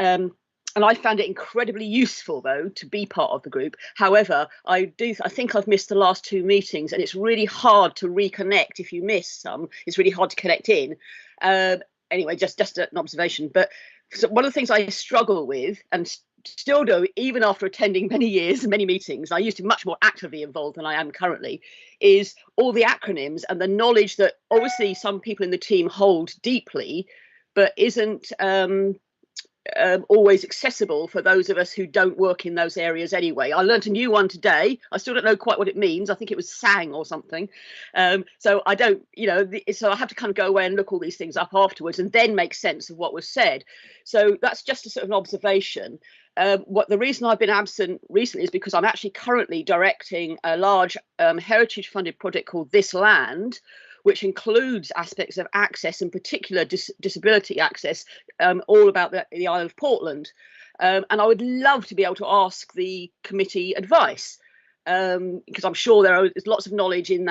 and I found it incredibly useful, though, to be part of the group. However, I think I've missed the last 2 meetings, and it's really hard to reconnect if you miss some. It's really hard to connect in. Anyway, just an observation. But so one of the things I struggle with, and still do, even after attending many years and many meetings, I used to be much more actively involved than I am currently, is all the acronyms and the knowledge that obviously some people in the team hold deeply, but isn't always accessible for those of us who don't work in those areas anyway. I learned a new one today. I still don't know quite what it means. I think it was sang or something. So I don't, so I have to kind of go away and look all these things up afterwards and then make sense of what was said. So that's just a sort of an observation. The reason I've been absent recently is because I'm actually currently directing a large heritage funded project called This Land, which includes aspects of access, in particular disability access, all about the Isle of Portland. And I would love to be able to ask the committee advice, because I'm sure there's lots of knowledge in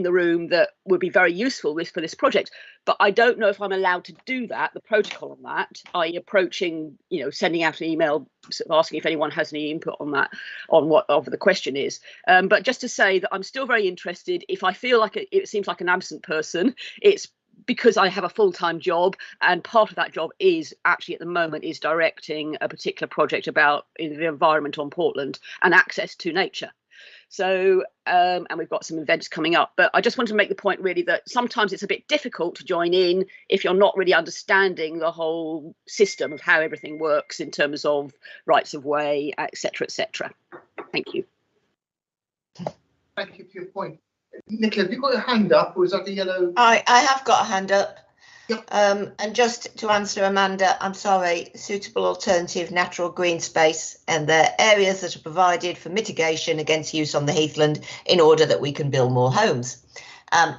the room that would be very useful for this project. But I don't know if I'm allowed to do that, the protocol on that, i.e. approaching, sending out an email sort of asking if anyone has any input on that, on whatever the question is. But just to say that I'm still very interested. If I feel like it seems like an absent person, it's because I have a full-time job, and part of that job is actually at the moment is directing a particular project about the environment on Portland and access to nature. So, and we've got some events coming up, but I just want to make the point really that sometimes it's a bit difficult to join in if you're not really understanding the whole system of how everything works in terms of rights of way, etc., etc. Thank you. Thank you for your point. Nicola, have you got your hand up, or is that the yellow? I have got a hand up. Yep. And just to answer Amanda, I'm sorry, suitable alternative natural green space, and they're areas that are provided for mitigation against use on the heathland in order that we can build more homes.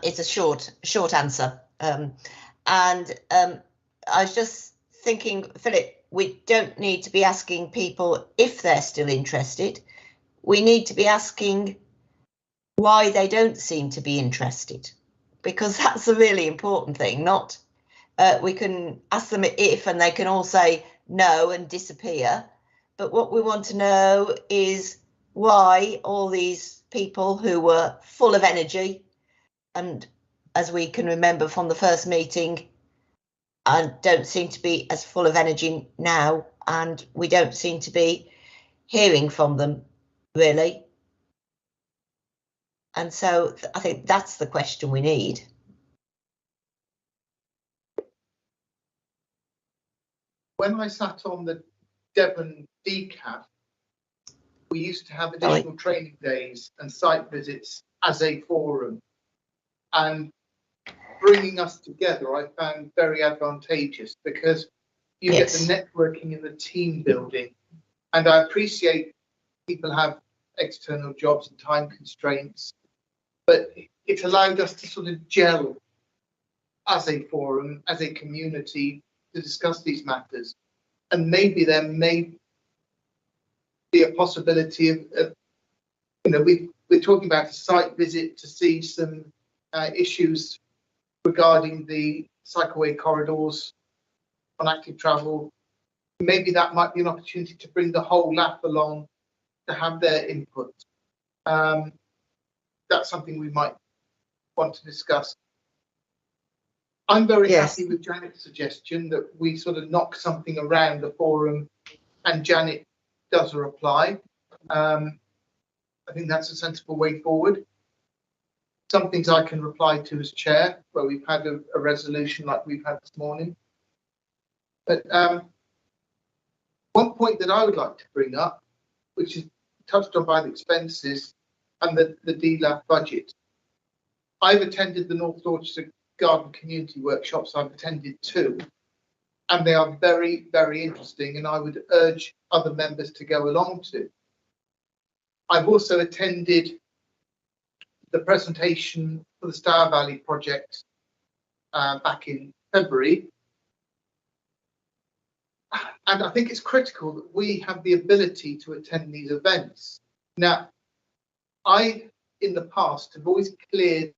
It's a short answer. And I was just thinking, Philip, we don't need to be asking people if they're still interested. We need to be asking why they don't seem to be interested, because that's a really important thing. Not we can ask them if, and they can all say no and disappear. But what we want to know is why all these people who were full of energy, and as we can remember from the first meeting, and don't seem to be as full of energy now, and we don't seem to be hearing from them really. And so I think that's the question we need. When I sat on the Devon DCAF, we used to have additional training days and site visits as a forum. And bringing us together, I found very advantageous, because you get the networking and the team building. And I appreciate people have external jobs and time constraints, but it allowed us to sort of gel as a forum, as a community, to discuss these matters. And maybe there may be a possibility of we're talking about a site visit to see some issues regarding the cycleway corridors on active travel maybe that might be an opportunity to bring the whole LAP along to have their input. That's something we might want to discuss. I'm very Yes. happy with Janet's suggestion that we sort of knock something around the forum and Janet does a reply. I think that's a sensible way forward. Some things I can reply to as chair, where we've had a resolution like we've had this morning. But one point that I would like to bring up, which is touched on by the expenses and the DLAF budget. I've attended the North Dorset Garden Community Workshops. I've attended 2, and they are very, very interesting, and I would urge other members to go along to. I've also attended the presentation for the Stour Valley project back in February. And I think it's critical that we have the ability to attend these events. Now, I, in the past, have always cleared,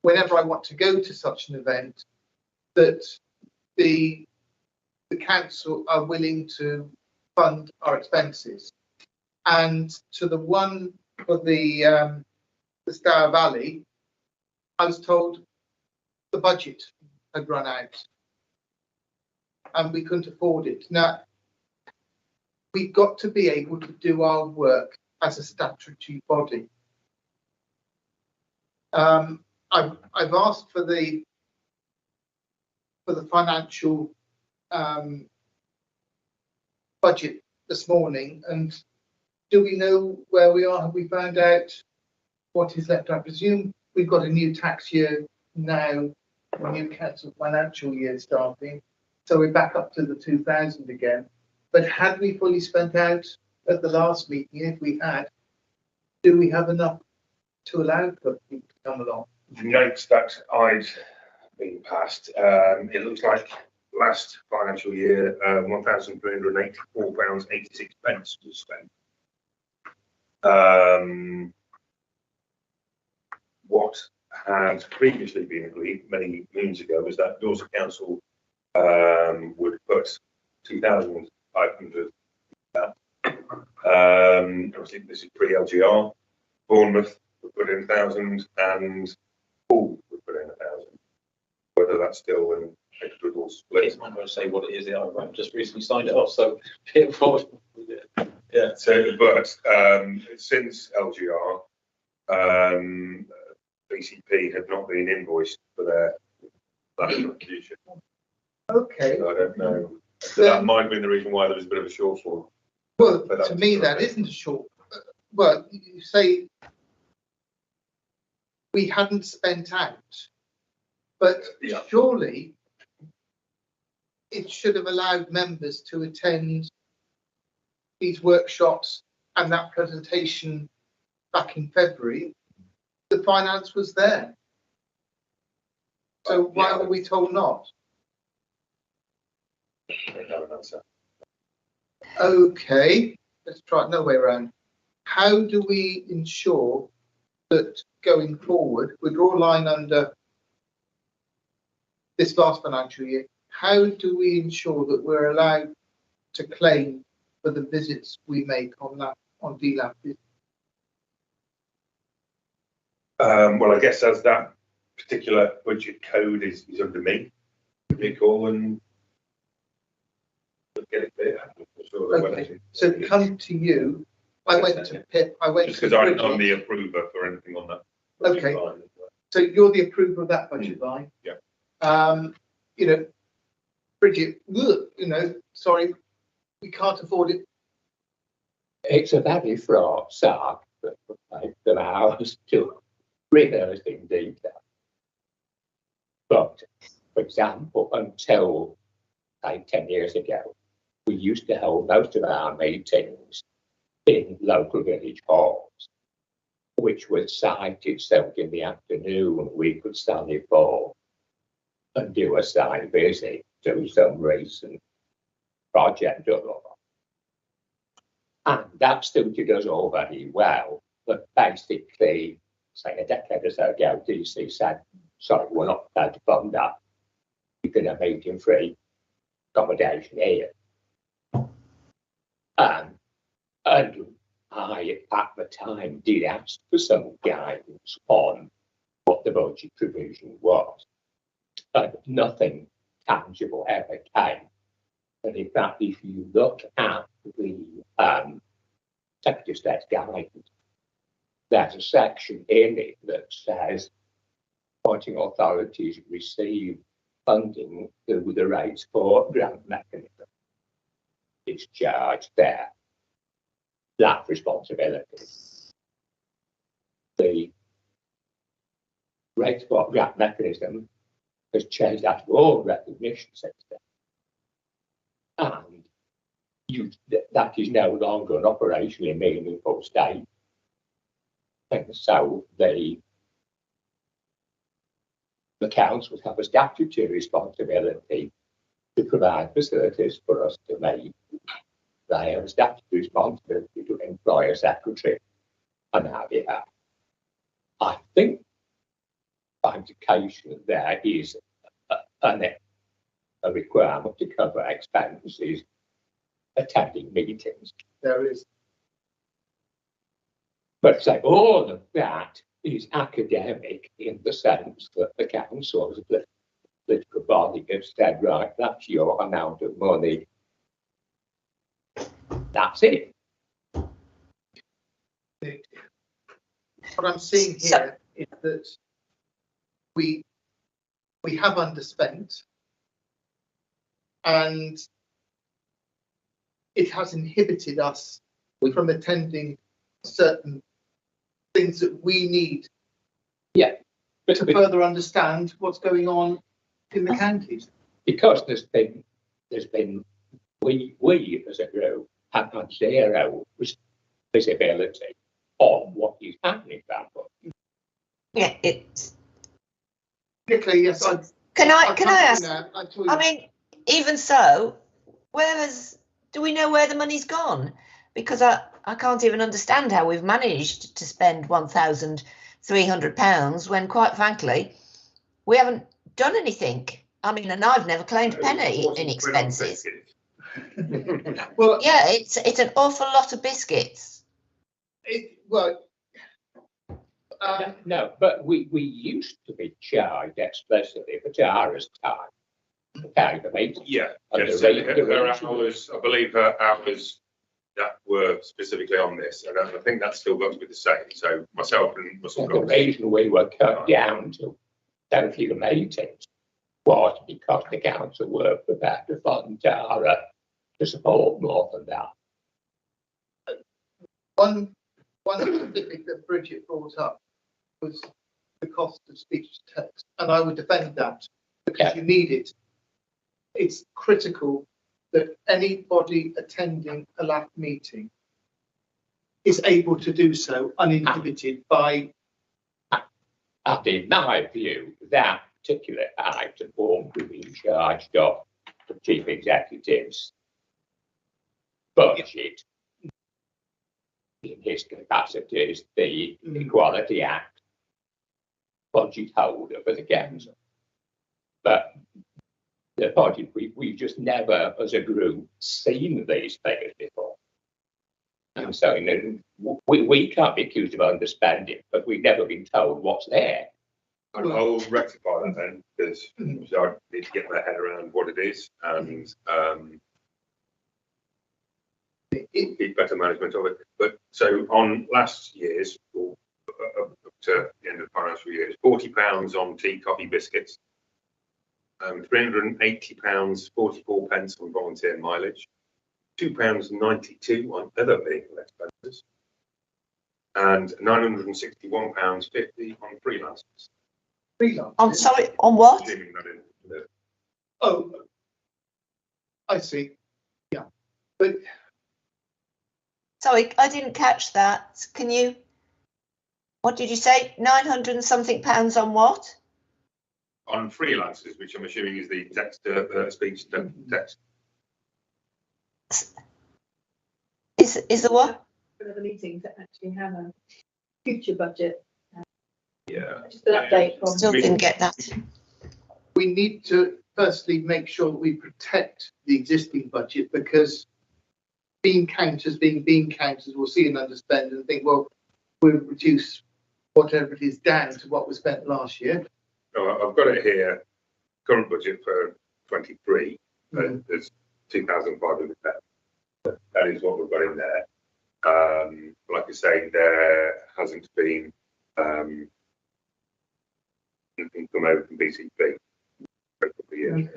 whenever I want to go to such an event, that the council are willing to fund our expenses. And to the one for the Stour Valley, I was told the budget had run out and we couldn't afford it. Now, we've got to be able to do our work as a statutory body. I've asked for the financial budget this morning, and do we know where we are? Have we found out what is left? I presume we've got a new tax year now, a new council financial year starting, so we're back up to the 2000 again. But had we fully spent out at the last meeting? If we had, do we have enough to allow for people to come along? The notes that I'd been passed, it looks like last financial year, £1,384.86 was spent. What had previously been agreed many moons ago was that Dorset Council would put 2,500. Obviously, this is pre-LGR. Bournemouth would put in 1,000, and Poole would put in 1,000. Whether that's still an equitable split. I'm not going to say what it is. I've just recently signed it off, so yeah. So, but since LGR, BCP had not been invoiced for their contribution. Okay. So I don't know. That might have been the reason why there was a bit of a shortfall. Well, to me, that isn't a short. Well, you say we hadn't spent out, but Yeah. surely it should have allowed members to attend these workshops and that presentation back in February. The finance was there. So why were we told not? I don't have an answer. Okay, let's try it no way around. How do we ensure that going forward, we draw a line under this last financial year, how do we ensure that we're allowed to claim for the visits we make on DLAP? Well, I guess as that particular budget code is under me, give me a call and get it clear. Okay, so come to you. I went to Pip. I went just to because Bridget. I'm the approver for anything on that. Okay. Line. So you're the approver of that budget line. Yeah. You know, Bridget, you know, sorry, we can't afford it. It's a very fraught sack that would take them hours to rehearse in detail. But, for example, until like 10 years ago, we used to hold most of our meetings in local village halls, which was sited so in the afternoon we could stand for and do a site visit to some recent project or other. And that suited us all very well. But basically, say a decade or so ago, DC said, sorry, we're not prepared to fund that. You can have meeting free accommodation here. And I, at the time, did ask for some guidance on what the budget provision was. And nothing tangible ever came. And in fact, if you look at the Secretary of State's guidance, there's a section in it that says appointing authorities receive funding through the rates for grant mechanism. Discharge there. That responsibility. The rates for grant mechanism has changed out of all recognition since then. And that is no longer an operationally meaningful state. And so the councils have a statutory responsibility to provide facilities for us to make. They have a statutory responsibility to employ a secretary and have it out. I think by implication there is a requirement to cover expenses attending meetings. There is. But say all of that is academic in the sense that the council as a political body have said, right, that's your amount of money. That's it. What I'm seeing here is that we have underspent, and it has inhibited us from attending certain things that we need to further understand what's going on in the counties. Because there's been we as a group have had zero visibility on what is happening that way. Yeah, it's. Particularly, yes. Can I ask? I mean, even so, do we know where the money's gone? Because I can't even understand how we've managed to spend £1,300 when, quite frankly, we haven't done anything. I mean, and I've never claimed a penny in expenses. Well, yeah, it's an awful lot of biscuits. No, but we used to be charged explicitly for Tara's time. Yeah, her hours, I believe her hours that were specifically on this, and I think that's still got to be the same. So myself and Russell. The reason we were cut down to totally the meetings was because the council were prepared to fund Tara to support more than that. One specific that Bridget brought up was the cost of speech to text, and I would defend that because you need it. It's critical that anybody attending a LAF meeting is able to do so uninhibited by. And in my view, that particular item won't be charged of the chief executive's budget in his capacity as the Equality Act budget holder for the council. But the budget, we've just never, as a group, seen these figures before. And so, we can't be accused of underspending, but we've never been told what's there. And I'll rectify that then, because I need to get my head around what it is and need better management of it. But so on last year's, or up to the end of the financial year, £40 on tea, coffee, biscuits. £380, 44 pence on volunteer mileage, £2.92 on other vehicle expenses, and £961.50 on freelancers. On what? Oh, I see. Yeah, but sorry, I didn't catch that. Can you? What did you say? 900 and something pounds on what? On freelancers, which I'm assuming is the text, speech text. Is the what? For the meeting to actually have a future budget. Yeah. Just an update from. Still didn't get that. we need to firstly make sure that we protect the existing budget, because bean counters being bean counters will see an underspend and think, well, we'll reduce whatever it is down to what was spent last year. No, I've got it here. Current budget for 23. There's 2,500 pounds. That is what we've got in there. Like I say, there hasn't been anything come over from BCP for a couple of years.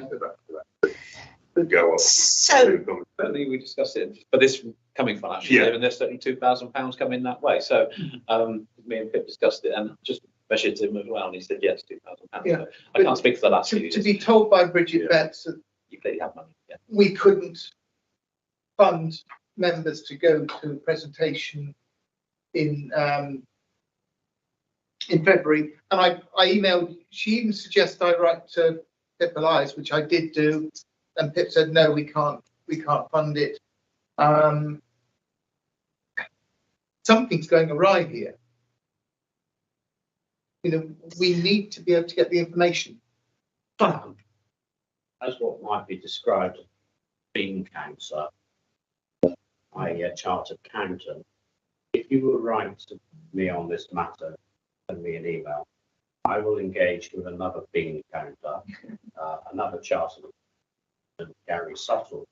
Go on. So Certainly, we discussed it for this coming financial year, and there's certainly £2,000 coming that way. So me and Pip discussed it and just measured him as well, and he said yes, £2,000. Yeah, so I can't speak for the last few years. To be told by Bridget Betts that You clearly have money. Yeah. we couldn't fund members to go to a presentation in February, and I emailed. She even suggested I write to Pip Elias, which I did do, and Pip said no, we can't fund it. Something's going awry here. You know, we need to be able to get the information. As what might be described as bean counter, i.e. a chartered accountant, if you will write to me on this matter, send me an email, I will engage with another bean counter, another chartered accountant, Gary Suttle,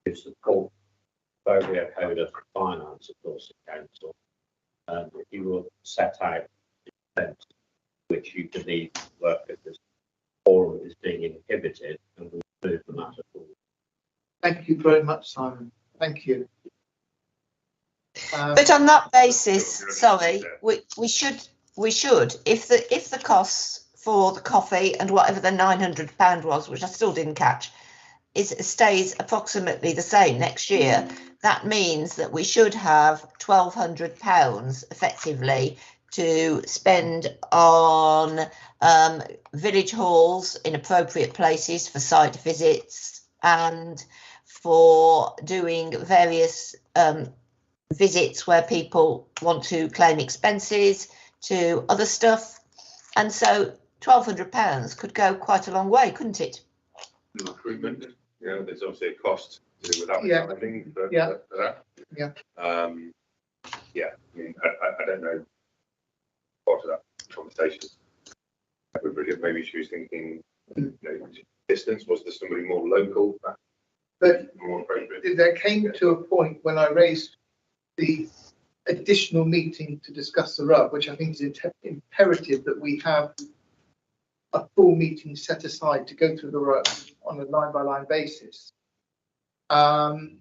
who's the portfolio code of finance of Dorset Council, and if you will set out the extent to which you believe work at this forum is being inhibited, and we'll move the matter forward. Thank you very much, Simon. Thank you. but on that basis, sorry, we should, if the costs for the coffee and whatever the £900 was, which I still didn't catch, stays approximately the same next year, that means that we should have £1,200 effectively to spend on village halls in appropriate places for site visits and for doing various visits where people want to claim expenses to other stuff. And so £1,200 could go quite a long way, couldn't it? Recruitment, you know, there's obviously a cost to do with that. Yeah. For Yeah. that. Yeah. I mean, I don't know part of that conversation. Maybe she was thinking, you know, distance. Was there somebody more local? But more appropriate. there came to a point when I raised the additional meeting to discuss the rub, which I think is imperative that we have a full meeting set aside to go through the rub on a line-by-line basis. Bridget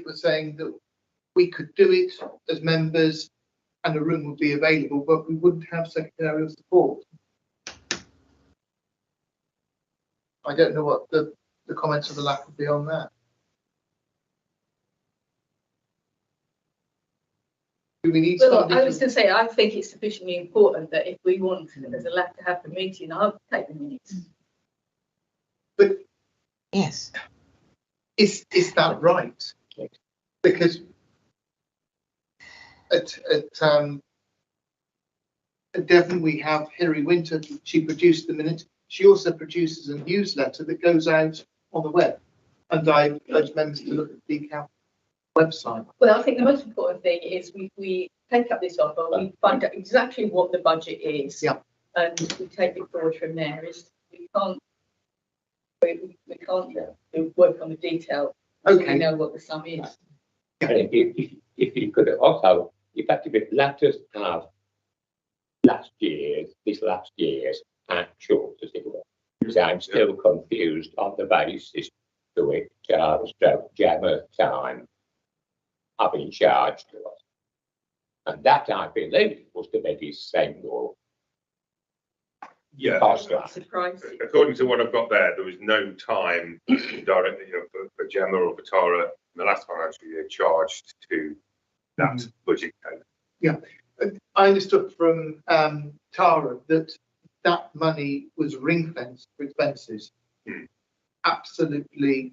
was saying that we could do it as members and a room would be available, but we wouldn't have secretarial support. I don't know what the comments of the lap would be on that. Do we need Well, I was going to say, I think it's sufficiently important that if we want as a lab to have the meeting, I'll take the minutes. But yes, is that right? Because at Devon we have Hilary Winter. She produced the minutes. She also produces a newsletter that goes out on the web, and I urge members to look at the DCAP website. Well, I think the most important thing is we take up this offer, we find out exactly what the budget is, Yeah. and we take it forward from there. We can't work on the detail. Okay. We know what the sum is. And if you could also effectively let us have this last year's actual, as it were, because I'm still confused on the basis to which Gemma time have been charged to us. And that, I believe, was to be December. Yeah. Surprising. According to what I've got there, there was no time directly, you know, for Gemma or for Tara in the last financial year charged to that budget code. Yeah, I understood from Tara that money was ring fenced for expenses. Absolutely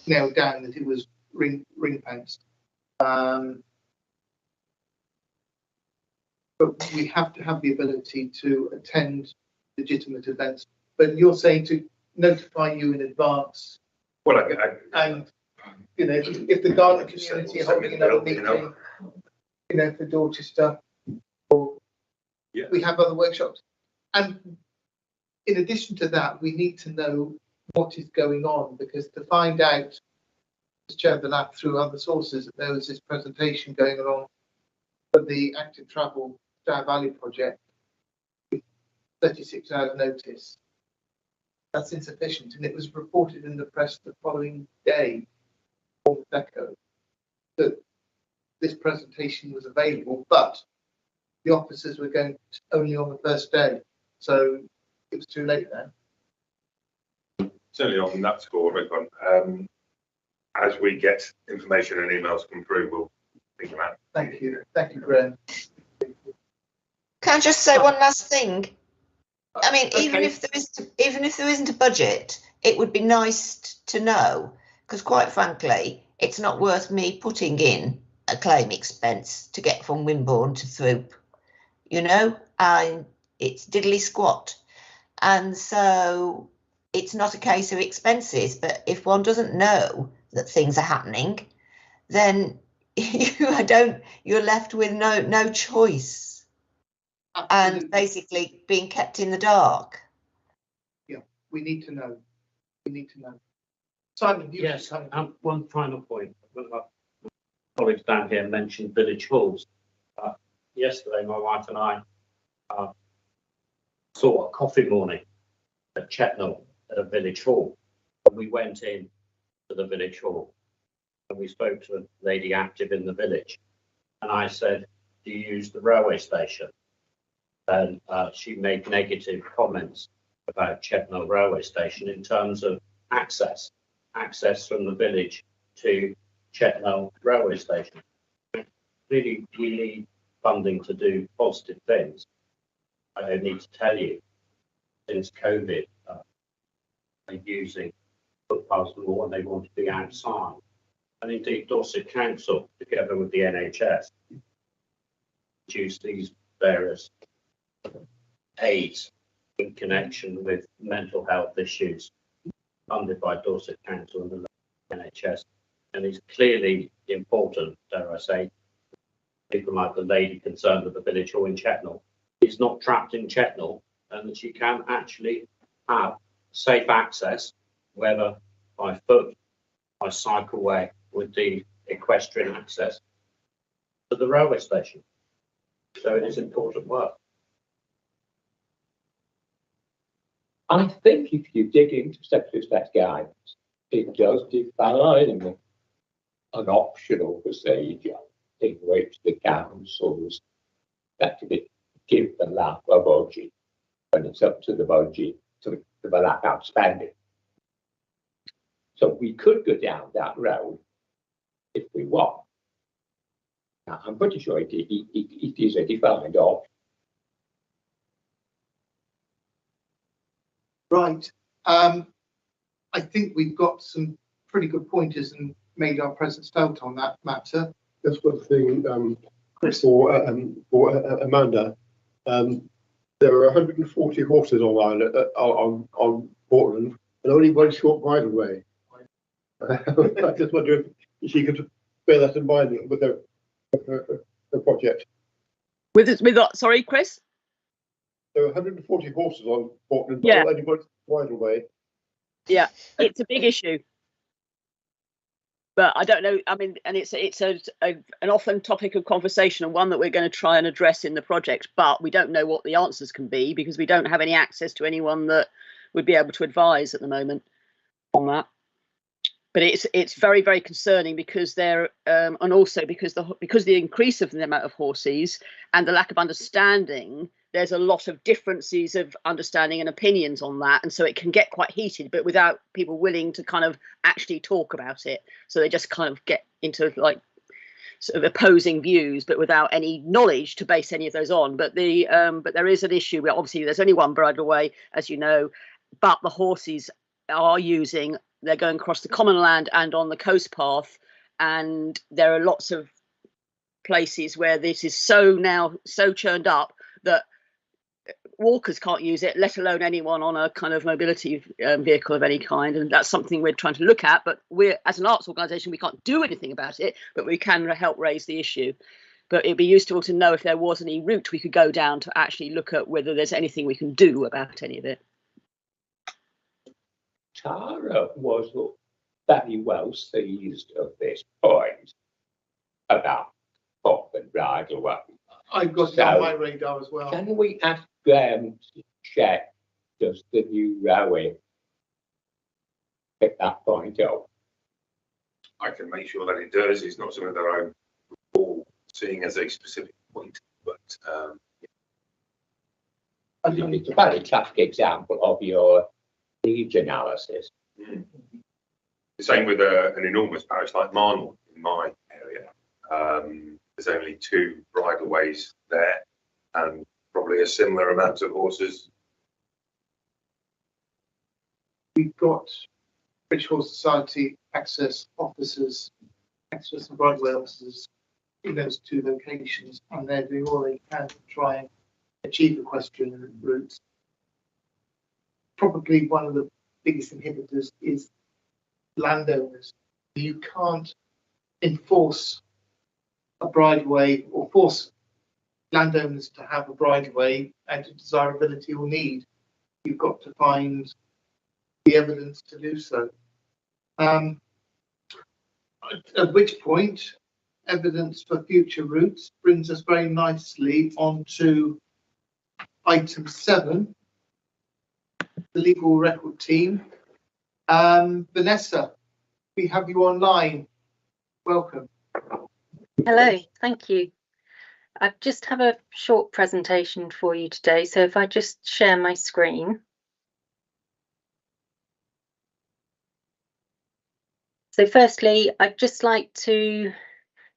nailed down that it was ring fenced. But we have to have the ability to attend legitimate events. But you're saying to notify you in advance. Well, And You know, if the Garden community are holding another meeting, you know, for Dorchester, or we have other workshops. And in addition to that, we need to know what is going on, because to find out, as Chair of the lab through other sources, that there was this presentation going along for the active travel Stour Valley project with 36 hours notice. That's insufficient, and it was reported in the press the following day, on Deco, that this presentation was available, but the officers were going only on the first day, so it was too late then. Certainly on that score, Rick, as we get information and emails come through, we'll think about it. Thank you, Graham. Can I just say one last thing? I mean, Okay. even if there isn't a budget, it would be nice to know, because quite frankly, it's not worth me putting in a claim expense to get from Wimborne to Throop, you know, and it's diddly squat. And so it's not a case of expenses, but if one doesn't know that things are happening, then you're left with no choice. Absolutely. And basically being kept in the dark. Yeah, we need to know. Simon, you Yes, one final point. One of my colleagues down here mentioned village halls. Yesterday, my wife and I saw a coffee morning at Chetnall at a village hall. And we went in to the village hall and we spoke to a lady active in the village. And I said, do you use the railway station? And she made negative comments about Chetnall railway station in terms of access from the village to Chetnall railway station. Really, we need funding to do positive things. I don't need to tell you, since COVID, they're using footpaths more and they want to be outside. And indeed, Dorset Council, together with the NHS, produce these various aids in connection with mental health issues funded by Dorset Council and the NHS. And it's clearly important, dare I say, people like the lady concerned with the village hall in Chetnall is not trapped in Chetnall, and that she can actually have safe access, whether by foot, by cycleway, with the equestrian access to the railway station. So it is important work. I think if you dig into Secretary of State's guidance, it does define an optional procedure in which the councils actually give the LAP a budget, and it's up to the budget to the LAP outspending. So we could go down that road if we want. Now, I'm pretty sure it is a defined option. Right. I think we've got some pretty good pointers and made our presence felt on that matter. Just one thing for Amanda. There are 140 horses on Portland and only one short ride away. I just wonder if she could bear that in mind with her project. With sorry, Chris? There are 140 horses on Portland, Yeah. only one ride away. Yeah, it's a big issue. But I don't know. I mean, and it's an often topic of conversation and one that we're going to try and address in the project. But we don't know what the answers can be because we don't have any access to anyone that would be able to advise at the moment on that. But it's very, very concerning because they're and also because the increase of the amount of horses and the lack of understanding. There's a lot of differences of understanding and opinions on that. And so it can get quite heated, but without people willing to kind of actually talk about it. So they just kind of get into like sort of opposing views, but without any knowledge to base any of those on. But there is an issue where obviously there's only one bridleway, as you know, but the horses they're going across the common land and on the coast path. And there are lots of places where this is so churned up that walkers can't use it, let alone anyone on a kind of mobility vehicle of any kind. And that's something we're trying to look at. But we're, as an arts organisation, we can't do anything about it, but we can help raise the issue. But it'd be useful to know if there was any route we could go down to actually look at whether there's anything we can do about any of it. Tara was very well seized of this point about pop and bridle way. I've got it on my radar as well. Can we ask them to check does the new railway pick that point up? I can make sure that it does. It's not something that I'm all seeing as a specific point, but it's a very classic example of your needs analysis. The same with an enormous parish like Marnell in my area. There's only 2 bridleways there and probably a similar amount of horses. We've got British Horse Society access officers, access and bridleway officers in those 2 locations, and they're doing all they can to try and achieve equestrian routes. Probably one of the biggest inhibitors is landowners. You can't enforce a bridleway or force landowners to have a bridleway out of desirability or need. You've got to find the evidence to do so. At which point, evidence for future routes brings us very nicely onto item 7, the legal record team. Vanessa, we have you online. Welcome. Hello, thank you. I just have a short presentation for you today, so if I just share my screen. So firstly, I'd just like to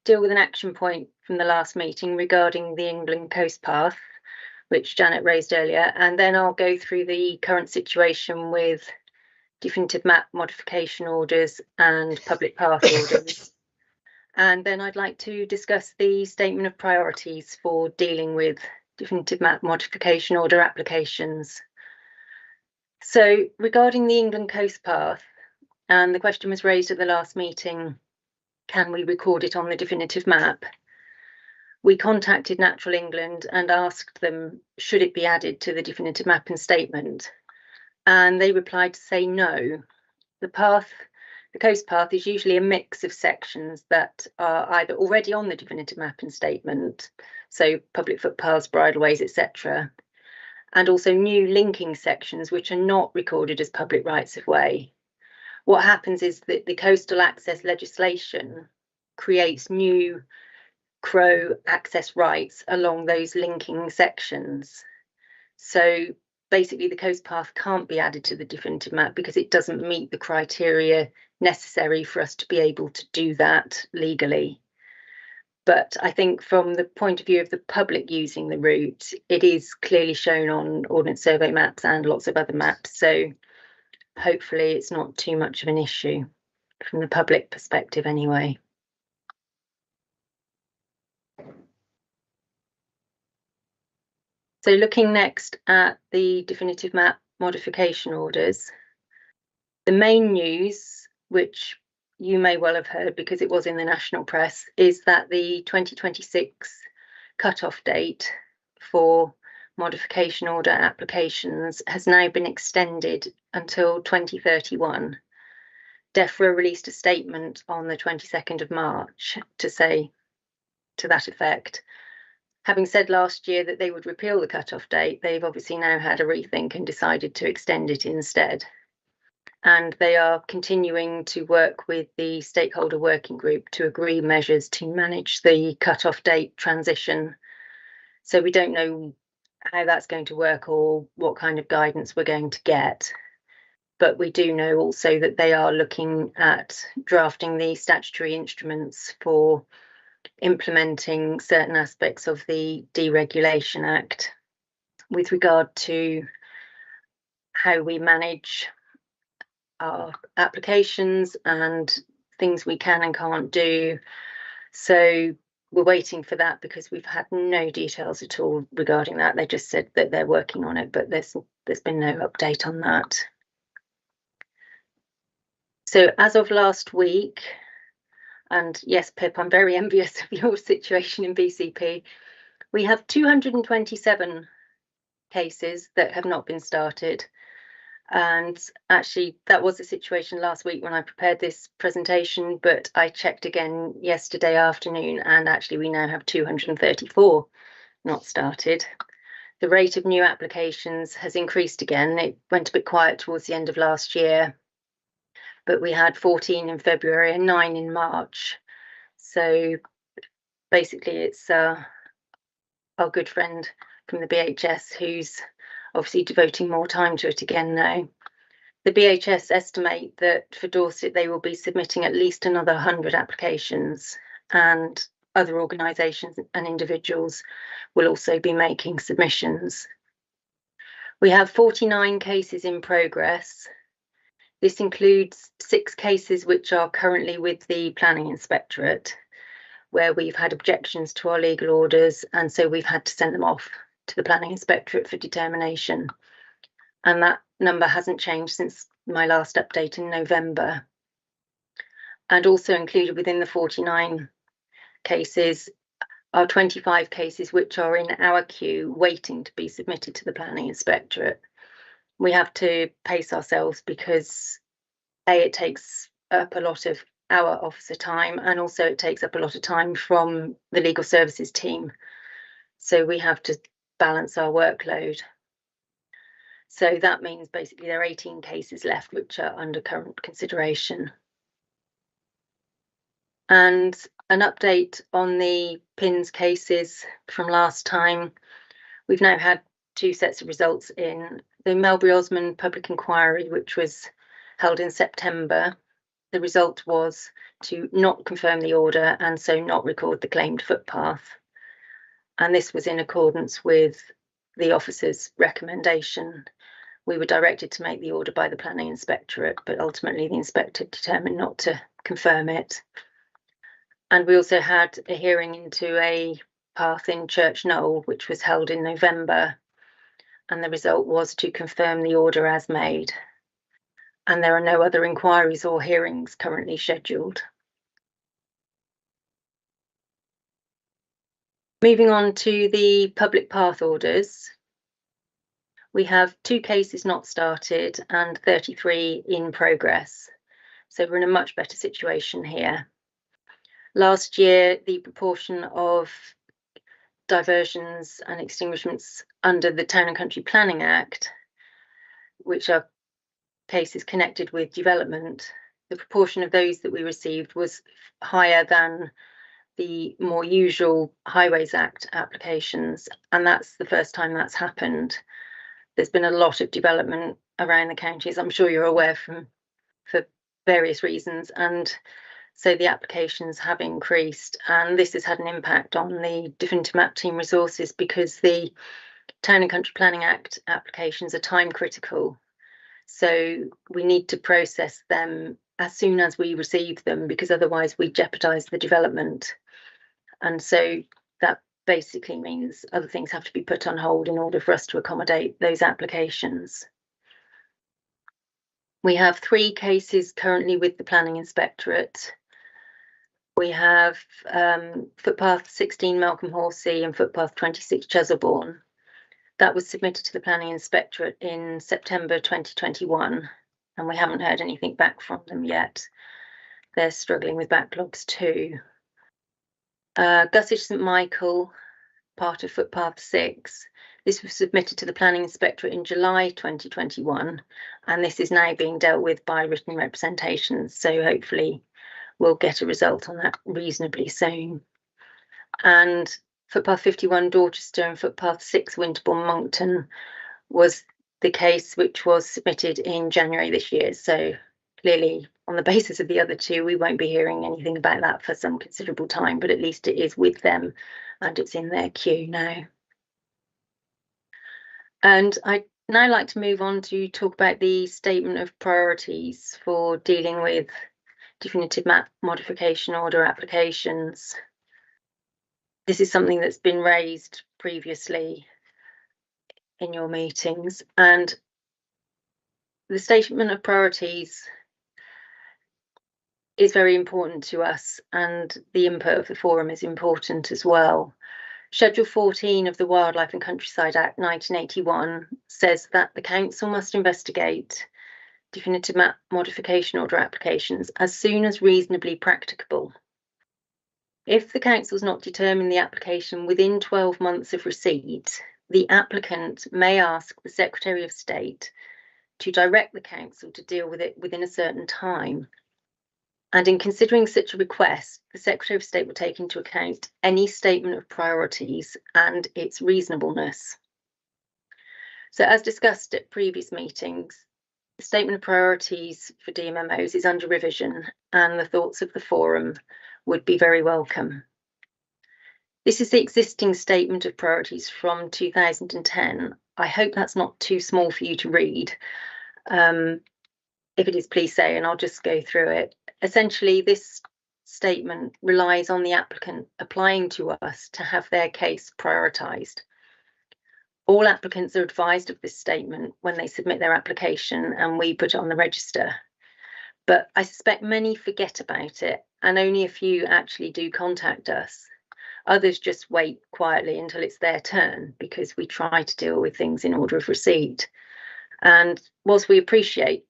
deal with an action point from the last meeting regarding the England Coast Path, which Janet raised earlier, and then I'll go through the current situation with definitive map modification orders and public path orders. And then I'd like to discuss the statement of priorities for dealing with definitive map modification order applications. So regarding the England Coast Path, and the question was raised at the last meeting, can we record it on the definitive map? We contacted Natural England and asked them, should it be added to the definitive map and statement? And they replied to say no. The coast path is usually a mix of sections that are either already on the definitive map and statement, so public footpaths, bridleways, etc., and also new linking sections which are not recorded as public rights of way. What happens is that the coastal access legislation creates new CRO access rights along those linking sections. So basically the coast path can't be added to the definitive map because it doesn't meet the criteria necessary for us to be able to do that legally. But I think from the point of view of the public using the route, it is clearly shown on Ordnance Survey maps and lots of other maps. So hopefully it's not too much of an issue from the public perspective anyway. So looking next at the definitive map modification orders, the main news, which you may well have heard because it was in the national press, is that the 2026 cut-off date for modification order applications has now been extended until 2031. DEFRA released a statement on the 22nd of March to say to that effect. Having said last year that they would repeal the cut-off date, they've obviously now had a rethink and decided to extend it instead. And they are continuing to work with the stakeholder working group to agree measures to manage the cut-off date transition. So we don't know how that's going to work or what kind of guidance we're going to get. But we do know also that they are looking at drafting the statutory instruments for implementing certain aspects of the Deregulation Act with regard to how we manage our applications and things we can and can't do. So we're waiting for that because we've had no details at all regarding that. They just said that they're working on it, but there's been no update on that. So as of last week, and yes, Pip, I'm very envious of your situation in BCP, we have 227 cases that have not been started. And actually, that was the situation last week when I prepared this presentation, but I checked again yesterday afternoon, and actually we now have 234 not started. The rate of new applications has increased again. It went a bit quiet towards the end of last year, but we had 14 in February and 9 in March. So basically it's our good friend from the BHS who's obviously devoting more time to it again now. The BHS estimate that for Dorset they will be submitting at least another 100 applications, and other organisations and individuals will also be making submissions. We have 49 cases in progress. This includes 6 cases which are currently with the Planning Inspectorate, where we've had objections to our legal orders, and so we've had to send them off to the Planning Inspectorate for determination. And that number hasn't changed since my last update in November. And also included within the 49 cases are 25 cases which are in our queue waiting to be submitted to the Planning Inspectorate. We have to pace ourselves because it takes up a lot of our officer time, and also it takes up a lot of time from the legal services team. So we have to balance our workload. So that means basically there are 18 cases left which are under current consideration. And an update on the PINS cases from last time. We've now had 2 sets of results in the Melbury Osmond public inquiry, which was held in September. The result was to not confirm the order and so not record the claimed footpath. And this was in accordance with the officer's recommendation. We were directed to make the order by the Planning Inspectorate, but ultimately the inspector determined not to confirm it. And we also had a hearing into a path in Church Knoll, which was held in November, and the result was to confirm the order as made. And there are no other inquiries or hearings currently scheduled. Moving on to the public path orders. We have 2 cases not started and 33 in progress. So we're in a much better situation here. Last year, the proportion of diversions and extinguishments under the Town and Country Planning Act, which are cases connected with development, the proportion of those that we received was higher than the more usual Highways Act applications, and that's the first time that's happened. There's been a lot of development around the county, as I'm sure you're aware for various reasons, and so the applications have increased, and this has had an impact on the definitive map team resources because the Town and Country Planning Act applications are time critical. So we need to process them as soon as we receive them, because otherwise we jeopardise the development. And so that basically means other things have to be put on hold in order for us to accommodate those applications. We have 3 cases currently with the Planning Inspectorate. We have footpath 16 Malcolm Horsey and footpath 26 Chesilbourne. That was submitted to the Planning Inspectorate in September 2021, and we haven't heard anything back from them yet. They're struggling with backlogs too. Gussage St Michael, part of footpath 6. This was submitted to the Planning Inspectorate in July 2021, and this is now being dealt with by written representations. So hopefully we'll get a result on that reasonably soon. And footpath 51 Dorchester and footpath 6 Winterbourne Moncton was the case which was submitted in January this year. So clearly on the basis of the other 2, we won't be hearing anything about that for some considerable time, but at least it is with them and it's in their queue now. And I'd now like to move on to talk about the statement of priorities for dealing with definitive map modification order applications. This is something that's been raised previously in your meetings, and the statement of priorities is very important to us, and the input of the forum is important as well. Schedule 14 of the Wildlife and Countryside Act 1981 says that the council must investigate definitive map modification order applications as soon as reasonably practicable. If the council has not determined the application within 12 months of receipt, the applicant may ask the Secretary of State to direct the council to deal with it within a certain time. And in considering such a request, the Secretary of State will take into account any statement of priorities and its reasonableness. So as discussed at previous meetings, the statement of priorities for DMMOs is under revision, and the thoughts of the forum would be very welcome. This is the existing statement of priorities from 2010. I hope that's not too small for you to read. If it is, please say, and I'll just go through it. Essentially, this statement relies on the applicant applying to us to have their case prioritised. All applicants are advised of this statement when they submit their application, and we put it on the register. But I suspect many forget about it, and only a few actually do contact us. Others just wait quietly until it's their turn, because we try to deal with things in order of receipt. And whilst we appreciate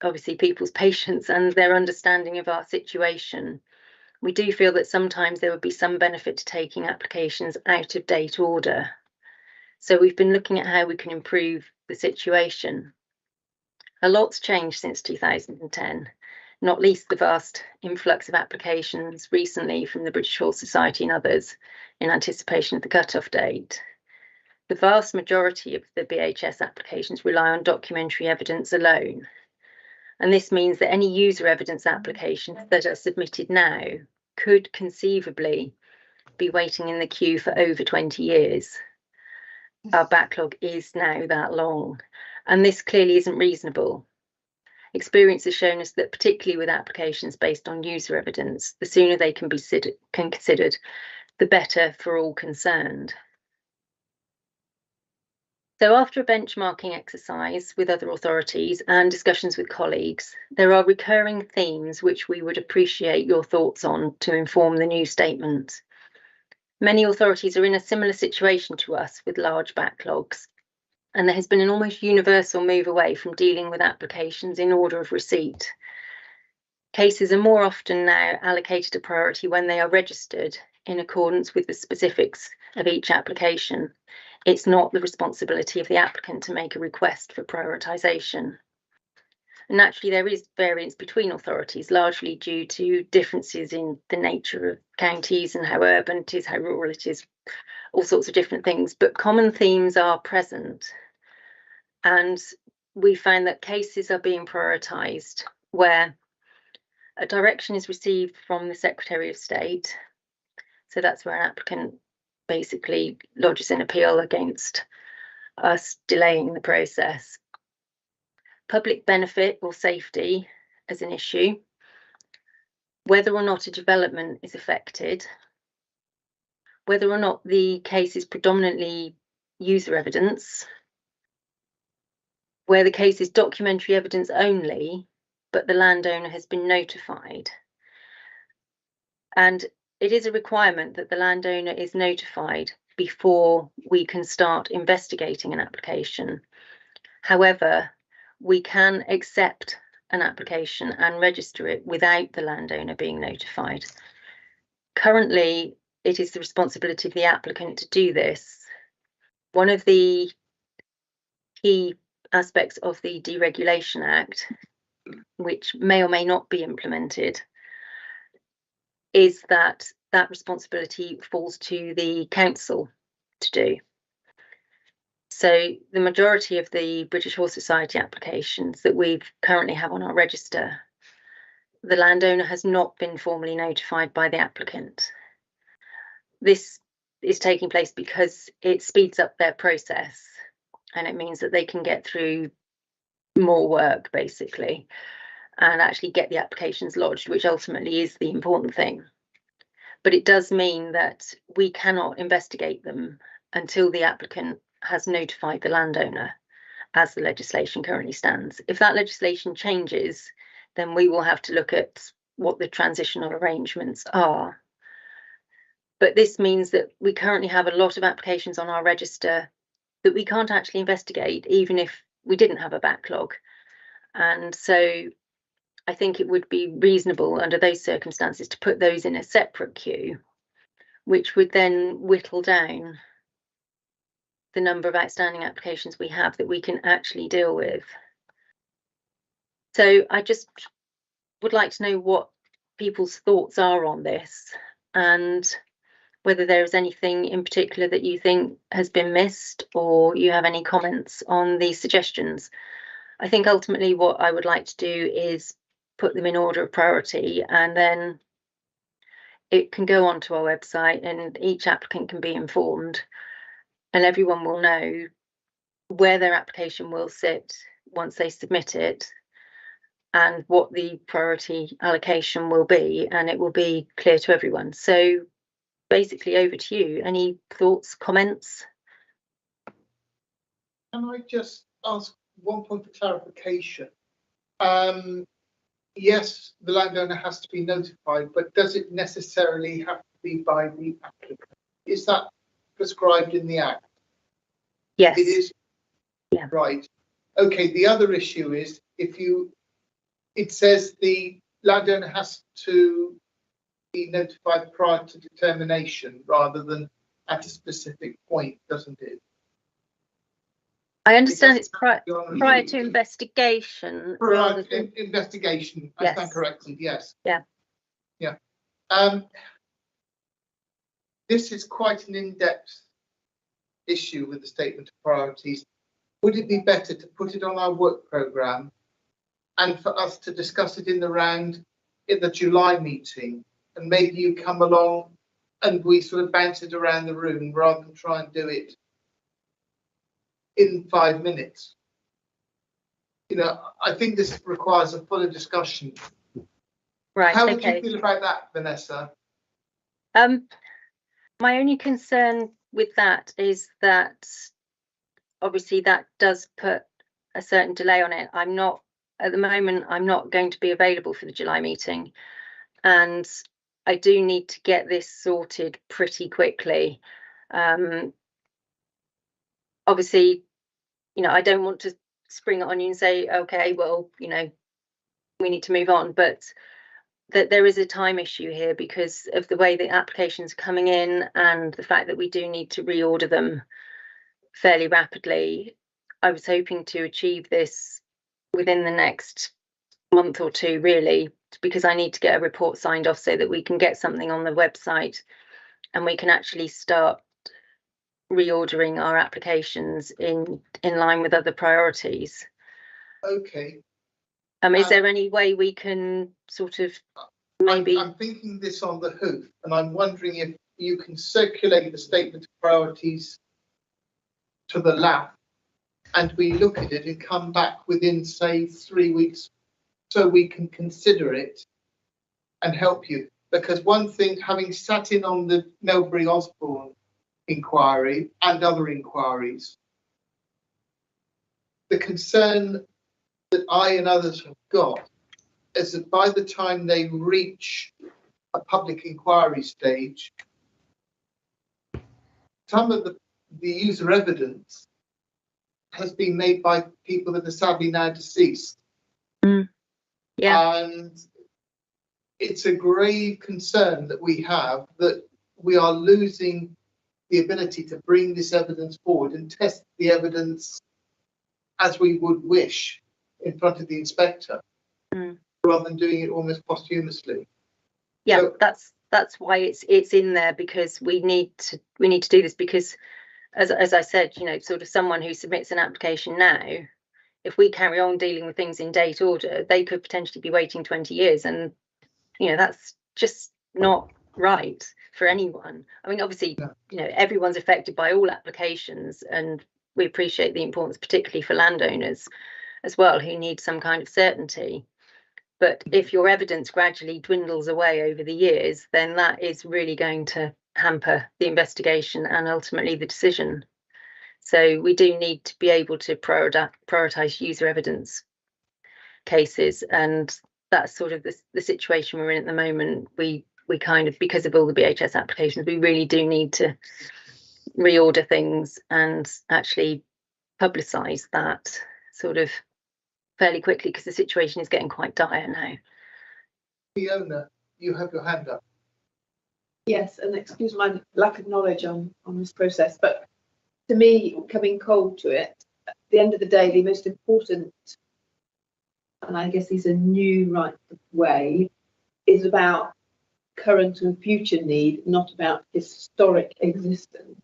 obviously people's patience and their understanding of our situation, we do feel that sometimes there would be some benefit to taking applications out of date order. So we've been looking at how we can improve the situation. A lot's changed since 2010, not least the vast influx of applications recently from the British Horse Society and others in anticipation of the cut-off date. The vast majority of the BHS applications rely on documentary evidence alone. And this means that any user evidence applications that are submitted now could conceivably be waiting in the queue for over 20 years. Our backlog is now that long, and this clearly isn't reasonable. Experience has shown us that, particularly with applications based on user evidence, the sooner they can be considered, the better for all concerned. So after a benchmarking exercise with other authorities and discussions with colleagues, there are recurring themes which we would appreciate your thoughts on to inform the new statement. Many authorities are in a similar situation to us with large backlogs, and there has been an almost universal move away from dealing with applications in order of receipt. Cases are more often now allocated a priority when they are registered in accordance with the specifics of each application. It's not the responsibility of the applicant to make a request for prioritisation. And naturally, there is variance between authorities, largely due to differences in the nature of counties and how urban it is, how rural it is, all sorts of different things. But common themes are present. And we find that cases are being prioritised where a direction is received from the Secretary of State. So that's where an applicant basically lodges an appeal against us delaying the process. Public benefit or safety as an issue, whether or not a development is affected, whether or not the case is predominantly user evidence, where the case is documentary evidence only, but the landowner has been notified. And it is a requirement that the landowner is notified before we can start investigating an application. However, we can accept an application and register it without the landowner being notified. Currently, it is the responsibility of the applicant to do this. One of the key aspects of the Deregulation Act, which may or may not be implemented, is that that responsibility falls to the council to do. So the majority of the British Horse Society applications that we currently have on our register, the landowner has not been formally notified by the applicant. This is taking place because it speeds up their process, and it means that they can get through more work basically and actually get the applications lodged, which ultimately is the important thing. But it does mean that we cannot investigate them until the applicant has notified the landowner, as the legislation currently stands. If that legislation changes, then we will have to look at what the transitional arrangements are. But this means that we currently have a lot of applications on our register that we can't actually investigate, even if we didn't have a backlog. And so I think it would be reasonable under those circumstances to put those in a separate queue, which would then whittle down the number of outstanding applications we have that we can actually deal with. So I just would like to know what people's thoughts are on this, and whether there is anything in particular that you think has been missed, or you have any comments on these suggestions. I think ultimately what I would like to do is put them in order of priority, and then it can go onto our website and each applicant can be informed, and everyone will know where their application will sit once they submit it and what the priority allocation will be, and it will be clear to everyone. So basically, over to you. Any thoughts, comments? Can I just ask one point of clarification? Yes, the landowner has to be notified, but does it necessarily have to be by the applicant? Is that prescribed in the Act? Yes. It is? Yeah. Right. Okay, the other issue is it says the landowner has to be notified prior to determination rather than at a specific point, doesn't it? I understand it's prior to investigation. Prior to investigation, I Yes. stand corrected, yes. Yeah. Yeah. This is quite an in-depth issue with the statement of priorities. Would it be better to put it on our work programme and for us to discuss it in the round in the July meeting, and maybe you come along and we sort of bounce it around the room rather than try and do it in 5 minutes? You know, I think this requires a fuller discussion. Right. How would Okay. you feel about that, Vanessa? My only concern with that is that obviously that does put a certain delay on it. At the moment, I'm not going to be available for the July meeting, and I do need to get this sorted pretty quickly. Obviously, you know, I don't want to spring it on you and say, okay, well, you know, we need to move on, but that there is a time issue here because of the way the applications are coming in and the fact that we do need to reorder them fairly rapidly. I was hoping to achieve this within the next month or two, really, because I need to get a report signed off so that we can get something on the website and we can actually start reordering our applications in line with other priorities. Okay. Is there any way we can sort of maybe... I'm thinking this on the hoof, and I'm wondering if you can circulate the statement of priorities to the lab and we look at it and come back within, say, 3 weeks so we can consider it and help you. Because one thing, having sat in on the Melbury Osborne inquiry and other inquiries, the concern that I and others have got is that by the time they reach a public inquiry stage, some of the user evidence has been made by people that are sadly now deceased. Yeah. And it's a grave concern that we have that we are losing the ability to bring this evidence forward and test the evidence as we would wish in front of the inspector, rather than doing it almost posthumously. Yeah, So, that's why it's in there, because we need to do this, because as I said, you know, sort of someone who submits an application now, if we carry on dealing with things in date order, they could potentially be waiting 20 years, and you know, that's just not right for anyone. I mean, obviously, you know, everyone's affected by all applications, and we appreciate the importance, particularly for landowners as well, who need some kind of certainty. But if your evidence gradually dwindles away over the years, then that is really going to hamper the investigation and ultimately the decision. So we do need to be able to prioritise user evidence cases, and that's sort of the situation we're in at the moment. We kind of, because of all the BHS applications, we really do need to reorder things and actually publicise that sort of fairly quickly, because the situation is getting quite dire now. Fiona, you have your hand up. Yes, and excuse my lack of knowledge on this process, but to me, coming cold to it, at the end of the day, the most important, and I guess these are new right of way, is about current and future need, not about historic existence.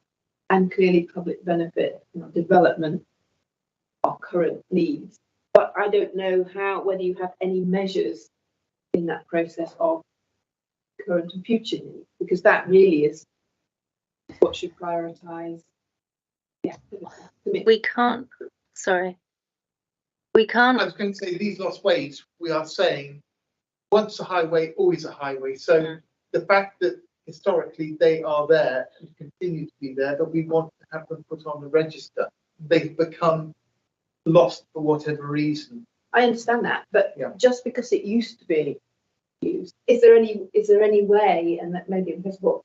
And clearly public benefit, development are current needs. But I don't know whether you have any measures in that process of current and future needs, because that really is what should prioritise. Yeah, we can't. Sorry, we can't. I was going to say, these lost ways, we are saying once a highway, always a highway. So the fact that historically they are there and continue to be there, but we want to have them put on the register. They've become lost for whatever reason. I understand that, but yeah, just because it used to be used, is there any way, and that may be impossible,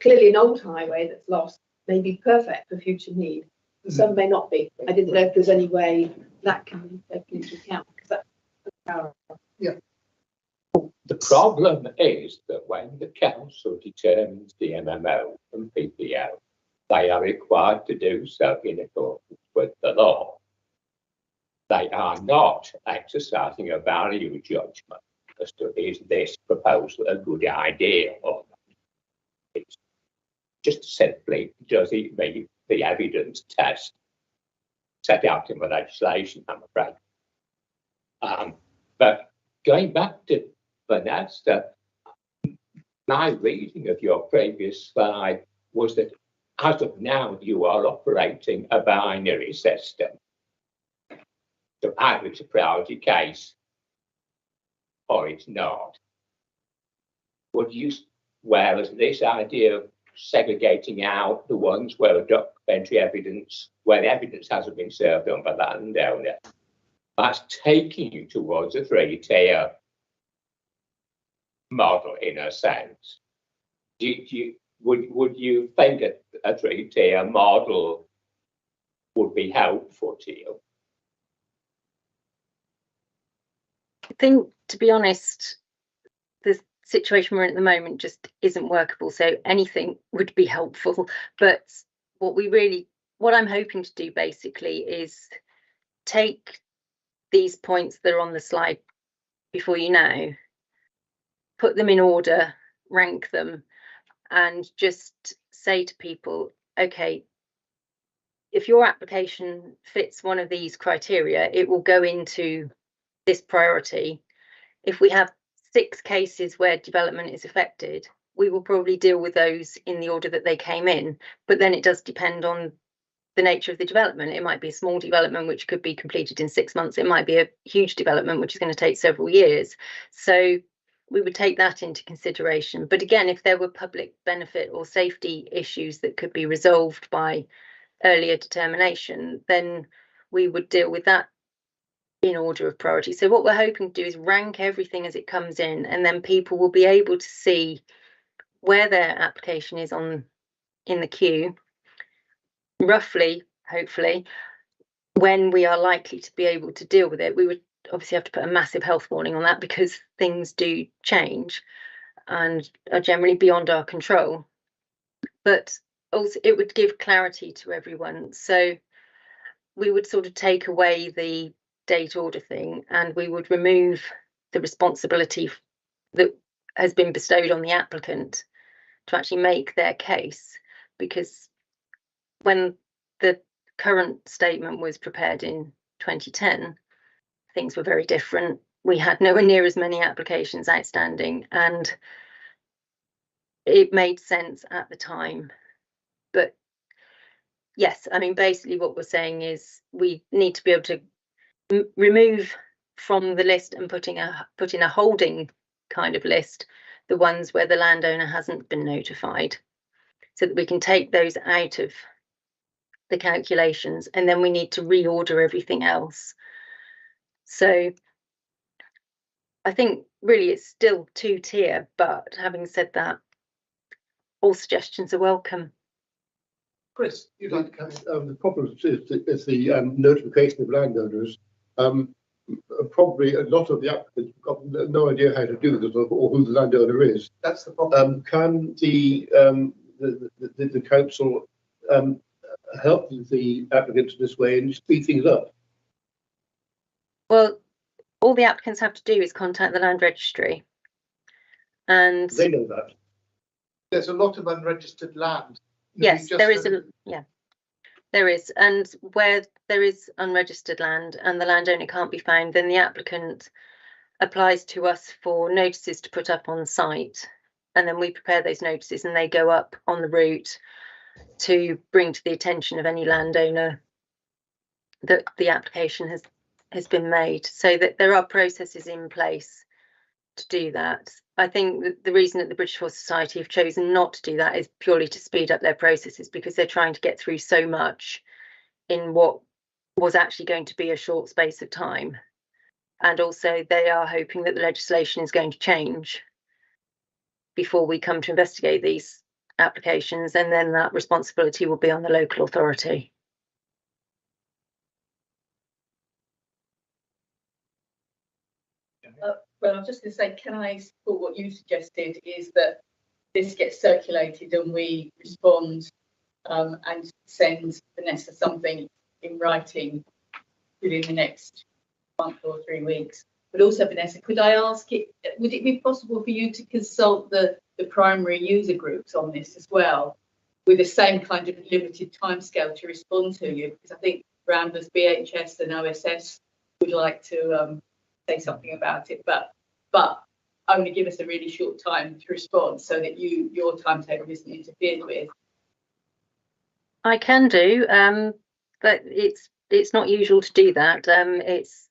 clearly an old highway that's lost may be perfect for future need. Some may not be. I didn't know if there's any way that can be taken into account, because that's yeah. The problem is that when the council determines the MMO and PPO, they are required to do so in accordance with the law. They are not exercising a value judgment as to is this proposal a good idea or not. It's just simply, does it meet the evidence test set out in the legislation, I'm afraid. But going back to Vanessa, my reading of your previous slide was that as of now, you are operating a binary system. So either it's a priority case or it's not. Whereas this idea of segregating out the ones where a documentary evidence, where the evidence hasn't been served on the landowner, that's taking you towards a three-tier model in a sense. Would you think a three-tier model would be helpful to you? I think, to be honest, the situation we're in at the moment just isn't workable. So anything would be helpful. But what I'm hoping to do basically is take these points that are on the slide before you now, put them in order, rank them, and just say to people, okay, if your application fits one of these criteria, it will go into this priority. If we have 6 cases where development is affected, we will probably deal with those in the order that they came in. But then it does depend on the nature of the development. It might be a small development which could be completed in 6 months. It might be a huge development which is going to take several years. So we would take that into consideration. But again, if there were public benefit or safety issues that could be resolved by earlier determination, then we would deal with that in order of priority. So what we're hoping to do is rank everything as it comes in, and then people will be able to see where their application is in the queue, roughly, hopefully, when we are likely to be able to deal with it. We would obviously have to put a massive health warning on that, because things do change and are generally beyond our control. But also it would give clarity to everyone. So we would sort of take away the date order thing, and we would remove the responsibility that has been bestowed on the applicant to actually make their case. Because when the current statement was prepared in 2010, things were very different. We had nowhere near as many applications outstanding, and it made sense at the time. But yes, I mean, basically what we're saying is we need to be able to remove from the list and put in a holding kind of list the ones where the landowner hasn't been notified, so that we can take those out of the calculations, and then we need to reorder everything else. So I think really it's still 2-tier, but having said that, all suggestions are welcome. Chris, you'd like to come in? The problem is the notification of landowners. Probably a lot of the applicants have got no idea how to do this or who the landowner is. That's the problem. Can the council help the applicants this way and speed things up? Well, all the applicants have to do is contact the land registry, and they know that. There's a lot of unregistered land. Yes, there is there is, and where there is unregistered land and the landowner can't be found, then the applicant applies to us for notices to put up on site, and then we prepare those notices and they go up on the route to bring to the attention of any landowner that the application has been made, so that there are processes in place to do that. I think that the reason that the British Force Society have chosen not to do that is purely to speed up their processes, because they're trying to get through so much in what was actually going to be a short space of time. And also they are hoping that the legislation is going to change before we come to investigate these applications, and then that responsibility will be on the local authority. Well, I was just going to say, can I support what you suggested, is that this gets circulated and we respond and send Vanessa something in writing within the next month or 3 weeks. But also, Vanessa, could I ask, would it be possible for you to consult the primary user groups on this as well, with the same kind of limited timescale to respond to you? Because I think Brambles, BHS and OSS would like to say something about it, but only give us a really short time to respond, so that your timetable isn't interfered with. I can do, but it's not usual to do that.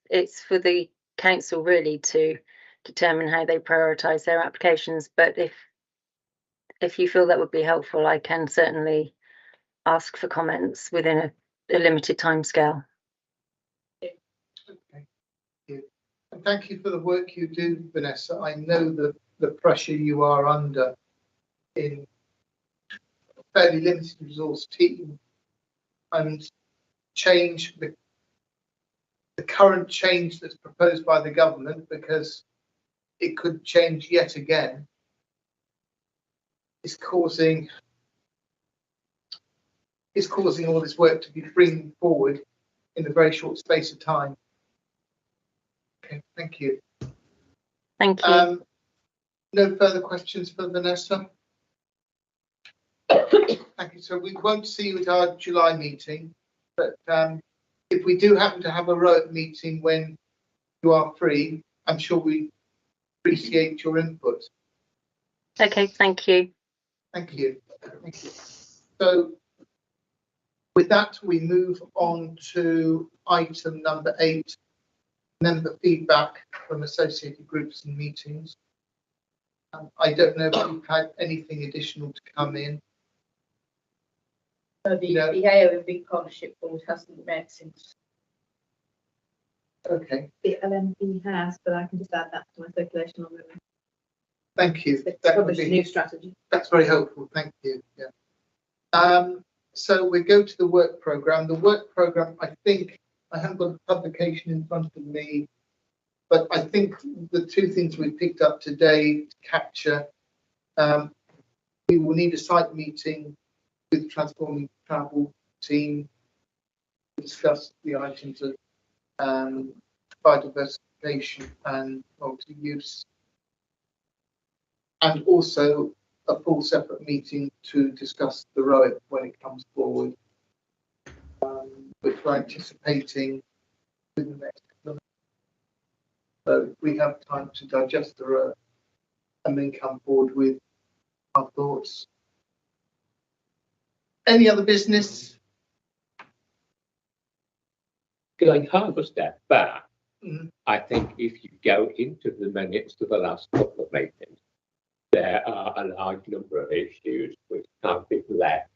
It's for the council really to determine how they prioritise their applications. But if you feel that would be helpful, I can certainly ask for comments within a limited timescale. Okay. And thank you for the work you do, Vanessa. I know the pressure you are under in a fairly limited resource team, and change the current change that's proposed by the government, because it could change yet again, is causing all this work to be bringing forward in a very short space of time. Okay, thank you. Thank you. No further questions for Vanessa? Thank you. So we won't see you at our July meeting, but if we do happen to have a ROAT meeting when you are free, I'm sure we appreciate your input. Okay, thank you. Thank you. Thank you. So with that, we move on to item number 8. Member feedback from associated groups and meetings. I don't know if you've had anything additional to come in. The AOMB Partnership Board hasn't met since. Okay. The LMP has, but I can just add that to my circulation on the. Thank you. Publish a new strategy. That's very helpful. Thank you. Yeah. So we go to the work programme. The work programme, I think, I haven't got the publication in front of me, but I think the two things we picked up today to capture, we will need a site meeting with Transforming Travel team to discuss the items of biodiversification and multi-use, and also a full separate meeting to discuss the ROAT when it comes forward, which we're anticipating within the next couple of months. So we have time to digest the ROAT and then come forward with our thoughts. Any other business? Going half a step back, I think if you go into the minutes of the last couple of meetings, there are a large number of issues which have been left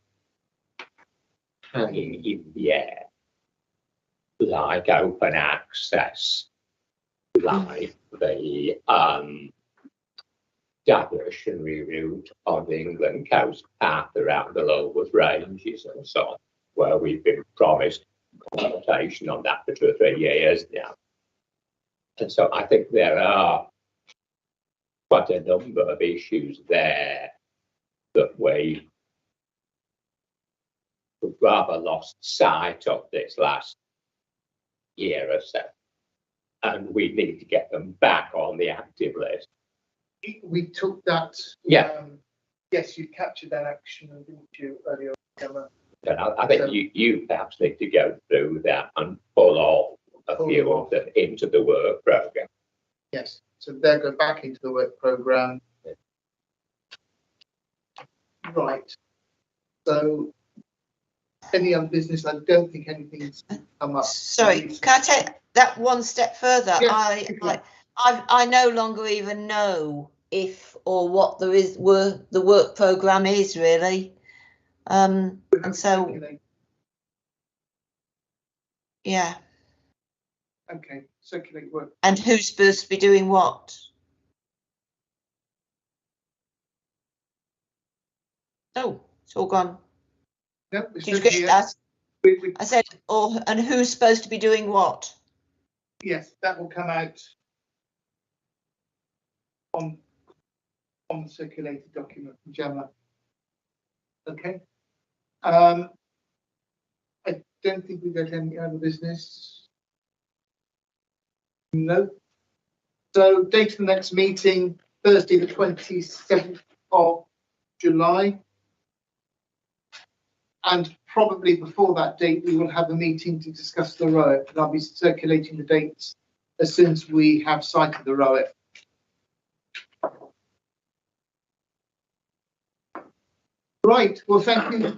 hanging in the air, like open access, like the diversionary route on the England coast path around the Lowwood Ranges and so on, where we've been promised consultation on that for 2 or 3 years now. And so I think there are quite a number of issues there that we rather lost sight of this last year or so. And we need to get them back on the active list. We took that. Yeah. Yes, you captured that action, didn't you, earlier? And I think you perhaps need to go through that and pull off a few of them into the work programme. Yes, so they're going back into the work programme. Right. So, any other business? I don't think anything's come up. Sorry, can I take that one step further? Yes, I no longer even know if or what there is the work programme is really. And so, yeah. Okay, circulate work. And who's supposed to be doing what? Oh, it's all gone. No, Did you get that? I said, and who's supposed to be doing what? Yes, that will come out on the circulated document from Gemma. Okay. I don't think we've got any other business. No. So date of the next meeting, Thursday the 27th of July. And probably before that date, we will have a meeting to discuss the ROIC. And I'll be circulating the dates as soon as we have sight of the ROIC. Right, well, thank you,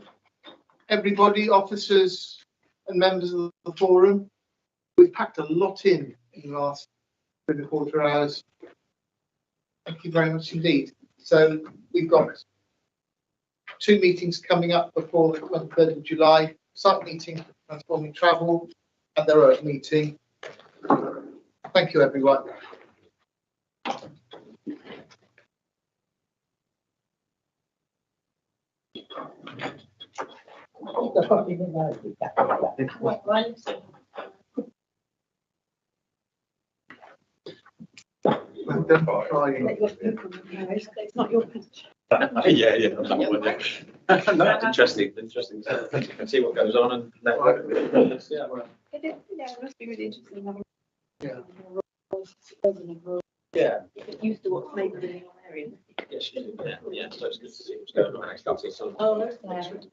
everybody, officers and members of the forum. We've packed a lot in the last 3¼ hours. Thank you very much indeed. So we've got 2 meetings coming up before the 23rd of July, site meeting, transforming travel, and their own meeting. Thank you, everyone. It's not your pitch. Yeah. No, interesting. You can see what goes on and yeah. It must be really interesting. Yeah. Get used to what's made within your area. Yes, yeah. So it's good to see what's going on. Actually, I'll see some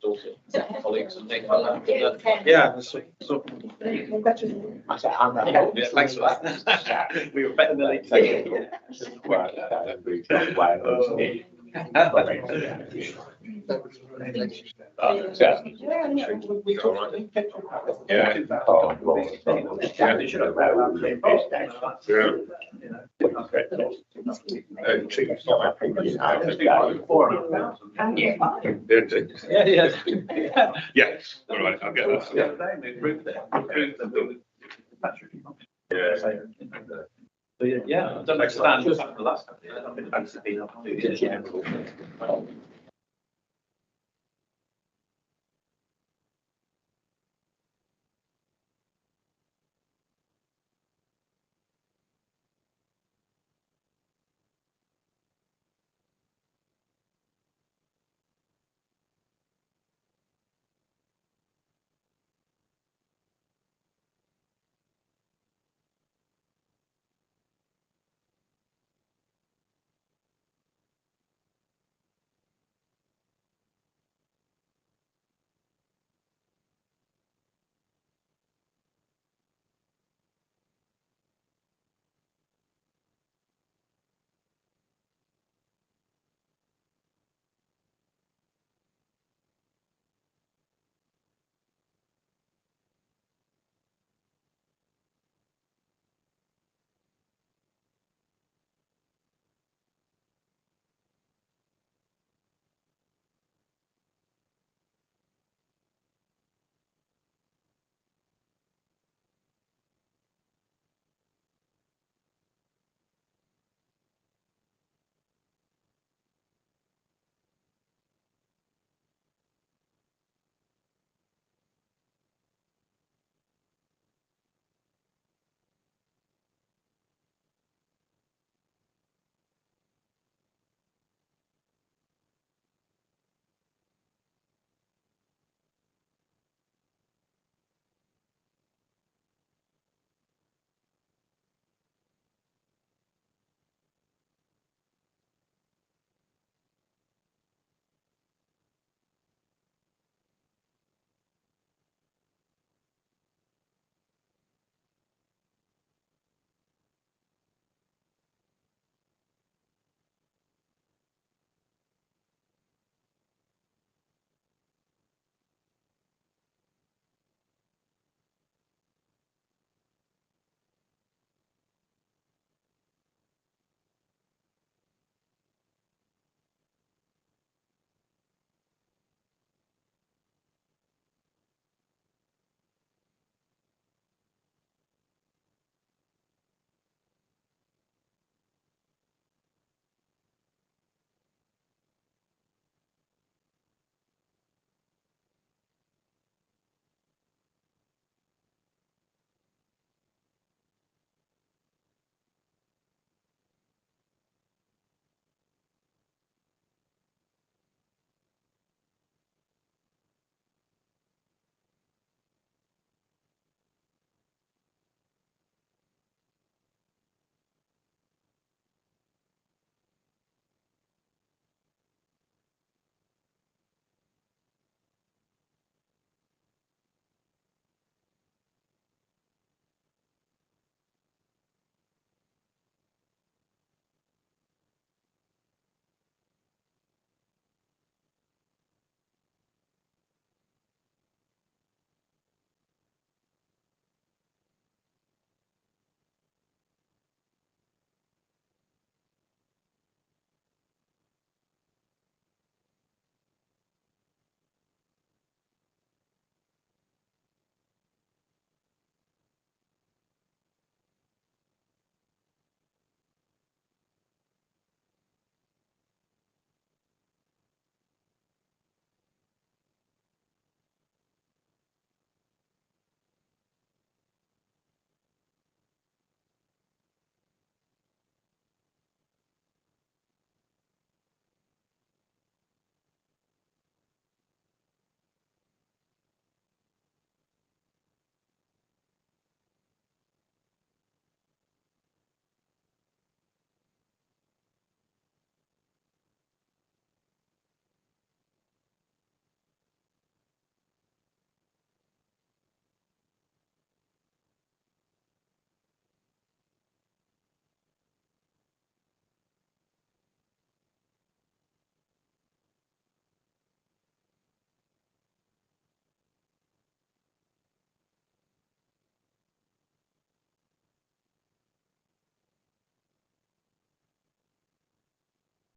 Dorset colleagues and things like that. Yeah, so. Yeah, thanks for that. We were better than expected. Yes, all right, I'll get that. Yeah, I don't understand the last couple of years. I've been able to do this.